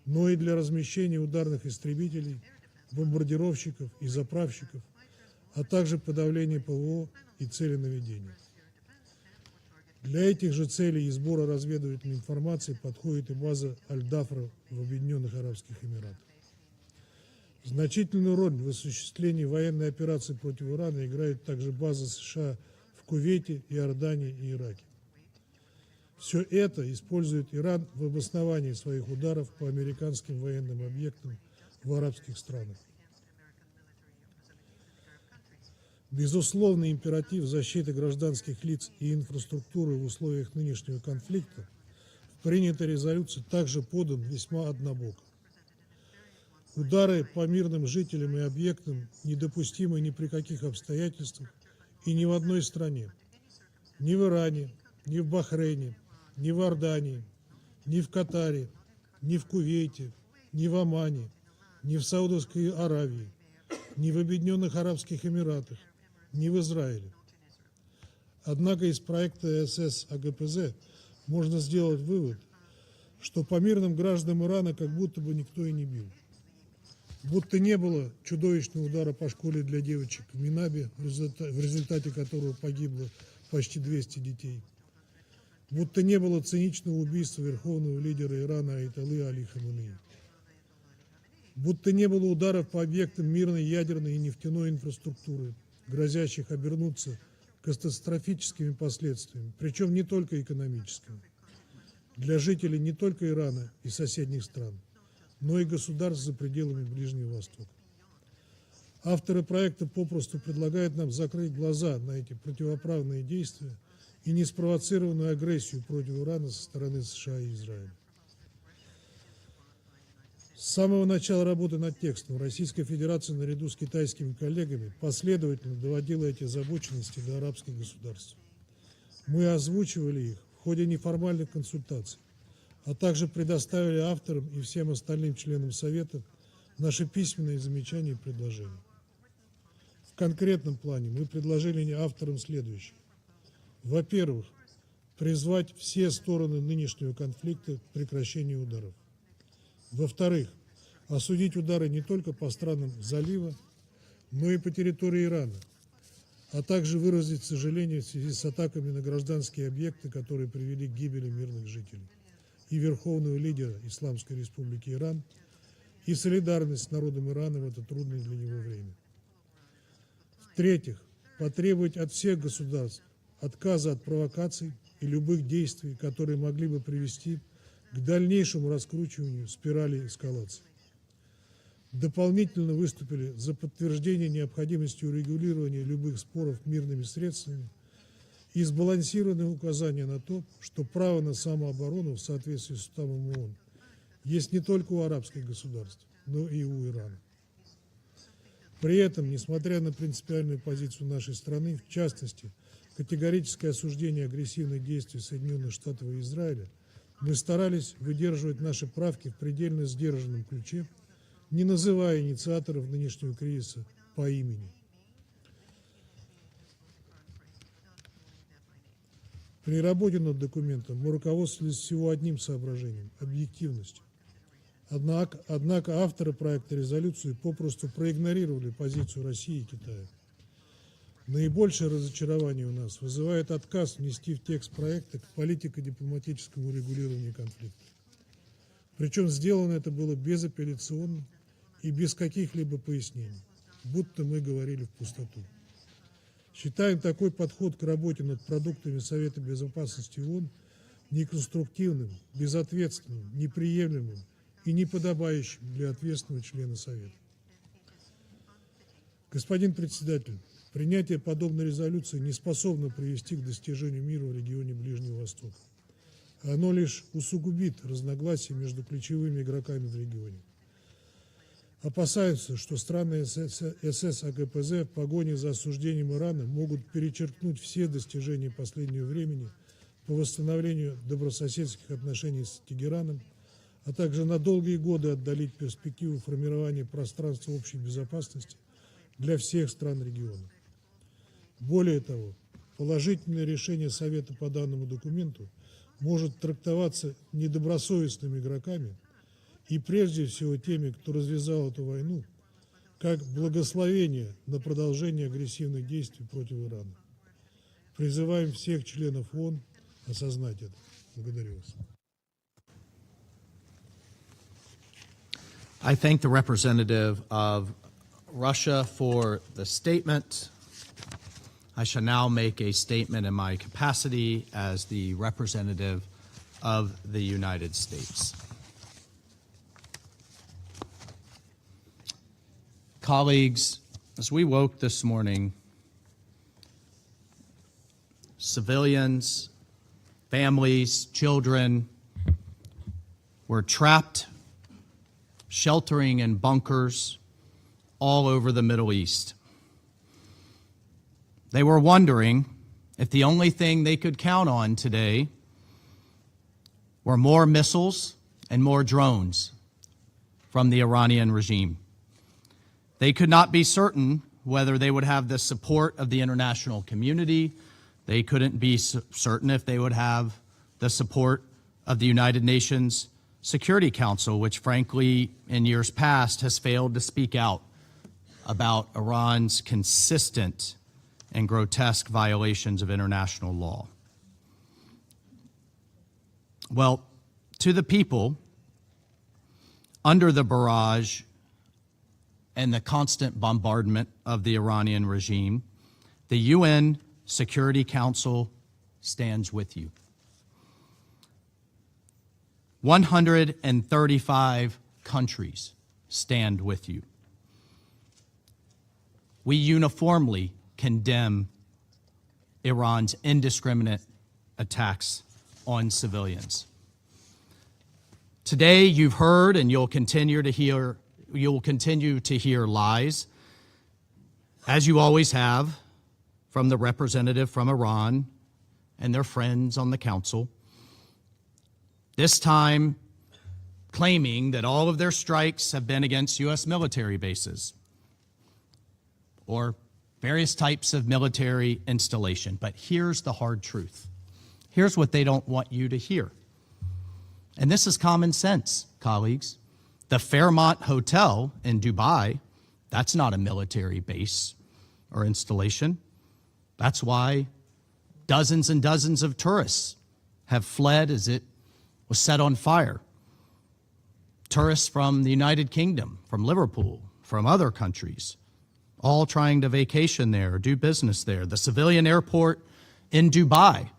но и для размещения ударных истребителей, бомбардировщиков и заправщиков, а также подавления ПВО и целенаведения. Для этих же целей и сбора разведывательной информации подходит и база Аль-Дафра в Объединенных Арабских Эмиратах. Значительную роль в осуществлении военной операции против Ирана играет также база США в Кувейте, Иордании и Ираке. Все это использует Иран в обосновании своих ударов по американским военным объектам в арабских странах. Безусловный императив защиты гражданских лиц и инфраструктуры в условиях нынешнего конфликта в принятой резолюции также подан весьма однобоко. Удары по мирным жителям и объектам недопустимы ни при каких обстоятельствах и ни в одной стране. Ни в Иране, ни в Бахрейне, ни в Иордании, ни в Катаре, ни в Кувейте, ни в Омане, ни в Саудовской Аравии, ни в Объединенных Арабских Эмиратах, ни в Израиле. Однако из проекта СС АГПЗ можно сделать вывод, что по мирным гражданам Ирана как будто бы никто и не бил. Будто не было чудовищного удара по школе для девочек в Минабе, в результате которого погибло почти 200 детей. Будто не было циничного убийства верховного лидера Ирана Айталы Али Хаминеи. Будто не было ударов по объектам мирной ядерной и нефтяной инфраструктуры, грозящих обернуться катастрофическими последствиями, причем не только экономическими, для жителей не только Ирана и соседних стран, но и государств за пределами Ближнего Востока. Авторы проекта попросту предлагают нам закрыть глаза на эти противоправные действия и неспровоцированную агрессию против Ирана со стороны США и Израиля. С самого начала работы над текстом Российская Федерация наряду с китайскими коллегами последовательно доводила эти озабоченности до арабских государств. Мы озвучивали их в ходе неформальных консультаций, а также предоставили авторам и всем остальным членам Совета наши письменные замечания и предложения. В конкретном плане мы предложили авторам следующее. Во-первых, призвать все стороны нынешнего конфликта к прекращению ударов. Во-вторых, осудить удары не только по странам залива, но и по территории Ирана, а также выразить сожаление в связи с атаками на гражданские объекты, которые привели к гибели мирных жителей, и верховного лидера Исламской Республики Иран, и солидарность с народом Ирана в это трудное для него время. В-третьих, потребовать от всех государств отказа от провокаций и любых действий, которые могли бы привести к дальнейшему раскручиванию спирали эскалации. Дополнительно выступили за подтверждение необходимости урегулирования любых споров мирными средствами и сбалансированное указание на то, что право на самооборону в соответствии с Уставом ООН есть не только у арабских государств, но и у Ирана. При этом, несмотря на принципиальную позицию нашей страны, в частности, категорическое осуждение агрессивных действий Соединенных Штатов и Израиля, мы старались выдерживать наши правки в предельно сдержанном ключе, не называя инициаторов нынешнего кризиса по имени. При работе над документом мы руководствовались всего одним соображением – объективностью. Однако авторы проекта резолюции попросту проигнорировали позицию России и Китая. Наибольшее разочарование у нас вызывает отказ внести в текст проекта к политико-дипломатическому регулированию конфликта. Причем сделано это было безапелляционно и без каких-либо пояснений, будто мы говорили в пустоту. Считаем такой подход к работе над продуктами Совета Безопасности ООН неконструктивным, безответственным, неприемлемым и неподобающим для ответственного члена Совета. Господин председатель, принятие подобной резолюции не способно привести к достижению мира в регионе Ближнего Востока. Оно лишь усугубит разногласия между ключевыми игроками в регионе. Опасаются, что страны СС АГПЗ в погоне за осуждением Ирана могут перечеркнуть все достижения последнего времени по восстановлению добрососедских отношений с Тегераном, а также на долгие годы отдалить перспективу формирования пространства общей безопасности для всех стран региона. Более того, положительное решение Совета по данному документу может трактоваться недобросовестными игроками и прежде всего теми, кто развязал эту войну, как благословение на продолжение агрессивных действий против Ирана. Призываем всех членов ООН осознать это. Благодарю вас. I thank the representative of Russia for the statement. I shall now make a statement in my capacity as the representative of the United States. Colleagues, as we woke this morning, civilians, families, children were trapped, sheltering in bunkers all over the Middle East. They were wondering if the only thing they could count on today were more missiles and more drones from the Iranian regime. They could not be certain whether they would have the support of the international community. They couldn't be certain if they would have the support of the United Nations Security Council, which frankly, in years past, has failed to speak out about Iran's consistent and grotesque violations of international law. Well, to the people, under the barrage and the constant bombardment of the Iranian regime, the UN Security Council stands with you. 135 countries stand with you. We uniformly condemn Iran's indiscriminate attacks on civilians. Today, you've heard and you'll continue to hear lies, as you always have, from the representative from Iran and their friends on the council. This time, claiming that all of their strikes have been against U.S. military bases or various types of military installation. But here's the hard truth. Here's what they don't want you to hear. And this is common sense, colleagues. The Fairmont Hotel in Dubai, that's not a military base or installation. That's why dozens and dozens of tourists have fled as it was set on fire. Tourists from the United Kingdom, from Liverpool, from other countries, all trying to vacation there, do business there. The civilian airport in Dubai,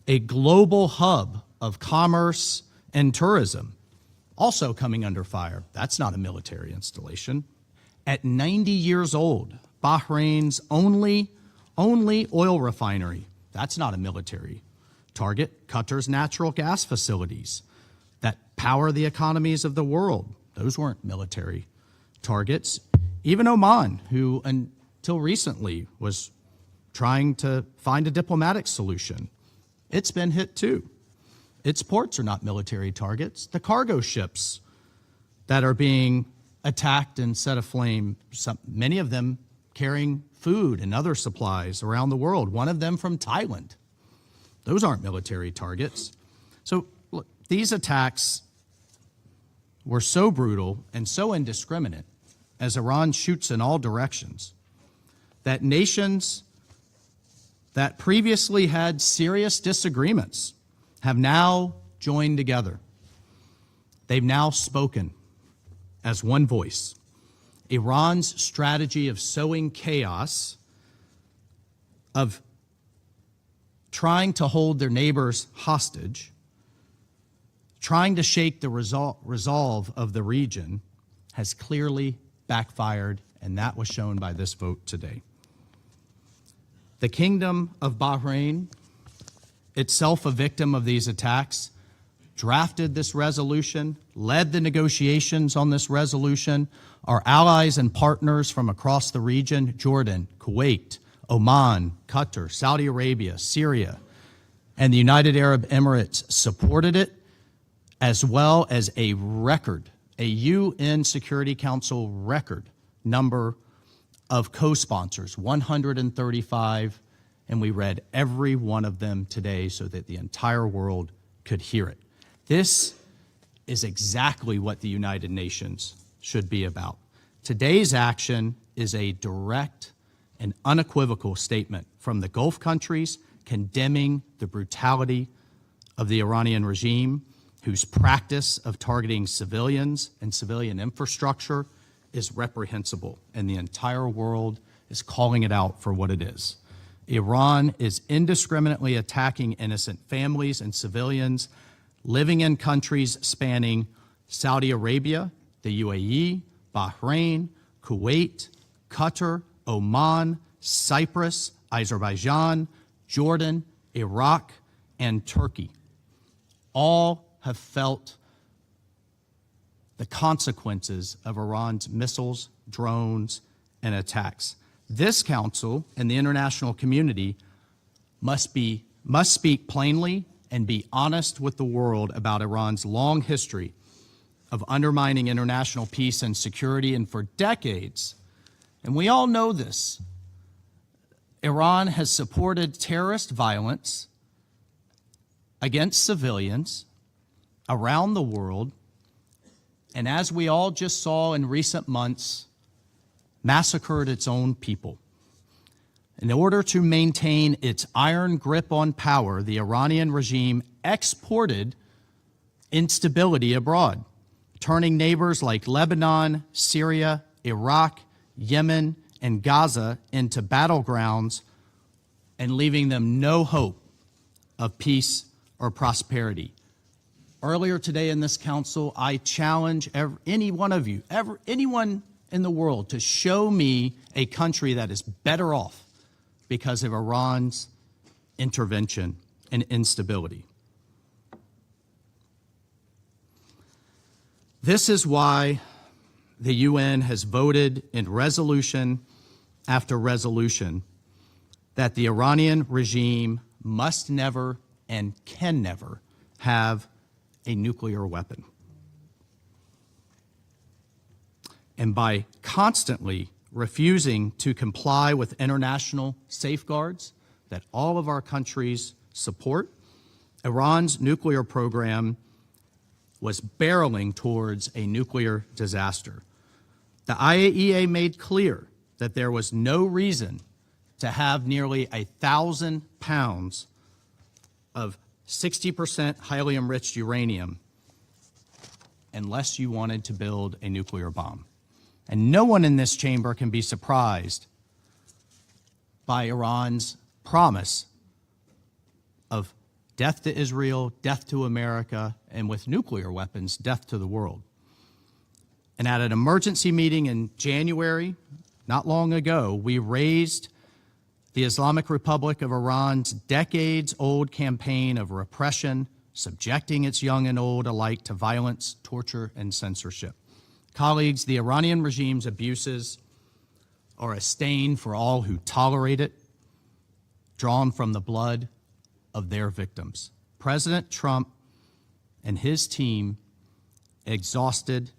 a global hub of commerce and tourism, also coming under fire. That's not a military installation. At 90 years old, Bahrain's only oil refinery, that's not a military target. Qatar's natural gas facilities that power the economies of the world, those weren't military targets. Even Oman, who until recently was trying to find a diplomatic solution, it's been hit too. Its ports are not military targets. The cargo ships that are being attacked and set aflame, many of them carrying food and other supplies around the world, one of them from Thailand. Those aren't military targets. So look, these attacks were so brutal and so indiscriminate as Iran shoots in all directions that nations that previously had serious disagreements have now joined together. They've now spoken as one voice. Iran's strategy of sowing chaos, of trying to hold their neighbors hostage, trying to shake the resolve of the region, has clearly backfired, and that was shown by this vote today. The Kingdom of Bahrain, itself a victim of these attacks, drafted this resolution, led the negotiations on this resolution. Our allies and partners from across the region, Jordan, Kuwait, Oman, Qatar, Saudi Arabia, Syria, and the United Arab Emirates supported it, as well as a UN Security Council record number of co-sponsors, 135, and we read every one of them today so that the entire world could hear it. This is exactly what the United Nations should be about. Today's action is a direct and unequivocal statement from the Gulf countries condemning the brutality of the Iranian regime, whose practice of targeting civilians and civilian infrastructure is reprehensible, and the entire world is calling it out for what it is. Iran is indiscriminately attacking innocent families and civilians living in countries spanning Saudi Arabia, the UAE, Bahrain, Kuwait, Qatar, Oman, Cyprus, Azerbaijan, Jordan, Iraq, and Turkey. All have felt the consequences of Iran's missiles, drones, and attacks. This council and the international community must speak plainly and be honest with the world about Iran's long history of undermining international peace and security, and for decades, and we all know this, Iran has supported terrorist violence against civilians around the world, and as we all just saw in recent months, massacred its own people. In order to maintain its iron grip on power, the Iranian regime exported instability abroad, turning neighbors like Lebanon, Syria, Iraq, Yemen, and Gaza into battlegrounds and leaving them no hope of peace or prosperity. Earlier today in this council, I challenge any one of you, anyone in the world, to show me a country that is better off because of Iran's intervention and instability. This is why the UN has voted in resolution after resolution that the Iranian regime must never and can never have a nuclear weapon. And by constantly refusing to comply with international safeguards that all of our countries support, Iran's nuclear program was barreling towards a nuclear disaster. The IAEA made clear that there was no reason to have nearly 1,000 pounds of 60% highly enriched uranium unless you wanted to build a nuclear bomb. And no one in this chamber can be surprised by Iran's promise of death to Israel, death to America, and with nuclear weapons, death to the world. And at an emergency meeting in January, not long ago, we raised the Islamic Republic of Iran's decades-old campaign of repression, subjecting its young and old alike to violence, torture, and censorship. Colleagues, the Iranian regime's abuses are a stain for all who tolerate it, drawn from the blood of their victims. President Trump and his team exhausted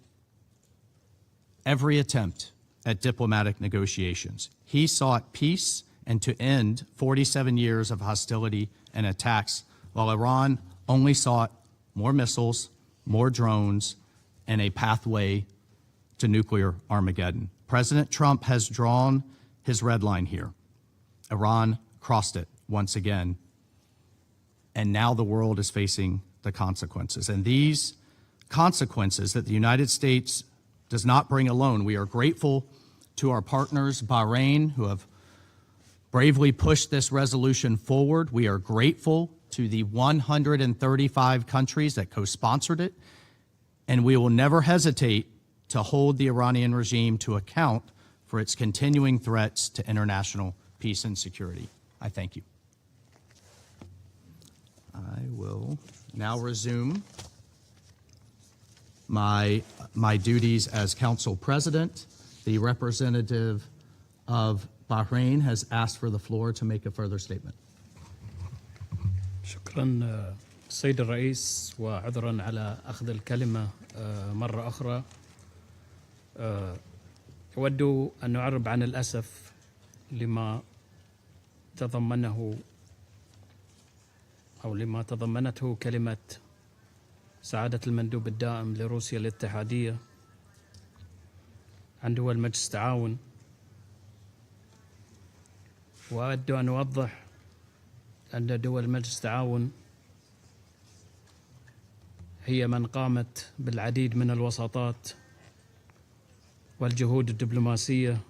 every attempt at diplomatic negotiations. He sought peace and to end 47 years of hostility and attacks, while Iran only sought more missiles, more drones, and a pathway to nuclear Armageddon. President Trump has drawn his red line here. Iran crossed it once again, and now the world is facing the consequences. And these consequences that the United States does not bring alone. We are grateful to our partners, Bahrain, who have bravely pushed this resolution forward. We are grateful to the 135 countries that co-sponsored it, and we will never hesitate to hold the Iranian regime to account for its continuing threats to international peace and security. I thank you. I will now resume my duties as Council President. The representative of Bahrain has asked for the floor to make a further statement. شكرا السيد الرئيس، وعذرا على أخذ الكلمة مرة أخرى. أود أن أعرب عن الأسف لما تضمنته كلمة سعادة المندوب الدائم لروسيا الاتحادية عن دول مجلس التعاون. وأود أن أوضح أن دول مجلس التعاون هي من قامت بالعديد من الوساطات والجهود الدبلوماسية،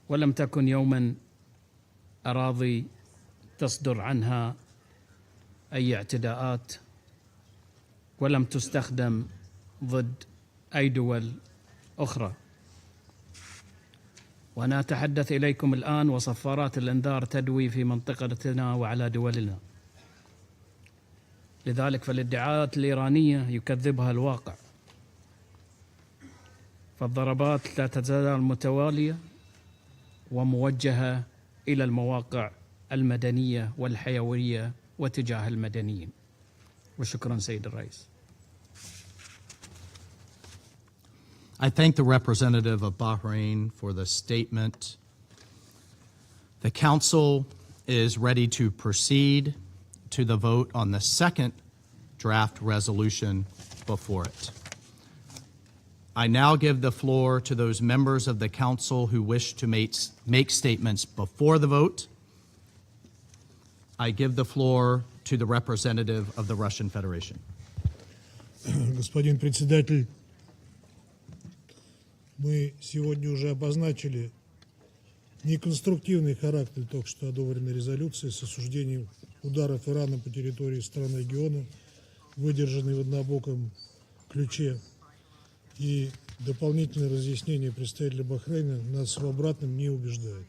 ولم تكن يوما أراضي تصدر عنها أي اعتداءات، ولم تستخدم ضد أي دول أخرى. وأنا أتحدث إليكم الآن وصفارات الإنذار تدوي في منطقتنا وعلى دولنا. لذلك فالادعاءات الإيرانية يكذبها الواقع، فالضربات لا تزال متوالية وموجهة إلى المواقع المدنية والحيوية وتجاه المدنيين. وشكرا سيد الرئيس. I thank the representative of Bahrain for the statement. The Council is ready to proceed to the vote on the second draft resolution before it. I now give the floor to those members of the Council who wish to make statements before the vote. I give the floor to the representative of the Russian Federation. Господин председатель, мы сегодня уже обозначили неконструктивный характер только что одобренной резолюции с осуждением ударов Ирана по территории стран региона, выдержанной в однобоком ключе, и дополнительное разъяснение представителя Бахрейна нас в обратном не убеждает.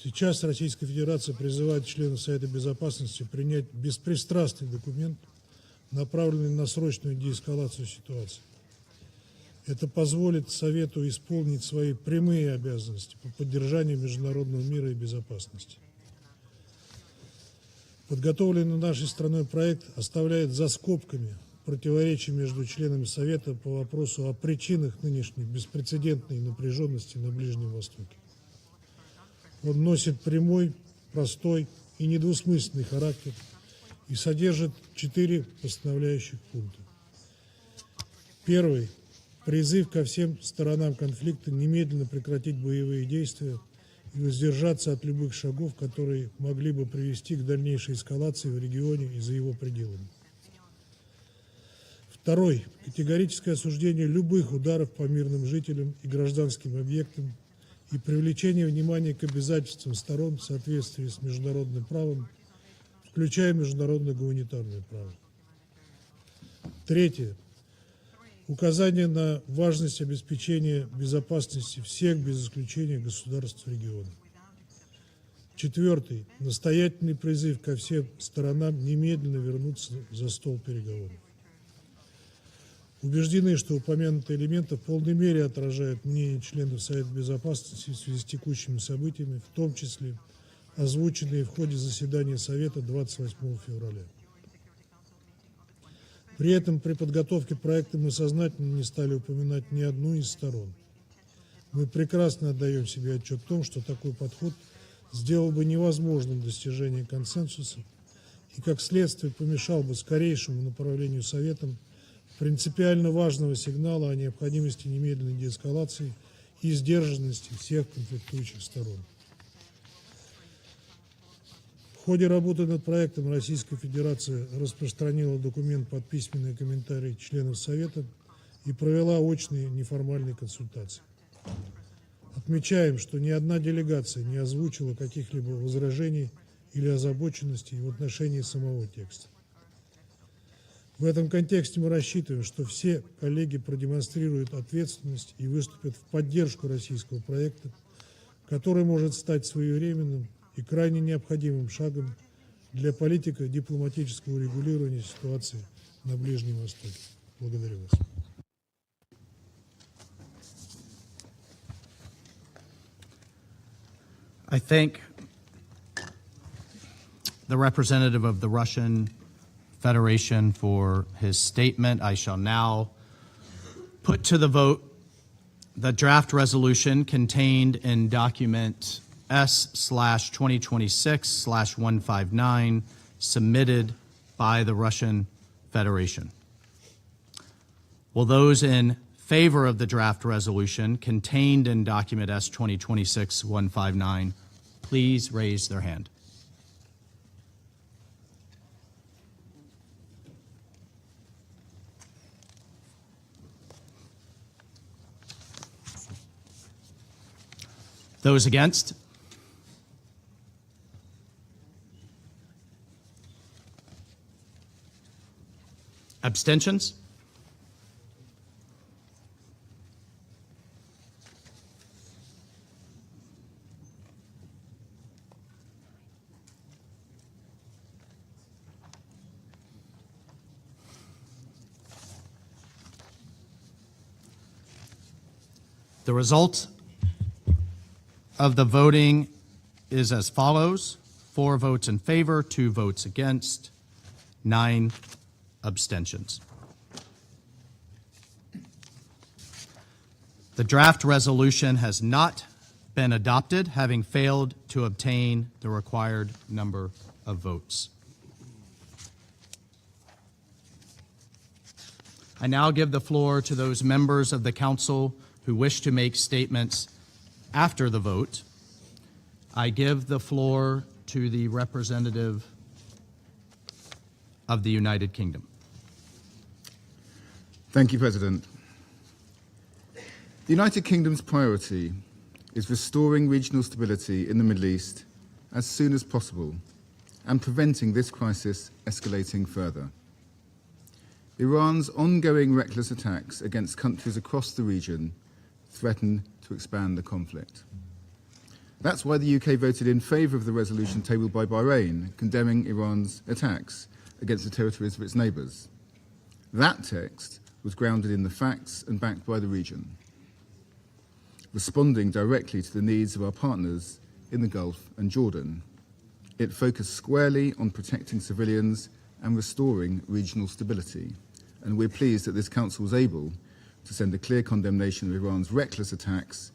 Сейчас Российская Федерация призывает членов Совета Безопасности принять беспристрастный документ, направленный на срочную деэскалацию ситуации. Это позволит Совету исполнить свои прямые обязанности по поддержанию международного мира и безопасности. Подготовленный нашей страной проект оставляет за скобками противоречия между членами Совета по вопросу о причинах нынешней беспрецедентной напряженности на Ближнем Востоке. Он носит прямой, простой и недвусмысленный характер и содержит 4 постановляющих пункта. Первый. Призыв ко всем сторонам конфликта немедленно прекратить боевые действия и воздержаться от любых шагов, которые могли бы привести к дальнейшей эскалации в регионе и за его пределами. Второй. Категорическое осуждение любых ударов по мирным жителям и гражданским объектам и привлечение внимания к обязательствам сторон в соответствии с международным правом, включая международное гуманитарное право. Третье. Указание на важность обеспечения безопасности всех, без исключения, государств региона. Четвертый. Настоятельный призыв ко всем сторонам немедленно вернуться за стол переговоров. Убеждены, что упомянутые элементы в полной мере отражают мнение членов Совета Безопасности в связи с текущими событиями, в том числе озвученные в ходе заседания Совета 28 февраля. При этом при подготовке проекта мы сознательно не стали упоминать ни одну из сторон. Мы прекрасно отдаем себе отчет в том, что такой подход сделал бы невозможным достижение консенсуса и, как следствие, помешал бы скорейшему направлению Советом принципиально важного сигнала о необходимости немедленной деэскалации и сдержанности всех конфликтующих сторон. В ходе работы над проектом Российская Федерация распространила документ под письменные комментарии членов Совета и провела очные неформальные консультации. Отмечаем, что ни одна делегация не озвучила каких-либо возражений или озабоченностей в отношении самого текста. В этом контексте мы рассчитываем, что все коллеги продемонстрируют ответственность и выступят в поддержку российского проекта, который может стать своевременным и крайне необходимым шагом для политико-дипломатического регулирования ситуации на Ближнем Востоке. Благодарю вас. I thank the representative of the Russian Federation for his statement. I shall now put to the vote the draft resolution contained in document S/2026/159 submitted by the Russian Federation. Will those in favor of the draft resolution contained in document S/2026/159 please raise their hand? Those against? Abstentions? The result of the voting is as follows: 4 votes in favor, 2 votes against, 9 abstentions. The draft resolution has not been adopted, having failed to obtain the required number of votes. I now give the floor to those members of the Council who wish to make statements after the vote. I give the floor to the representative of the United Kingdom. Thank you, President. The United Kingdom's priority is restoring regional stability in the Middle East as soon as possible and preventing this crisis escalating further. Iran's ongoing reckless attacks against countries across the region threaten to expand the conflict. That's why the UK voted in favour of the resolution tabled by Bahrain condemning Iran's attacks against the territories of its neighbours. That text was grounded in the facts and backed by the region, responding directly to the needs of our partners in the Gulf and Jordan. It focused squarely on protecting civilians and restoring regional stability, and we're pleased that this Council was able to send a clear condemnation of Iran's reckless attacks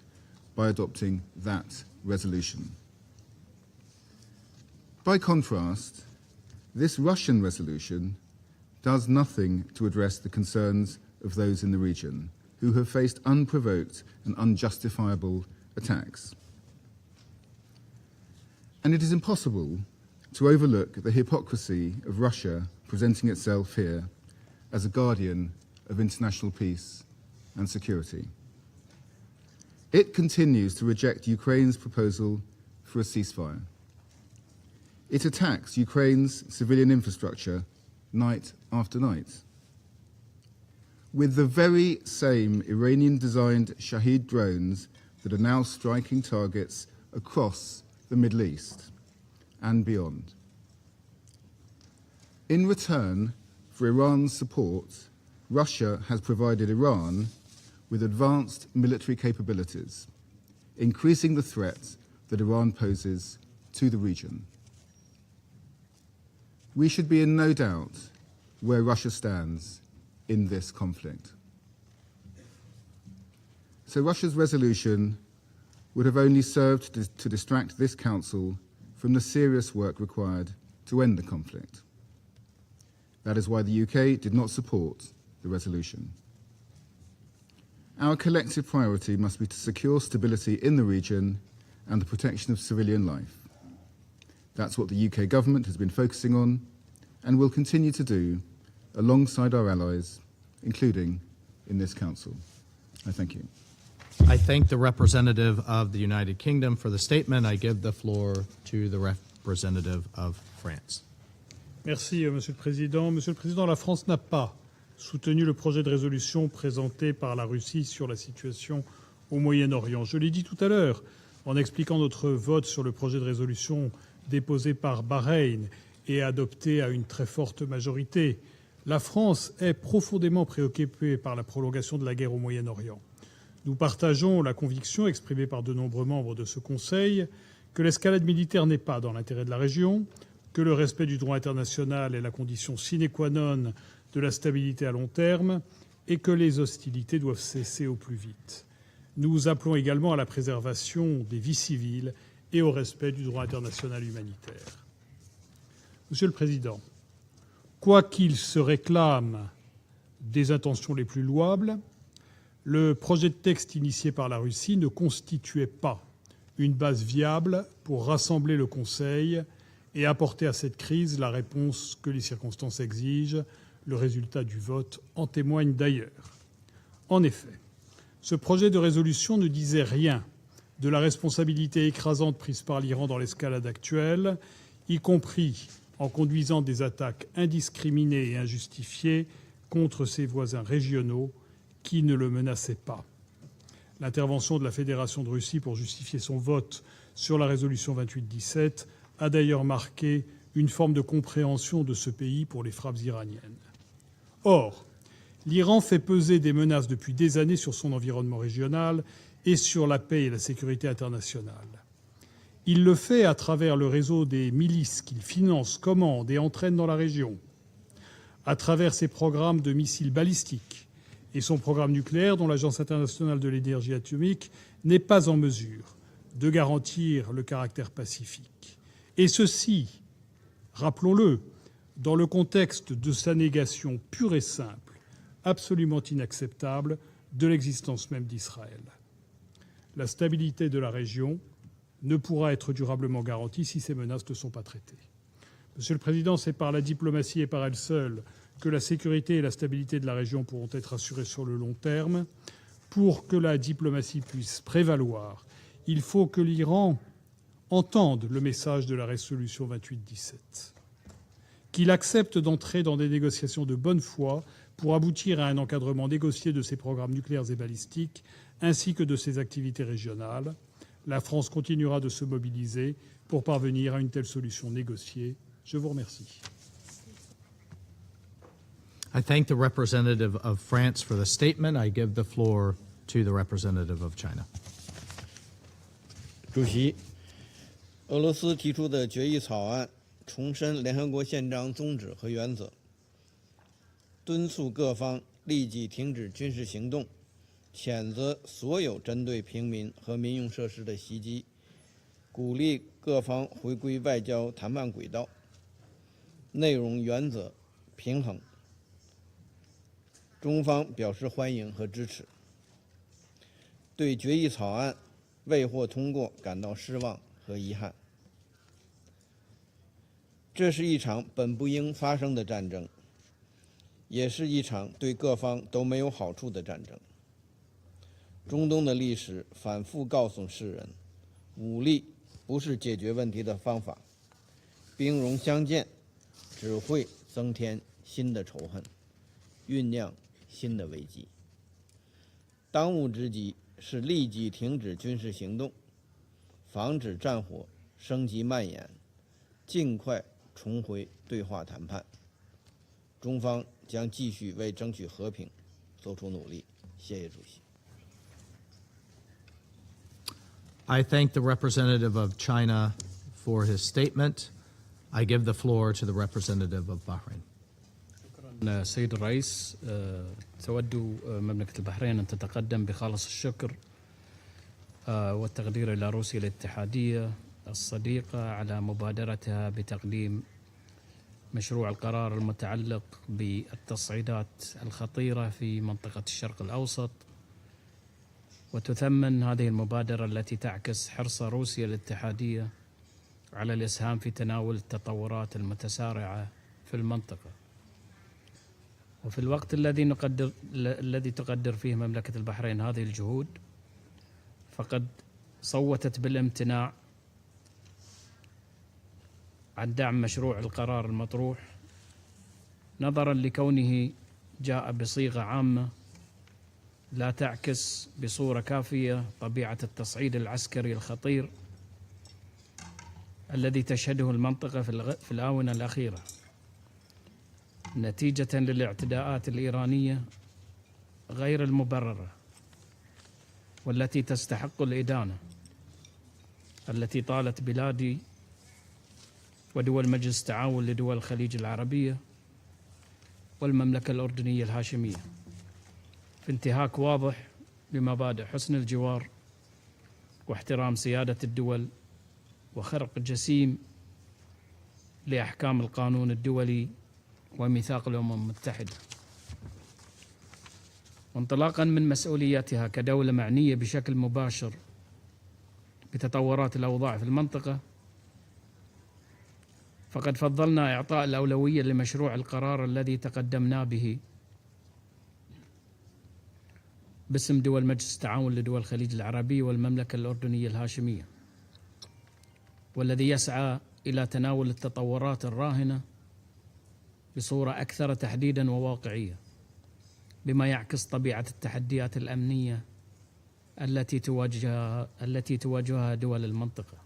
by adopting that resolution. By contrast, this Russian resolution does nothing to address the concerns of those in the region who have faced unprovoked and unjustifiable attacks. And it is impossible to overlook the hypocrisy of Russia presenting itself here as a guardian of international peace and security. It continues to reject Ukraine's proposal for a ceasefire. It attacks Ukraine's civilian infrastructure night after night. With the very same Iranian-designed Shahed drones that are now striking targets across the Middle East and beyond. In return for Iran's support, Russia has provided Iran with advanced military capabilities, increasing the threat that Iran poses to the region. We should be in no doubt where Russia stands in this conflict. So Russia's resolution would have only served to distract this Council from the serious work required to end the conflict. That is why the UK did not support the resolution. Our collective priority must be to secure stability in the region and the protection of civilian life. That's what the UK government has been focusing on and will continue to do alongside our allies, including in this Council. I thank you. I thank the representative of the United Kingdom for the statement. I give the floor to the representative of France. Merci, Monsieur le Président. Monsieur le Président, la France n'a pas soutenu le projet de résolution présenté par la Russie sur la situation au Moyen-Orient. Je l'ai dit tout à l'heure en expliquant notre vote sur le projet de résolution déposé par Bahreïn et adopté à une très forte majorité. La France est profondément préoccupée par la prolongation de la guerre au Moyen-Orient. Nous partageons la conviction exprimée par de nombreux membres de ce Conseil que l'escalade militaire n'est pas dans l'intérêt de la région, que le respect du droit international est la condition sine qua non de la stabilité à long terme et que les hostilités doivent cesser au plus vite. Nous appelons également à la préservation des vies civiles et au respect du droit international humanitaire. Monsieur le Président, quoi qu'il se réclame des intentions les plus louables, le projet de texte initié par la Russie ne constituait pas une base viable pour rassembler le Conseil et apporter à cette crise la réponse que les circonstances exigent. Le résultat du vote en témoigne d'ailleurs. En effet, ce projet de résolution ne disait rien de la responsabilité écrasante prise par l'Iran dans l'escalade actuelle, y compris en conduisant des attaques indiscriminées et injustifiées contre ses voisins régionaux qui ne le menaçaient pas. L'intervention de la Fédération de Russie pour justifier son vote sur la résolution 2817 a d'ailleurs marqué une forme de compréhension de ce pays pour les frappes iraniennes. Or, l'Iran fait peser des menaces depuis des années sur son environnement régional et sur la paix et la sécurité internationale. Il le fait à travers le réseau des milices qu'il finance, commande et entraîne dans la région. à travers ses programmes de missiles balistiques et son programme nucléaire, dont l'Agence internationale de l'énergie atomique n'est pas en mesure de garantir le caractère pacifique. Et ceci, rappelons-le, dans le contexte de sa négation pure et simple, absolument inacceptable, de l'existence même d'Israël. La stabilité de la région ne pourra être durablement garantie si ces menaces ne sont pas traitées. Monsieur le Président, c'est par la diplomatie et par elle seule que la sécurité et la stabilité de la région pourront être assurées sur le long terme. Pour que la diplomatie puisse prévaloir, il faut que l'Iran entende le message de la résolution 2817, qu'il accepte d'entrer dans des négociations de bonne foi pour aboutir à un encadrement négocié de ses programmes nucléaires et balistiques, ainsi que de ses activités régionales. La France continuera de se mobiliser pour parvenir à une telle solution négociée. Je vous remercie. I thank the representative of France for the statement. I give the floor to the representative of China. 主席，俄罗斯提出的决议草案重申联合国宪章宗旨和原则，敦促各方立即停止军事行动，谴责所有针对平民和民用设施的袭击，鼓励各方回归外交谈判轨道，内容原则平衡。中方表示欢迎和支持，对决议草案未获通过感到失望和遗憾。这是一场本不应发生的战争，也是一场对各方都没有好处的战争。中东的历史反复告诉世人，武力不是解决问题的方法，兵戎相见只会增添新的仇恨，酝酿新的危机。当务之急是立即停止军事行动，防止战火升级蔓延，尽快重回对话谈判。中方将继续为争取和平做出努力。谢谢主席。I thank the representative of China for his statement. I give the floor to the representative of Bahrain. سيد الرئيس، تود مملكة البحرين أن تتقدم بخالص الشكر والتقدير إلى روسيا الاتحادية الصديقة على مبادرتها بتقديم مشروع القرار المتعلق بالتصعيدات الخطيرة في منطقة الشرق الأوسط، وتثمن هذه المبادرة التي تعكس حرص روسيا الاتحادية على الإسهام في تناول التطورات المتسارعة في المنطقة. وفي الوقت الذي تقدر فيه مملكة البحرين هذه الجهود، فقد صوتت بالامتناع عن دعم مشروع القرار المطروح، نظرا لكونه جاء بصيغة عامة لا تعكس بصورة كافية طبيعة التصعيد العسكري الخطير الذي تشهده المنطقة في الآونة الأخيرة نتيجة للاعتداءات الإيرانية غير المبررة والتي تستحق الإدانة، التي طالت بلادي ودول مجلس التعاون لدول الخليج العربية والمملكة الأردنية الهاشمية في انتهاك واضح بمبادئ حسن الجوار واحترام سيادة الدول وخرق جسيم لأحكام القانون الدولي وميثاق الأمم المتحدة. وانطلاقا من مسؤولياتها كدولة معنية بشكل مباشر بتطورات الأوضاع في المنطقة، فقد فضلنا إعطاء الأولوية لمشروع القرار الذي تقدمنا به باسم دول مجلس التعاون لدول الخليج العربي والمملكة الأردنية الهاشمية، والذي يسعى إلى تناول التطورات الراهنة بصورة أكثر تحديداً وواقعية، بما يعكس طبيعة التحديات الأمنية التي تواجهها دول المنطقة.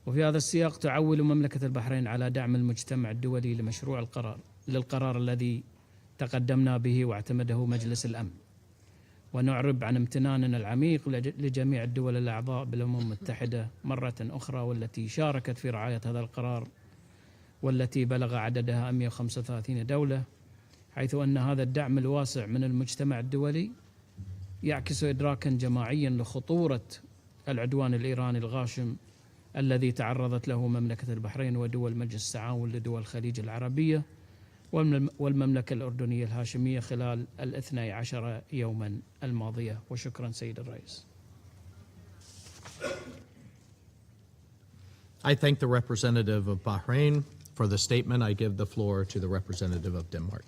وفي هذا السياق تعول مملكة البحرين على دعم المجتمع الدولي لمشروع للقرار الذي تقدمنا به واعتمده مجلس الأمن، ونعرب عن امتناننا العميق لجميع الدول الأعضاء بالأمم المتحدة مرة أخرى والتي شاركت في رعاية هذا القرار والتي بلغ عددها 135 دولة، حيث أن هذا الدعم الواسع من المجتمع الدولي يعكس إدراكا جماعيا لخطورة العدوان الإيراني الغاشم الذي تعرضت له مملكة البحرين ودول مجلس التعاون لدول الخليج العربية والمملكة الأردنية الهاشمية خلال 12 يوما الماضية. وشكرا سيد الرئيس. I thank the representative of Bahrain for the statement. I give the floor to the representative of Denmark.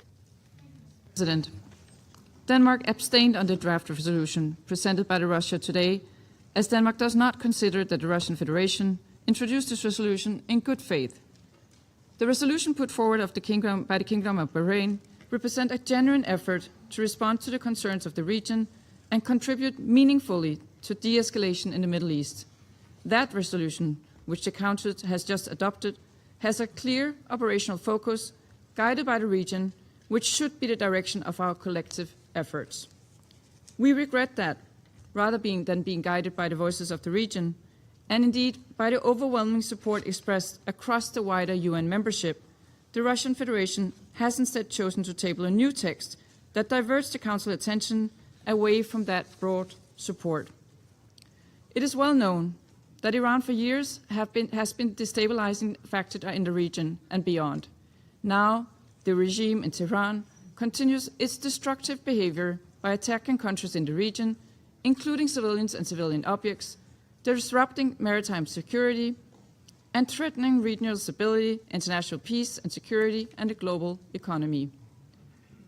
President, Denmark abstained on the draft resolution presented by Russia today, as Denmark does not consider that the Russian Federation introduced this resolution in good faith. The resolution put forward by the Kingdom of Bahrain represent a genuine effort to respond to the concerns of the region and contribute meaningfully to de-escalation in the Middle East. That resolution, which the Council has just adopted, has a clear operational focus guided by the region, which should be the direction of our collective efforts. We regret that, rather than being guided by the voices of the region, and indeed by the overwhelming support expressed across the wider UN membership, the Russian Federation has instead chosen to table a new text that diverts the Council attention away from that broad support. It is well known that Iran for years has been destabilizing factor in the region and beyond. Now, the regime in Tehran continues its destructive behavior by attacking countries in the region, including civilians and civilian objects, disrupting maritime security, and threatening regional stability, international peace and security, and the global economy.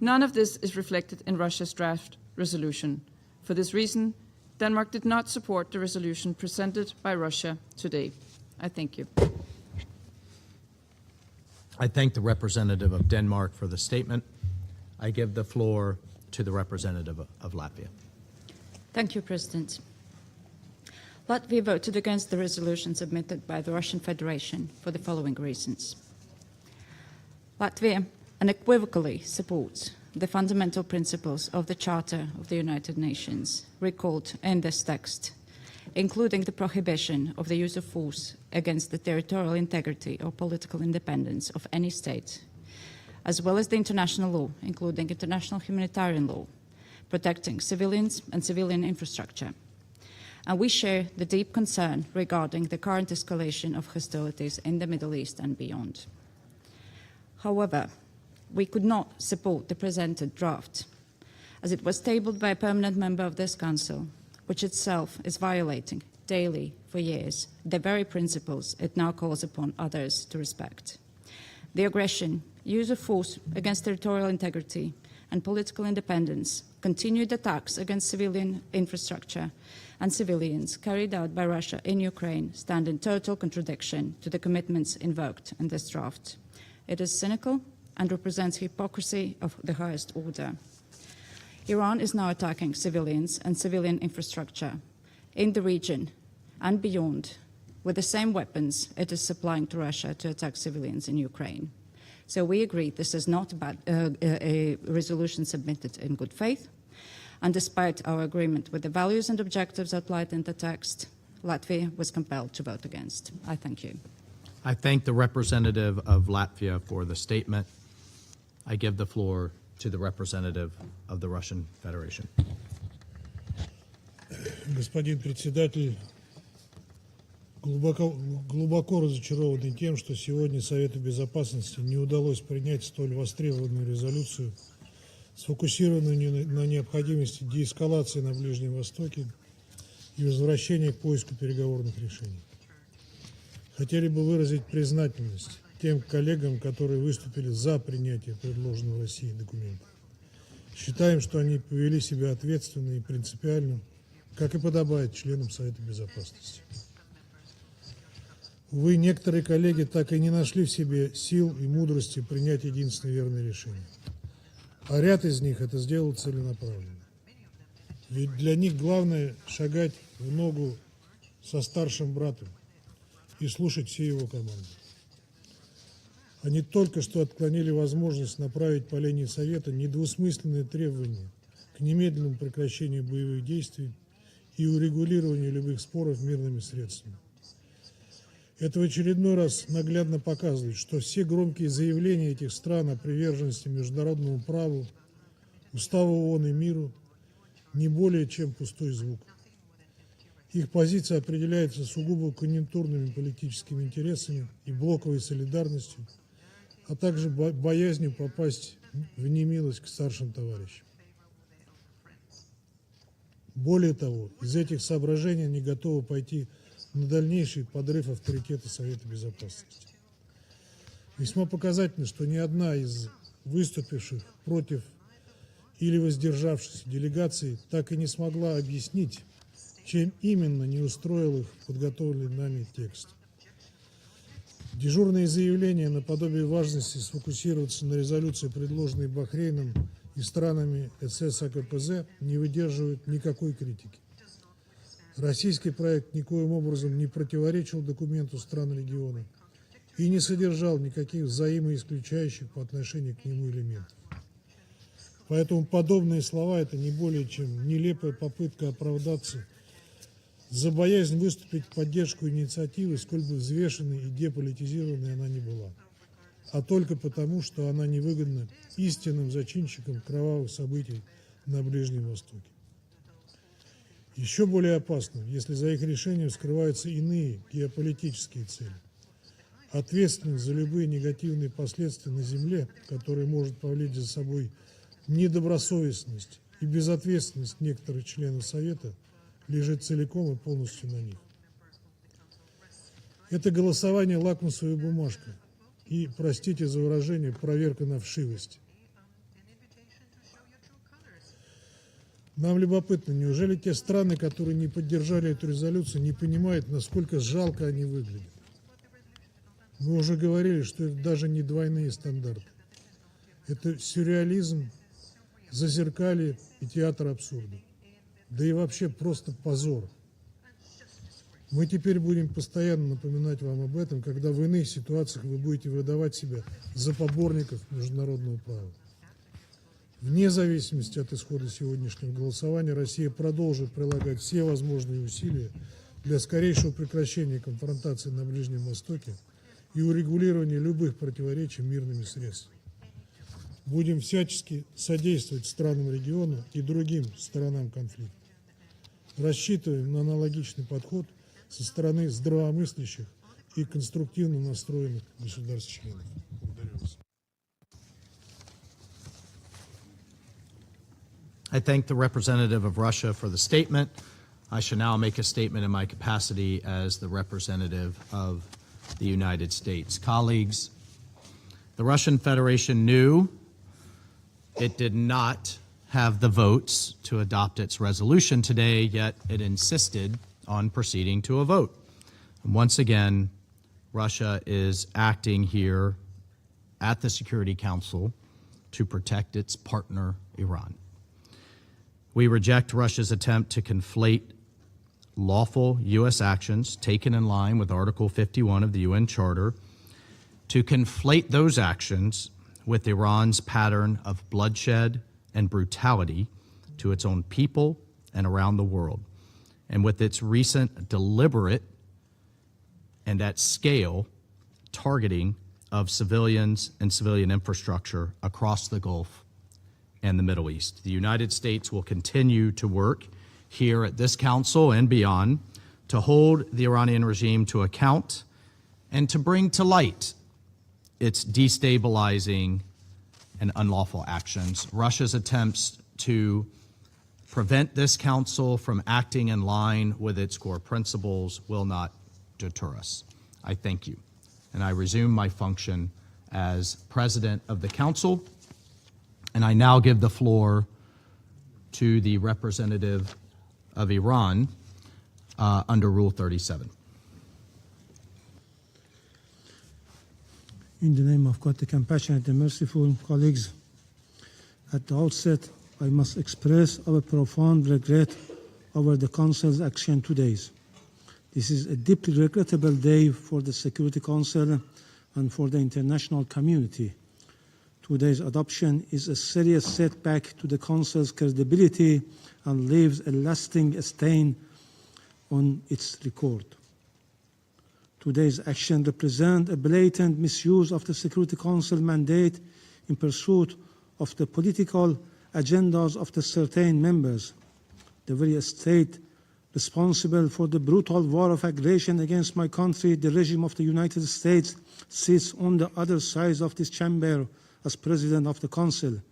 None of this is reflected in Russia's draft resolution. For this reason, Denmark did not support the resolution presented by Russia today. I thank you. I thank the representative of Denmark for the statement. I give the floor to the representative of Latvia. Thank you, President. Latvia voted against the resolution submitted by the Russian Federation for the following reasons. Latvia unequivocally supports the fundamental principles of the Charter of the United Nations recalled in this text, including the prohibition of the use of force against the territorial integrity or political independence of any state, as well as the international law, including international humanitarian law, protecting civilians and civilian infrastructure. And we share the deep concern regarding the current escalation of hostilities in the Middle East and beyond. However, we could not support the presented draft, as it was tabled by a permanent member of this Council, which itself is violating daily for years the very principles it now calls upon others to respect. The aggression, use of force against territorial integrity and political independence, continued attacks against civilian infrastructure and civilians carried out by Russia in Ukraine stand in total contradiction to the commitments invoked in this draft. It is cynical and represents hypocrisy of the highest order. Iran is now attacking civilians and civilian infrastructure in the region and beyond with the same weapons it is supplying to Russia to attack civilians in Ukraine. So we agree this is not a resolution submitted in good faith, and despite our agreement with the values and objectives outlined in the text, Latvia was compelled to vote against. I thank you. I thank the representative of Latvia for the statement. I give the floor to the representative of the Russian Federation. Господин председатель, глубоко разочарованы тем, что сегодня Совету Безопасности не удалось принять столь востребованную резолюцию, сфокусированную на необходимости деэскалации на Ближнем Востоке и возвращения к поиску переговорных решений. Хотели бы выразить признательность тем коллегам, которые выступили за принятие предложенного Россией документа. Считаем, что они повели себя ответственно и принципиально, как и подобает членам Совета Безопасности. Увы, некоторые коллеги так и не нашли в себе сил и мудрости принять единственное верное решение. А ряд из них это сделал целенаправленно. Ведь для них главное шагать в ногу со старшим братом и слушать все его команды. Они только что отклонили возможность направить по линии Совета недвусмысленные требования к немедленному прекращению боевых действий и урегулированию любых споров мирными средствами. Это в очередной раз наглядно показывает, что все громкие заявления этих стран о приверженности международному праву, Уставу ООН и миру не более чем пустой звук. Их позиция определяется сугубо конъюнктурными политическими интересами и блоковой солидарностью, а также боязнью попасть в немилость к старшим товарищам. Более того, из этих соображений они готовы пойти на дальнейший подрыв авторитета Совета Безопасности. Весьма показательно, что ни одна из выступивших против или воздержавшихся делегаций так и не смогла объяснить, чем именно не устроил их подготовленный нами текст. Дежурные заявления наподобие важности сфокусироваться на резолюции, предложенной Бахрейном и странами СС АКПЗ, не выдерживают никакой критики. Российский проект никоим образом не противоречил документу стран региона и не содержал никаких взаимоисключающих по отношению к нему элементов. Поэтому подобные слова – это не более чем нелепая попытка оправдаться за боязнь выступить в поддержку инициативы, сколь бы взвешенной и деполитизированной она ни была, а только потому, что она невыгодна истинным зачинщикам кровавых событий на Ближнем Востоке. Еще более опасно, если за их решением скрываются иные геополитические цели. Ответственность за любые негативные последствия на Земле, которые может повлечь за собой недобросовестность и безответственность некоторых членов Совета, лежит целиком и полностью на них. Это голосование лакмусовая бумажка и, простите за выражение, проверка на вшивость. Нам любопытно, неужели те страны, которые не поддержали эту резолюцию, не понимают, насколько жалко они выглядят? Мы уже говорили, что это даже не двойные стандарты. Это сюрреализм, зазеркалье и театр абсурда. Да и вообще просто позор. Мы теперь будем постоянно напоминать вам об этом, когда в иных ситуациях вы будете выдавать себя за поборников международного права. Вне зависимости от исхода сегодняшнего голосования, Россия продолжит прилагать все возможные усилия для скорейшего прекращения конфронтации на Ближнем Востоке и урегулирования любых противоречий мирными средствами. Будем всячески содействовать странам региона и другим сторонам конфликта. Рассчитываем на аналогичный подход со стороны здравомыслящих и конструктивно настроенных государств-членов. Благодарю вас. I thank the representative of Russia for the statement. I shall now make a statement in my capacity as the representative of the United States. Colleagues, the Russian Federation knew it did not have the votes to adopt its resolution today, yet it insisted on proceeding to a vote. And once again, Russia is acting here at the Security Council to protect its partner, Iran. We reject Russia's attempt to conflate lawful U.S. actions taken in line with Article 51 of the UN Charter, to conflate those actions with Iran's pattern of bloodshed and brutality to its own people and around the world, and with its recent deliberate and at scale targeting of civilians and civilian infrastructure across the Gulf and the Middle East. The United States will continue to work here at this Council and beyond to hold the Iranian regime to account and to bring to light its destabilizing and unlawful actions. Russia's attempts to prevent this Council from acting in line with its core principles will not deter us. I thank you, and I resume my function as President of the Council. And I now give the floor to the representative of Iran under Rule 37. In the name of God, the compassionate and merciful, colleagues, at the outset, I must express our profound regret over the Council's action today. This is a deeply regrettable day for the Security Council and for the international community. Today's adoption is a serious setback to the Council's credibility and leaves a lasting stain on its record. Today's action represents a blatant misuse of the Security Council mandate in pursuit of the political agendas of the certain members. The very state responsible for the brutal war of aggression against my country, the regime of the United States, sits on the other side of this chamber as President of the Council,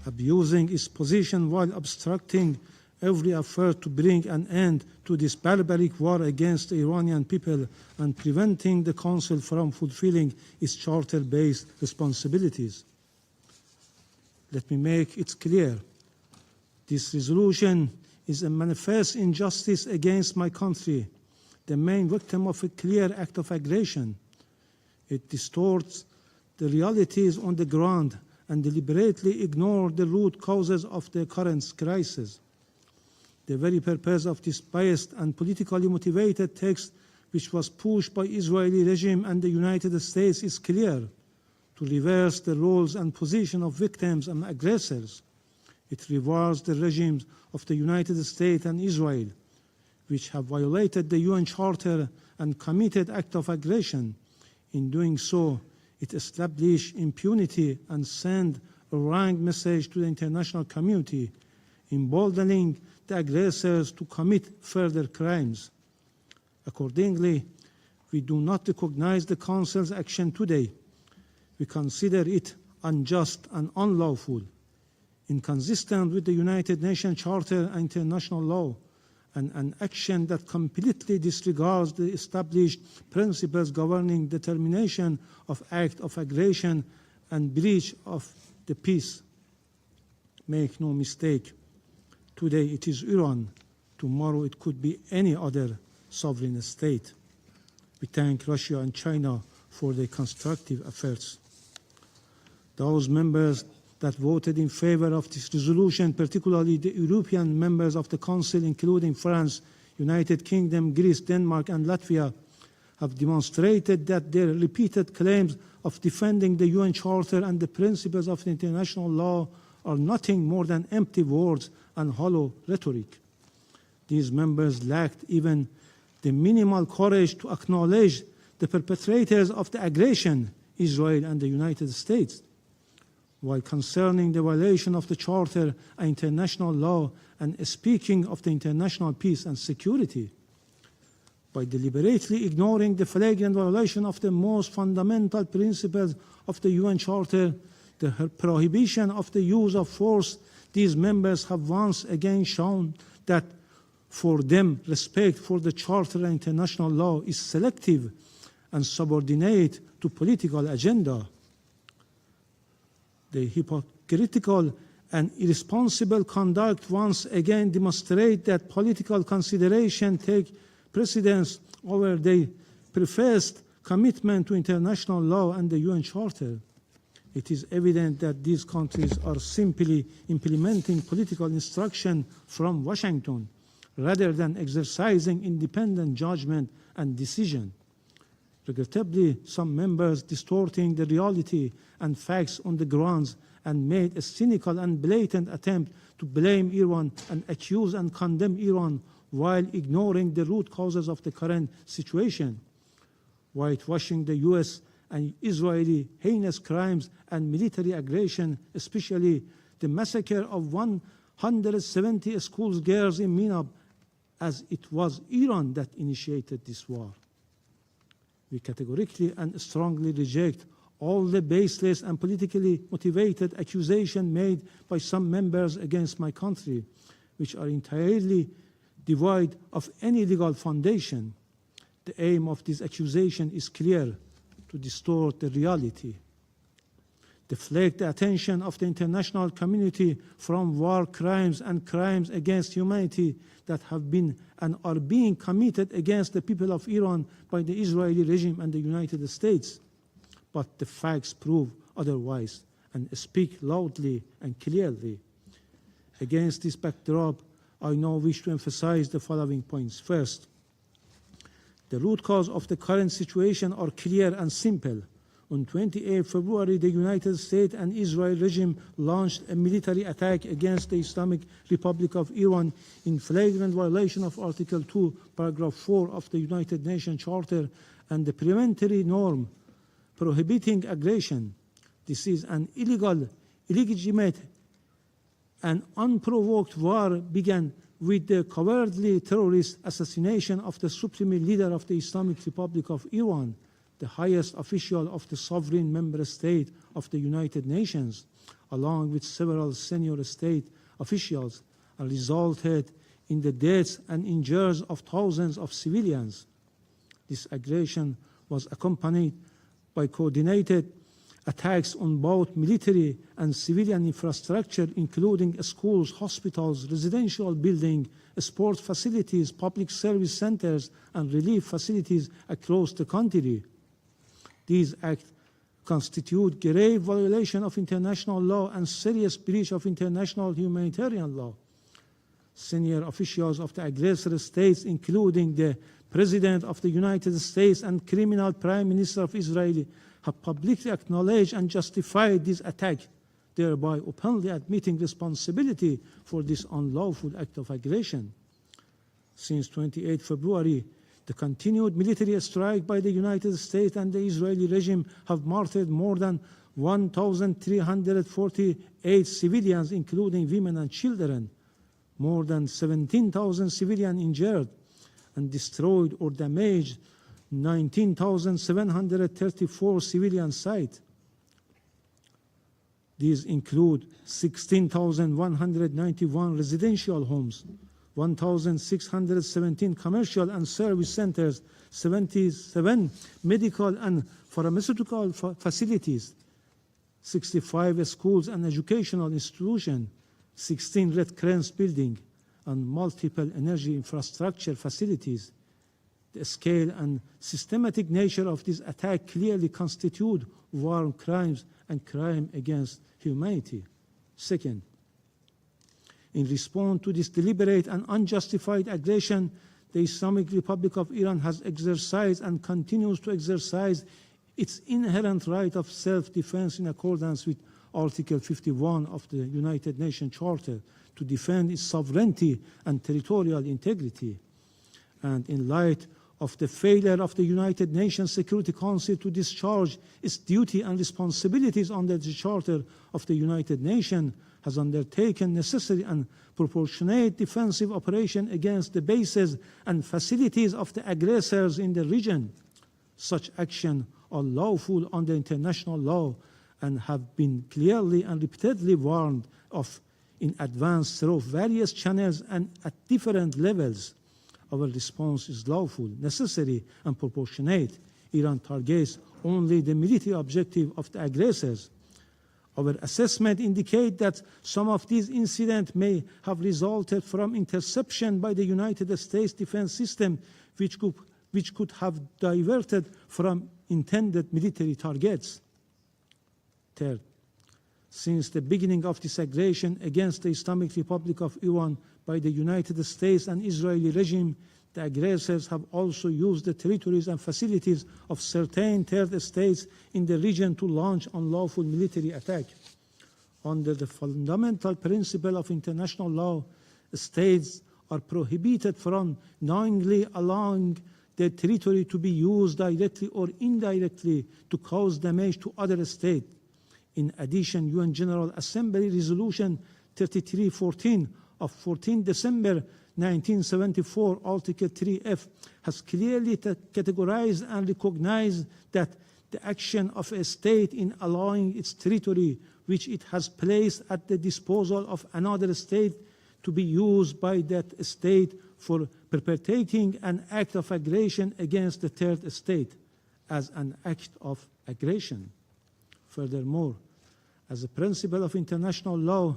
abusing its position while obstructing every effort to bring an end to this barbaric war against the Iranian people and preventing the Council from fulfilling its charter-based responsibilities. Let me make it clear. This resolution is a manifest injustice against my country, the main victim of a clear act of aggression. It distorts the realities on the ground and deliberately ignores the root causes of the current crisis. The very purpose of this biased and politically motivated text, which was pushed by Israeli regime and the United States, is clear: to reverse the roles and position of victims and aggressors. It rewards the regimes of the United States and Israel, which have violated the UN Charter and committed acts of aggression. In doing so, it established impunity and sent a wrong message to the international community, emboldening the aggressors to commit further crimes. Accordingly, we do not recognize the Council's action today. We consider it unjust and unlawful, inconsistent with the United Nations Charter and international law, and an action that completely disregards the established principles governing determination of acts of aggression and breach of the peace. Make no mistake, today it is Iran, tomorrow it could be any other sovereign state. We thank Russia and China for their constructive efforts. Those members that voted in favor of this resolution, particularly the European members of the Council, including France, United Kingdom, Greece, Denmark, and Latvia, have demonstrated that their repeated claims of defending the UN Charter and the principles of the international law are nothing more than empty words and hollow rhetoric. These members lacked even the minimal courage to acknowledge the perpetrators of the aggression, Israel and the United States. While concerning the violation of the Charter and international law and speaking of the international peace and security, by deliberately ignoring the flagrant violation of the most fundamental principles of the UN Charter, the prohibition of the use of force, these members have once again shown that for them respect for the Charter and international law is selective and subordinate to political agenda. The hypocritical and irresponsible conduct once again demonstrate that political consideration take precedence over their professed commitment to international law and the UN Charter. It is evident that these countries are simply implementing political instruction from Washington rather than exercising independent judgment and decision. Regrettably, some members distorting the reality and facts on the grounds and made a cynical and blatant attempt to blame Iran and accuse and condemn Iran while ignoring the root causes of the current situation, whitewashing the U.S. and Israeli heinous crimes and military aggression, especially the massacre of 170 school girls in Minab, as it was Iran that initiated this war. We categorically and strongly reject all the baseless and politically motivated accusations made by some members against my country, which are entirely devoid of any legal foundation. The aim of this accusation is clear: to distort the reality, deflect the attention of the international community from war crimes and crimes against humanity that have been and are being committed against the people of Iran by the Israeli regime and the United States. But the facts prove otherwise and speak loudly and clearly. Against this backdrop, I now wish to emphasize the following points. First, the root cause of the current situation are clear and simple. On 28 February, the United States and Israel regime launched a military attack against the Islamic Republic of Iran in flagrant violation of Article 2, Paragraph 4 of the United Nations Charter and the preventory norm prohibiting aggression. This is an illegal, illegitimate, and unprovoked war began with the cowardly terrorist assassination of the supreme leader of the Islamic Republic of Iran, the highest official of the sovereign member state of the United Nations, along with several senior state officials, and resulted in the deaths and injuries of thousands of civilians. This aggression was accompanied by coordinated attacks on both military and civilian infrastructure, including schools, hospitals, residential buildings, sports facilities, public service centers, and relief facilities across the country. These acts constitute grave violation of international law and serious breach of international humanitarian law. Senior officials of the aggressor states, including the President of the United States and criminal Prime Minister of Israel, have publicly acknowledged and justified this attack, thereby openly admitting responsibility for this unlawful act of aggression. Since 28 February, the continued military strike by the United States and the Israeli regime have martyred more than 1,348 civilians, including women and children, more than 17,000 civilians injured, and destroyed or damaged 19,734 civilian sites. These include 16,191 residential homes, 1,617 commercial and service centers, 77 medical and pharmaceutical facilities, 65 schools and educational institutions, 16 Red Cross buildings, and multiple energy infrastructure facilities. The scale and systematic nature of this attack clearly constitute war crimes and crime against humanity. Second, in response to this deliberate and unjustified aggression, the Islamic Republic of Iran has exercised and continues to exercise its inherent right of self-defense in accordance with Article 51 of the United Nations Charter to defend its sovereignty and territorial integrity. And in light of the failure of the United Nations Security Council to discharge its duty and responsibilities under the Charter of the United Nations, has undertaken necessary and proportionate defensive operation against the bases and facilities of the aggressors in the region. Such actions are lawful under international law and have been clearly and repeatedly warned of in advance through various channels and at different levels. Our response is lawful, necessary, and proportionate. Iran targets only the military objective of the aggressors. Our assessment indicates that some of these incidents may have resulted from interception by the United States defense system, which could have diverted from intended military targets. Third, since the beginning of this aggression against the Islamic Republic of Iran by the United States and Israeli regime, the aggressors have also used the territories and facilities of certain third states in the region to launch unlawful military attack. Under the fundamental principle of international law, states are prohibited from knowingly allowing their territory to be used directly or indirectly to cause damage to other states. In addition, UN General Assembly Resolution 3314 of 14 December 1974, Article 3F, has clearly categorized and recognized that the action of a state in allowing its territory, which it has placed at the disposal of another state, to be used by that state for perpetrating an act of aggression against the third state as an act of aggression. Furthermore, as a principle of international law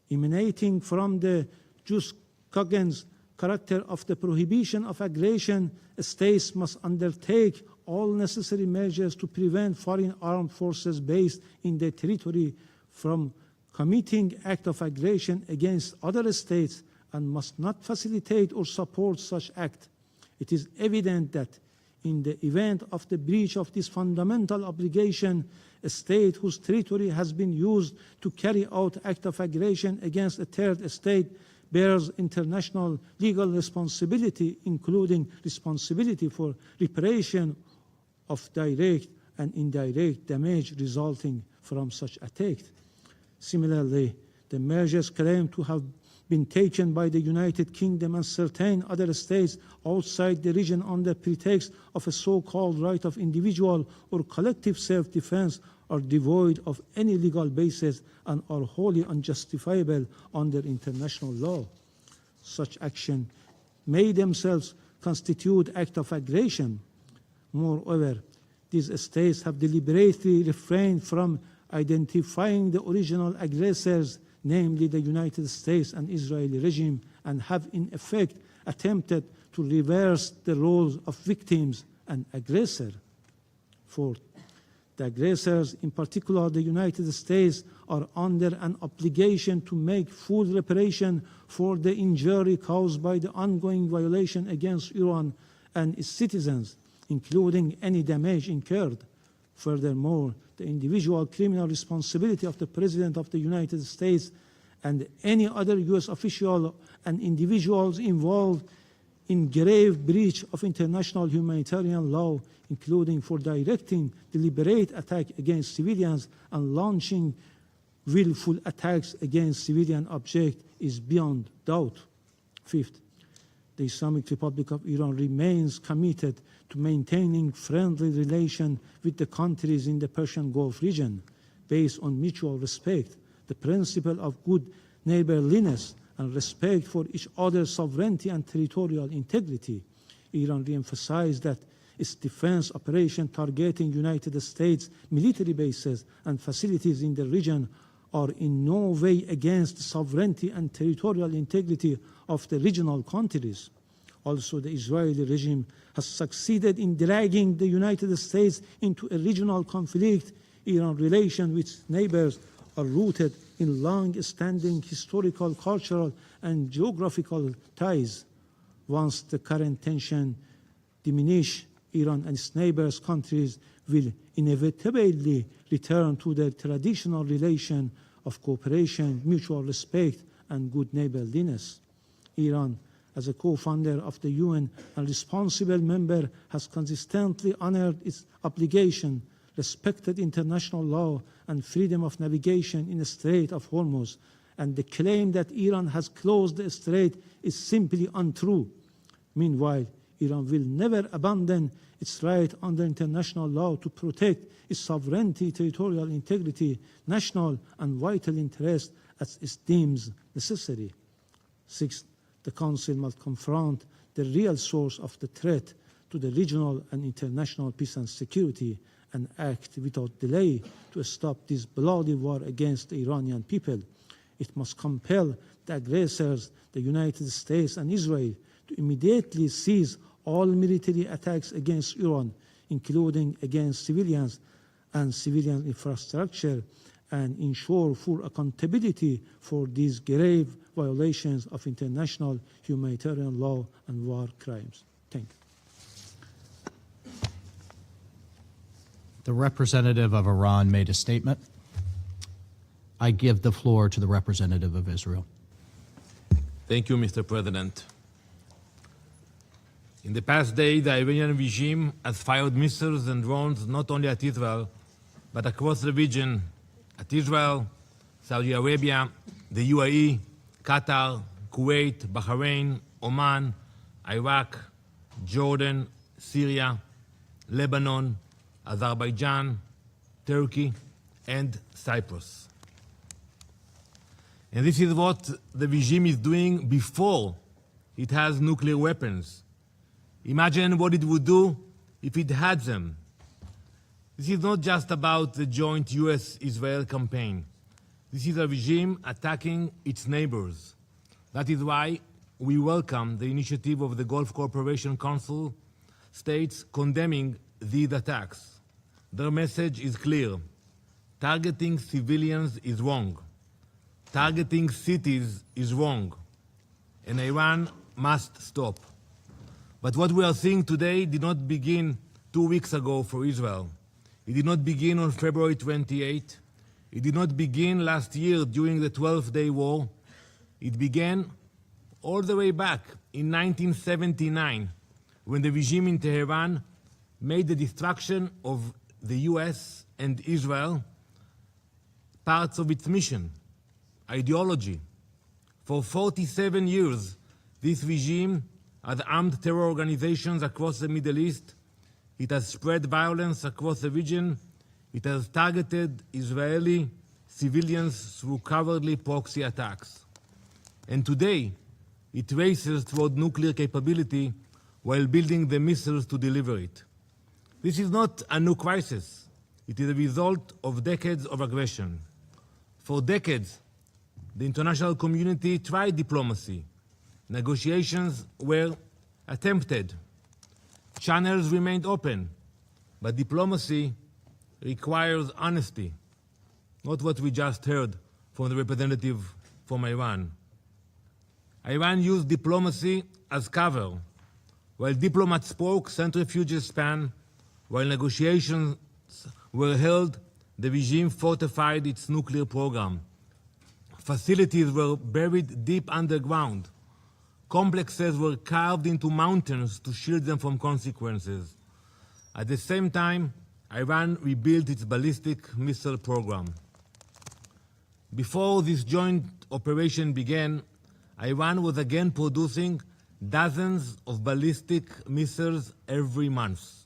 emanating from the jus cogens character of the prohibition of aggression, states must undertake all necessary measures to prevent foreign armed forces based in their territory from committing acts of aggression against other states and must not facilitate or support such acts. It is evident that in the event of the breach of this fundamental obligation, a state whose territory has been used to carry out acts of aggression against a third state bears international legal responsibility, including responsibility for reparation of direct and indirect damage resulting from such attacks. Similarly, the measures claimed to have been taken by the United Kingdom and certain other states outside the region under pretext of a so-called right of individual or collective self-defense are devoid of any legal basis and are wholly unjustifiable under international law. Such action may themselves constitute acts of aggression. Moreover, these states have deliberately refrained from identifying the original aggressors, namely the United States and Israeli regime, and have in effect attempted to reverse the roles of victims and aggressor. Fourth, the aggressors, in particular the United States, are under an obligation to make full reparation for the injury caused by the ongoing violation against Iran and its citizens, including any damage incurred. Furthermore, the individual criminal responsibility of the President of the United States and any other U.S. official and individuals involved in grave breach of international humanitarian law, including for directing deliberate attack against civilians and launching willful attacks against civilian objects, is beyond doubt. Fifth, the Islamic Republic of Iran remains committed to maintaining friendly relations with the countries in the Persian Gulf region based on mutual respect, the principle of good neighborliness, and respect for each other's sovereignty and territorial integrity. Iran re-emphasized that its defense operation targeting United States military bases and facilities in the region are in no way against the sovereignty and territorial integrity of the regional countries. Also, the Israeli regime has succeeded in dragging the United States into a regional conflict. Iran's relations with neighbors are rooted in long-standing historical, cultural, and geographical ties. Once the current tension diminish, Iran and its neighbors countries will inevitably return to their traditional relation of cooperation, mutual respect, and good neighborliness. Iran, as a co-founder of the UN and responsible member, has consistently honored its obligation, respected international law, and freedom of navigation in the Strait of Hormuz, and the claim that Iran has closed the strait is simply untrue. Meanwhile, Iran will never abandon its right under international law to protect its sovereignty, territorial integrity, national and vital interests as it deems necessary. Sixth, the Council must confront the real source of the threat to the regional and international peace and security and act without delay to stop this bloody war against the Iranian people. It must compel the aggressors, the United States and Israel, to immediately cease all military attacks against Iran, including against civilians and civilian infrastructure, and ensure full accountability for these grave violations of international humanitarian law and war crimes. Thank you. The representative of Iran made a statement. I give the floor to the representative of Israel. Thank you, Mr. President. In the past day, the Iranian regime has fired missiles and drones not only at Israel, but across the region, at Israel, Saudi Arabia, the UAE, Qatar, Kuwait, Bahrain, Oman, Iraq, Jordan, Syria, Lebanon, Azerbaijan, Turkey, and Cyprus. And this is what the regime is doing before it has nuclear weapons. Imagine what it would do if it had them. This is not just about the joint US-Israel campaign. This is a regime attacking its neighbors. That is why we welcome the initiative of the Gulf Cooperation Council states condemning these attacks. Their message is clear. Targeting civilians is wrong. Targeting cities is wrong. And Iran must stop. But what we are seeing today did not begin 2 weeks ago for Israel. It did not begin on February 28. It did not begin last year during the 12-day war. It began all the way back in 1979, when the regime in Tehran made the destruction of the US and Israel parts of its mission, ideology. For 47 years, this regime has armed terror organizations across the Middle East. It has spread violence across the region. It has targeted Israeli civilians through cowardly proxy attacks. And today, it races toward nuclear capability while building the missiles to deliver it. This is not a new crisis. It is a result of decades of aggression. For decades, the international community tried diplomacy. Negotiations were attempted. Channels remained open, but diplomacy requires honesty, not what we just heard from the representative from Iran. Iran used diplomacy as cover. While diplomats spoke, centrifuges span. While negotiations were held, the regime fortified its nuclear program. Facilities were buried deep underground. Complexes were carved into mountains to shield them from consequences. At the same time, Iran rebuilt its ballistic missile program. Before this joint operation began, Iran was again producing dozens of ballistic missiles every month.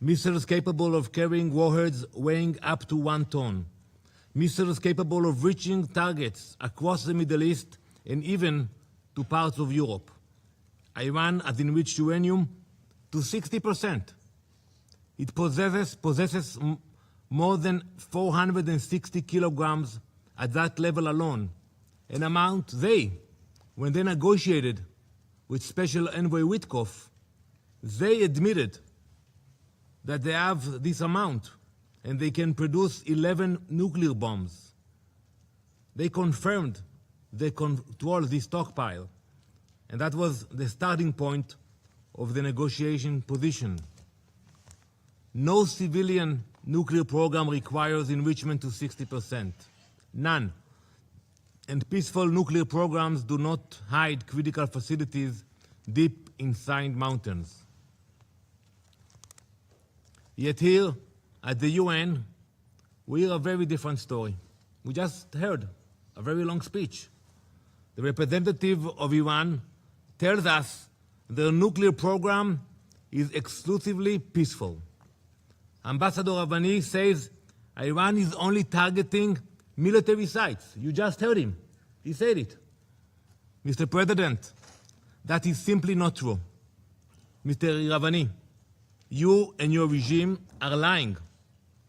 Missiles capable of carrying warheads weighing up to 1 ton. Missiles capable of reaching targets across the Middle East and even to parts of Europe. Iran has enriched uranium to 60%. It possesses more than 460 kilograms at that level alone, an amount when they negotiated with Special Envoy Witkoff, they admitted that they have this amount and they can produce 11 nuclear bombs. They confirmed they control this stockpile, and that was the starting point of the negotiation position. No civilian nuclear program requires enrichment to 60%. None. And peaceful nuclear programs do not hide critical facilities deep inside mountains. Yet here at the UN, we hear a very different story. We just heard a very long speech. The representative of Iran tells us their nuclear program is exclusively peaceful. Ambassador Ravani says Iran is only targeting military sites. You just heard him. He said it. Mr. President, that is simply not true. Mr. Ravani, you and your regime are lying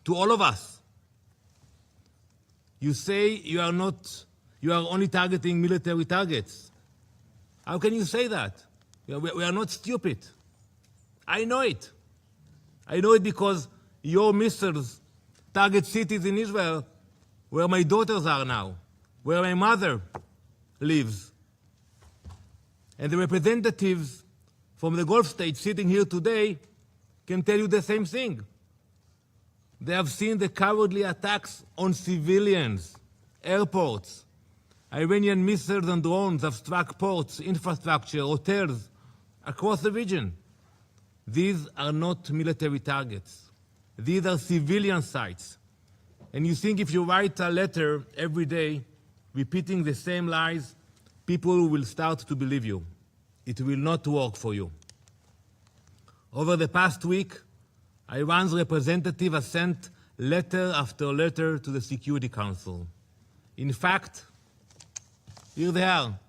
to all of us. You say you are only targeting military targets. How can you say that? We are not stupid. I know it. I know it because your missiles target cities in Israel where my daughters are now, where my mother lives. And the representatives from the Gulf states sitting here today can tell you the same thing. They have seen the cowardly attacks on civilians, airports. Iranian missiles and drones have struck ports, infrastructure, hotels across the region. These are not military targets. These are civilian sites. And you think if you write a letter every day repeating the same lies, people will start to believe you. It will not work for you. Over the past week, Iran's representative has sent letter after letter to the Security Council. In fact, here they are,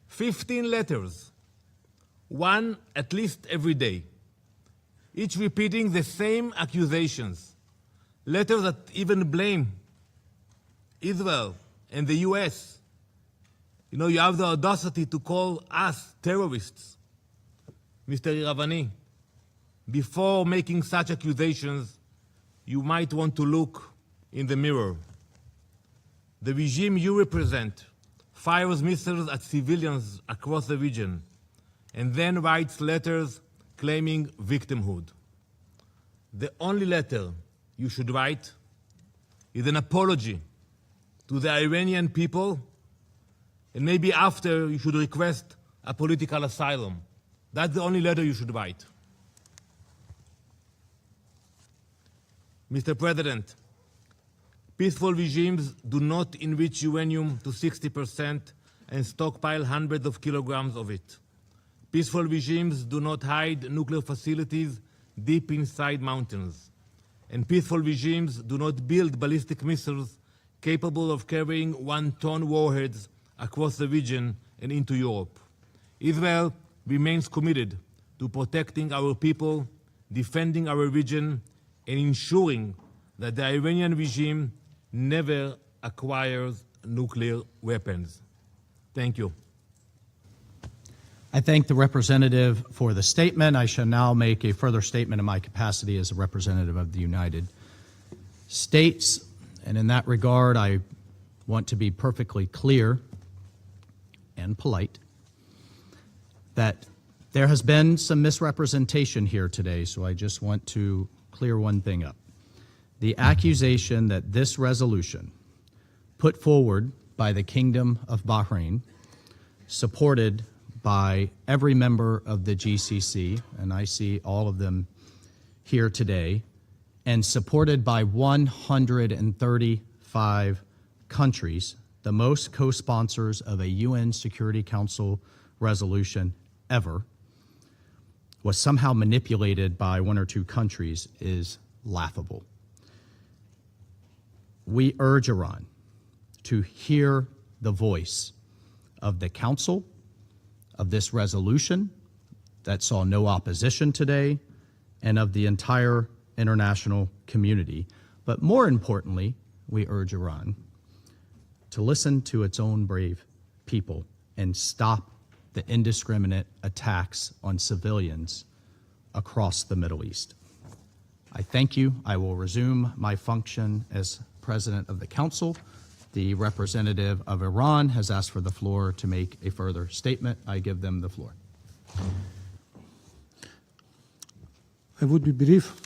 15 letters, one at least every day, each repeating the same accusations, letters that even blame Israel and the US. You know, you have the audacity to call us terrorists. Mr. Ravani, before making such accusations, you might want to look in the mirror. The regime you represent fires missiles at civilians across the region and then writes letters claiming victimhood. The only letter you should write is an apology to the Iranian people, and maybe after you should request a political asylum. That's the only letter you should write. Mr. President, peaceful regimes do not enrich uranium to 60% and stockpile hundreds of kilograms of it. Peaceful regimes do not hide nuclear facilities deep inside mountains. And peaceful regimes do not build ballistic missiles capable of carrying 1-ton warheads across the region and into Europe. Israel remains committed to protecting our people, defending our region, and ensuring that the Iranian regime never acquires nuclear weapons. Thank you. I thank the representative for the statement. I shall now make a further statement in my capacity as a representative of the United States. And in that regard, I want to be perfectly clear and polite that there has been some misrepresentation here today, so I just want to clear one thing up. The accusation that this resolution put forward by the Kingdom of Bahrain, supported by every member of the GCC, and I see all of them here today, and supported by 135 countries, the most co-sponsors of a UN Security Council resolution ever, was somehow manipulated by one or two countries is laughable. We urge Iran to hear the voice of the Council, of this resolution that saw no opposition today, and of the entire international community. But more importantly, we urge Iran to listen to its own brave people and stop the indiscriminate attacks on civilians across the Middle East. I thank you. I will resume my function as President of the Council. The representative of Iran has asked for the floor to make a further statement. I give them the floor. I would be brief.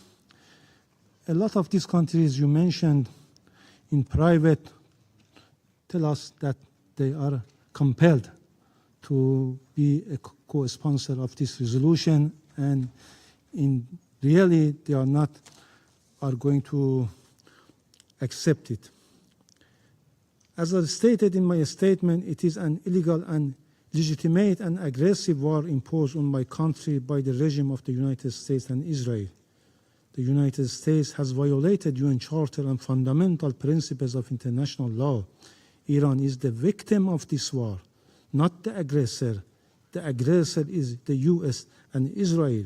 A lot of these countries you mentioned in private tell us that they are compelled to be a co-sponsor of this resolution, and in really they are going to accept it. As I stated in my statement, it is an illegal and legitimate and aggressive war imposed on my country by the regime of the United States and Israel. The United States has violated UN Charter and fundamental principles of international law. Iran is the victim of this war, not the aggressor. The aggressor is the US and Israel.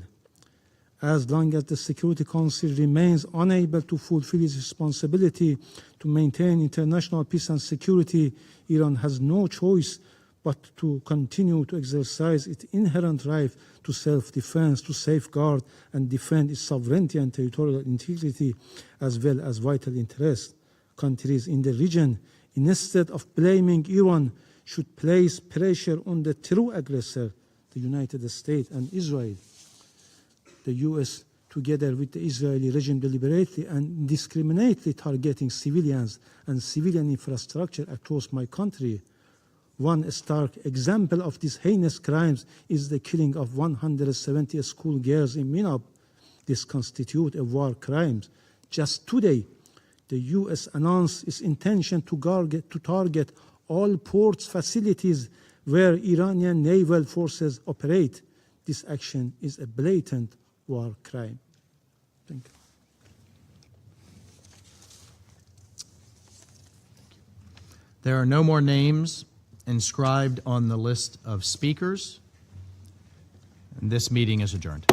As long as the Security Council remains unable to fulfill its responsibility to maintain international peace and security, Iran has no choice but to continue to exercise its inherent right to self-defense, to safeguard and defend its sovereignty and territorial integrity, as well as vital interests. Countries in the region, instead of blaming Iran, should place pressure on the true aggressor, the United States and Israel. The U.S., together with the Israeli regime, deliberately and indiscriminately targeting civilians and civilian infrastructure across my country. One stark example of these heinous crimes is the killing of 170 schoolgirls in Minab. This constitutes a war crime. Just today, the U.S. announced its intention to target all ports facilities where Iranian naval forces operate. This action is a blatant war crime. Thank you. There are no more names inscribed on the list of speakers, and this meeting is adjourned.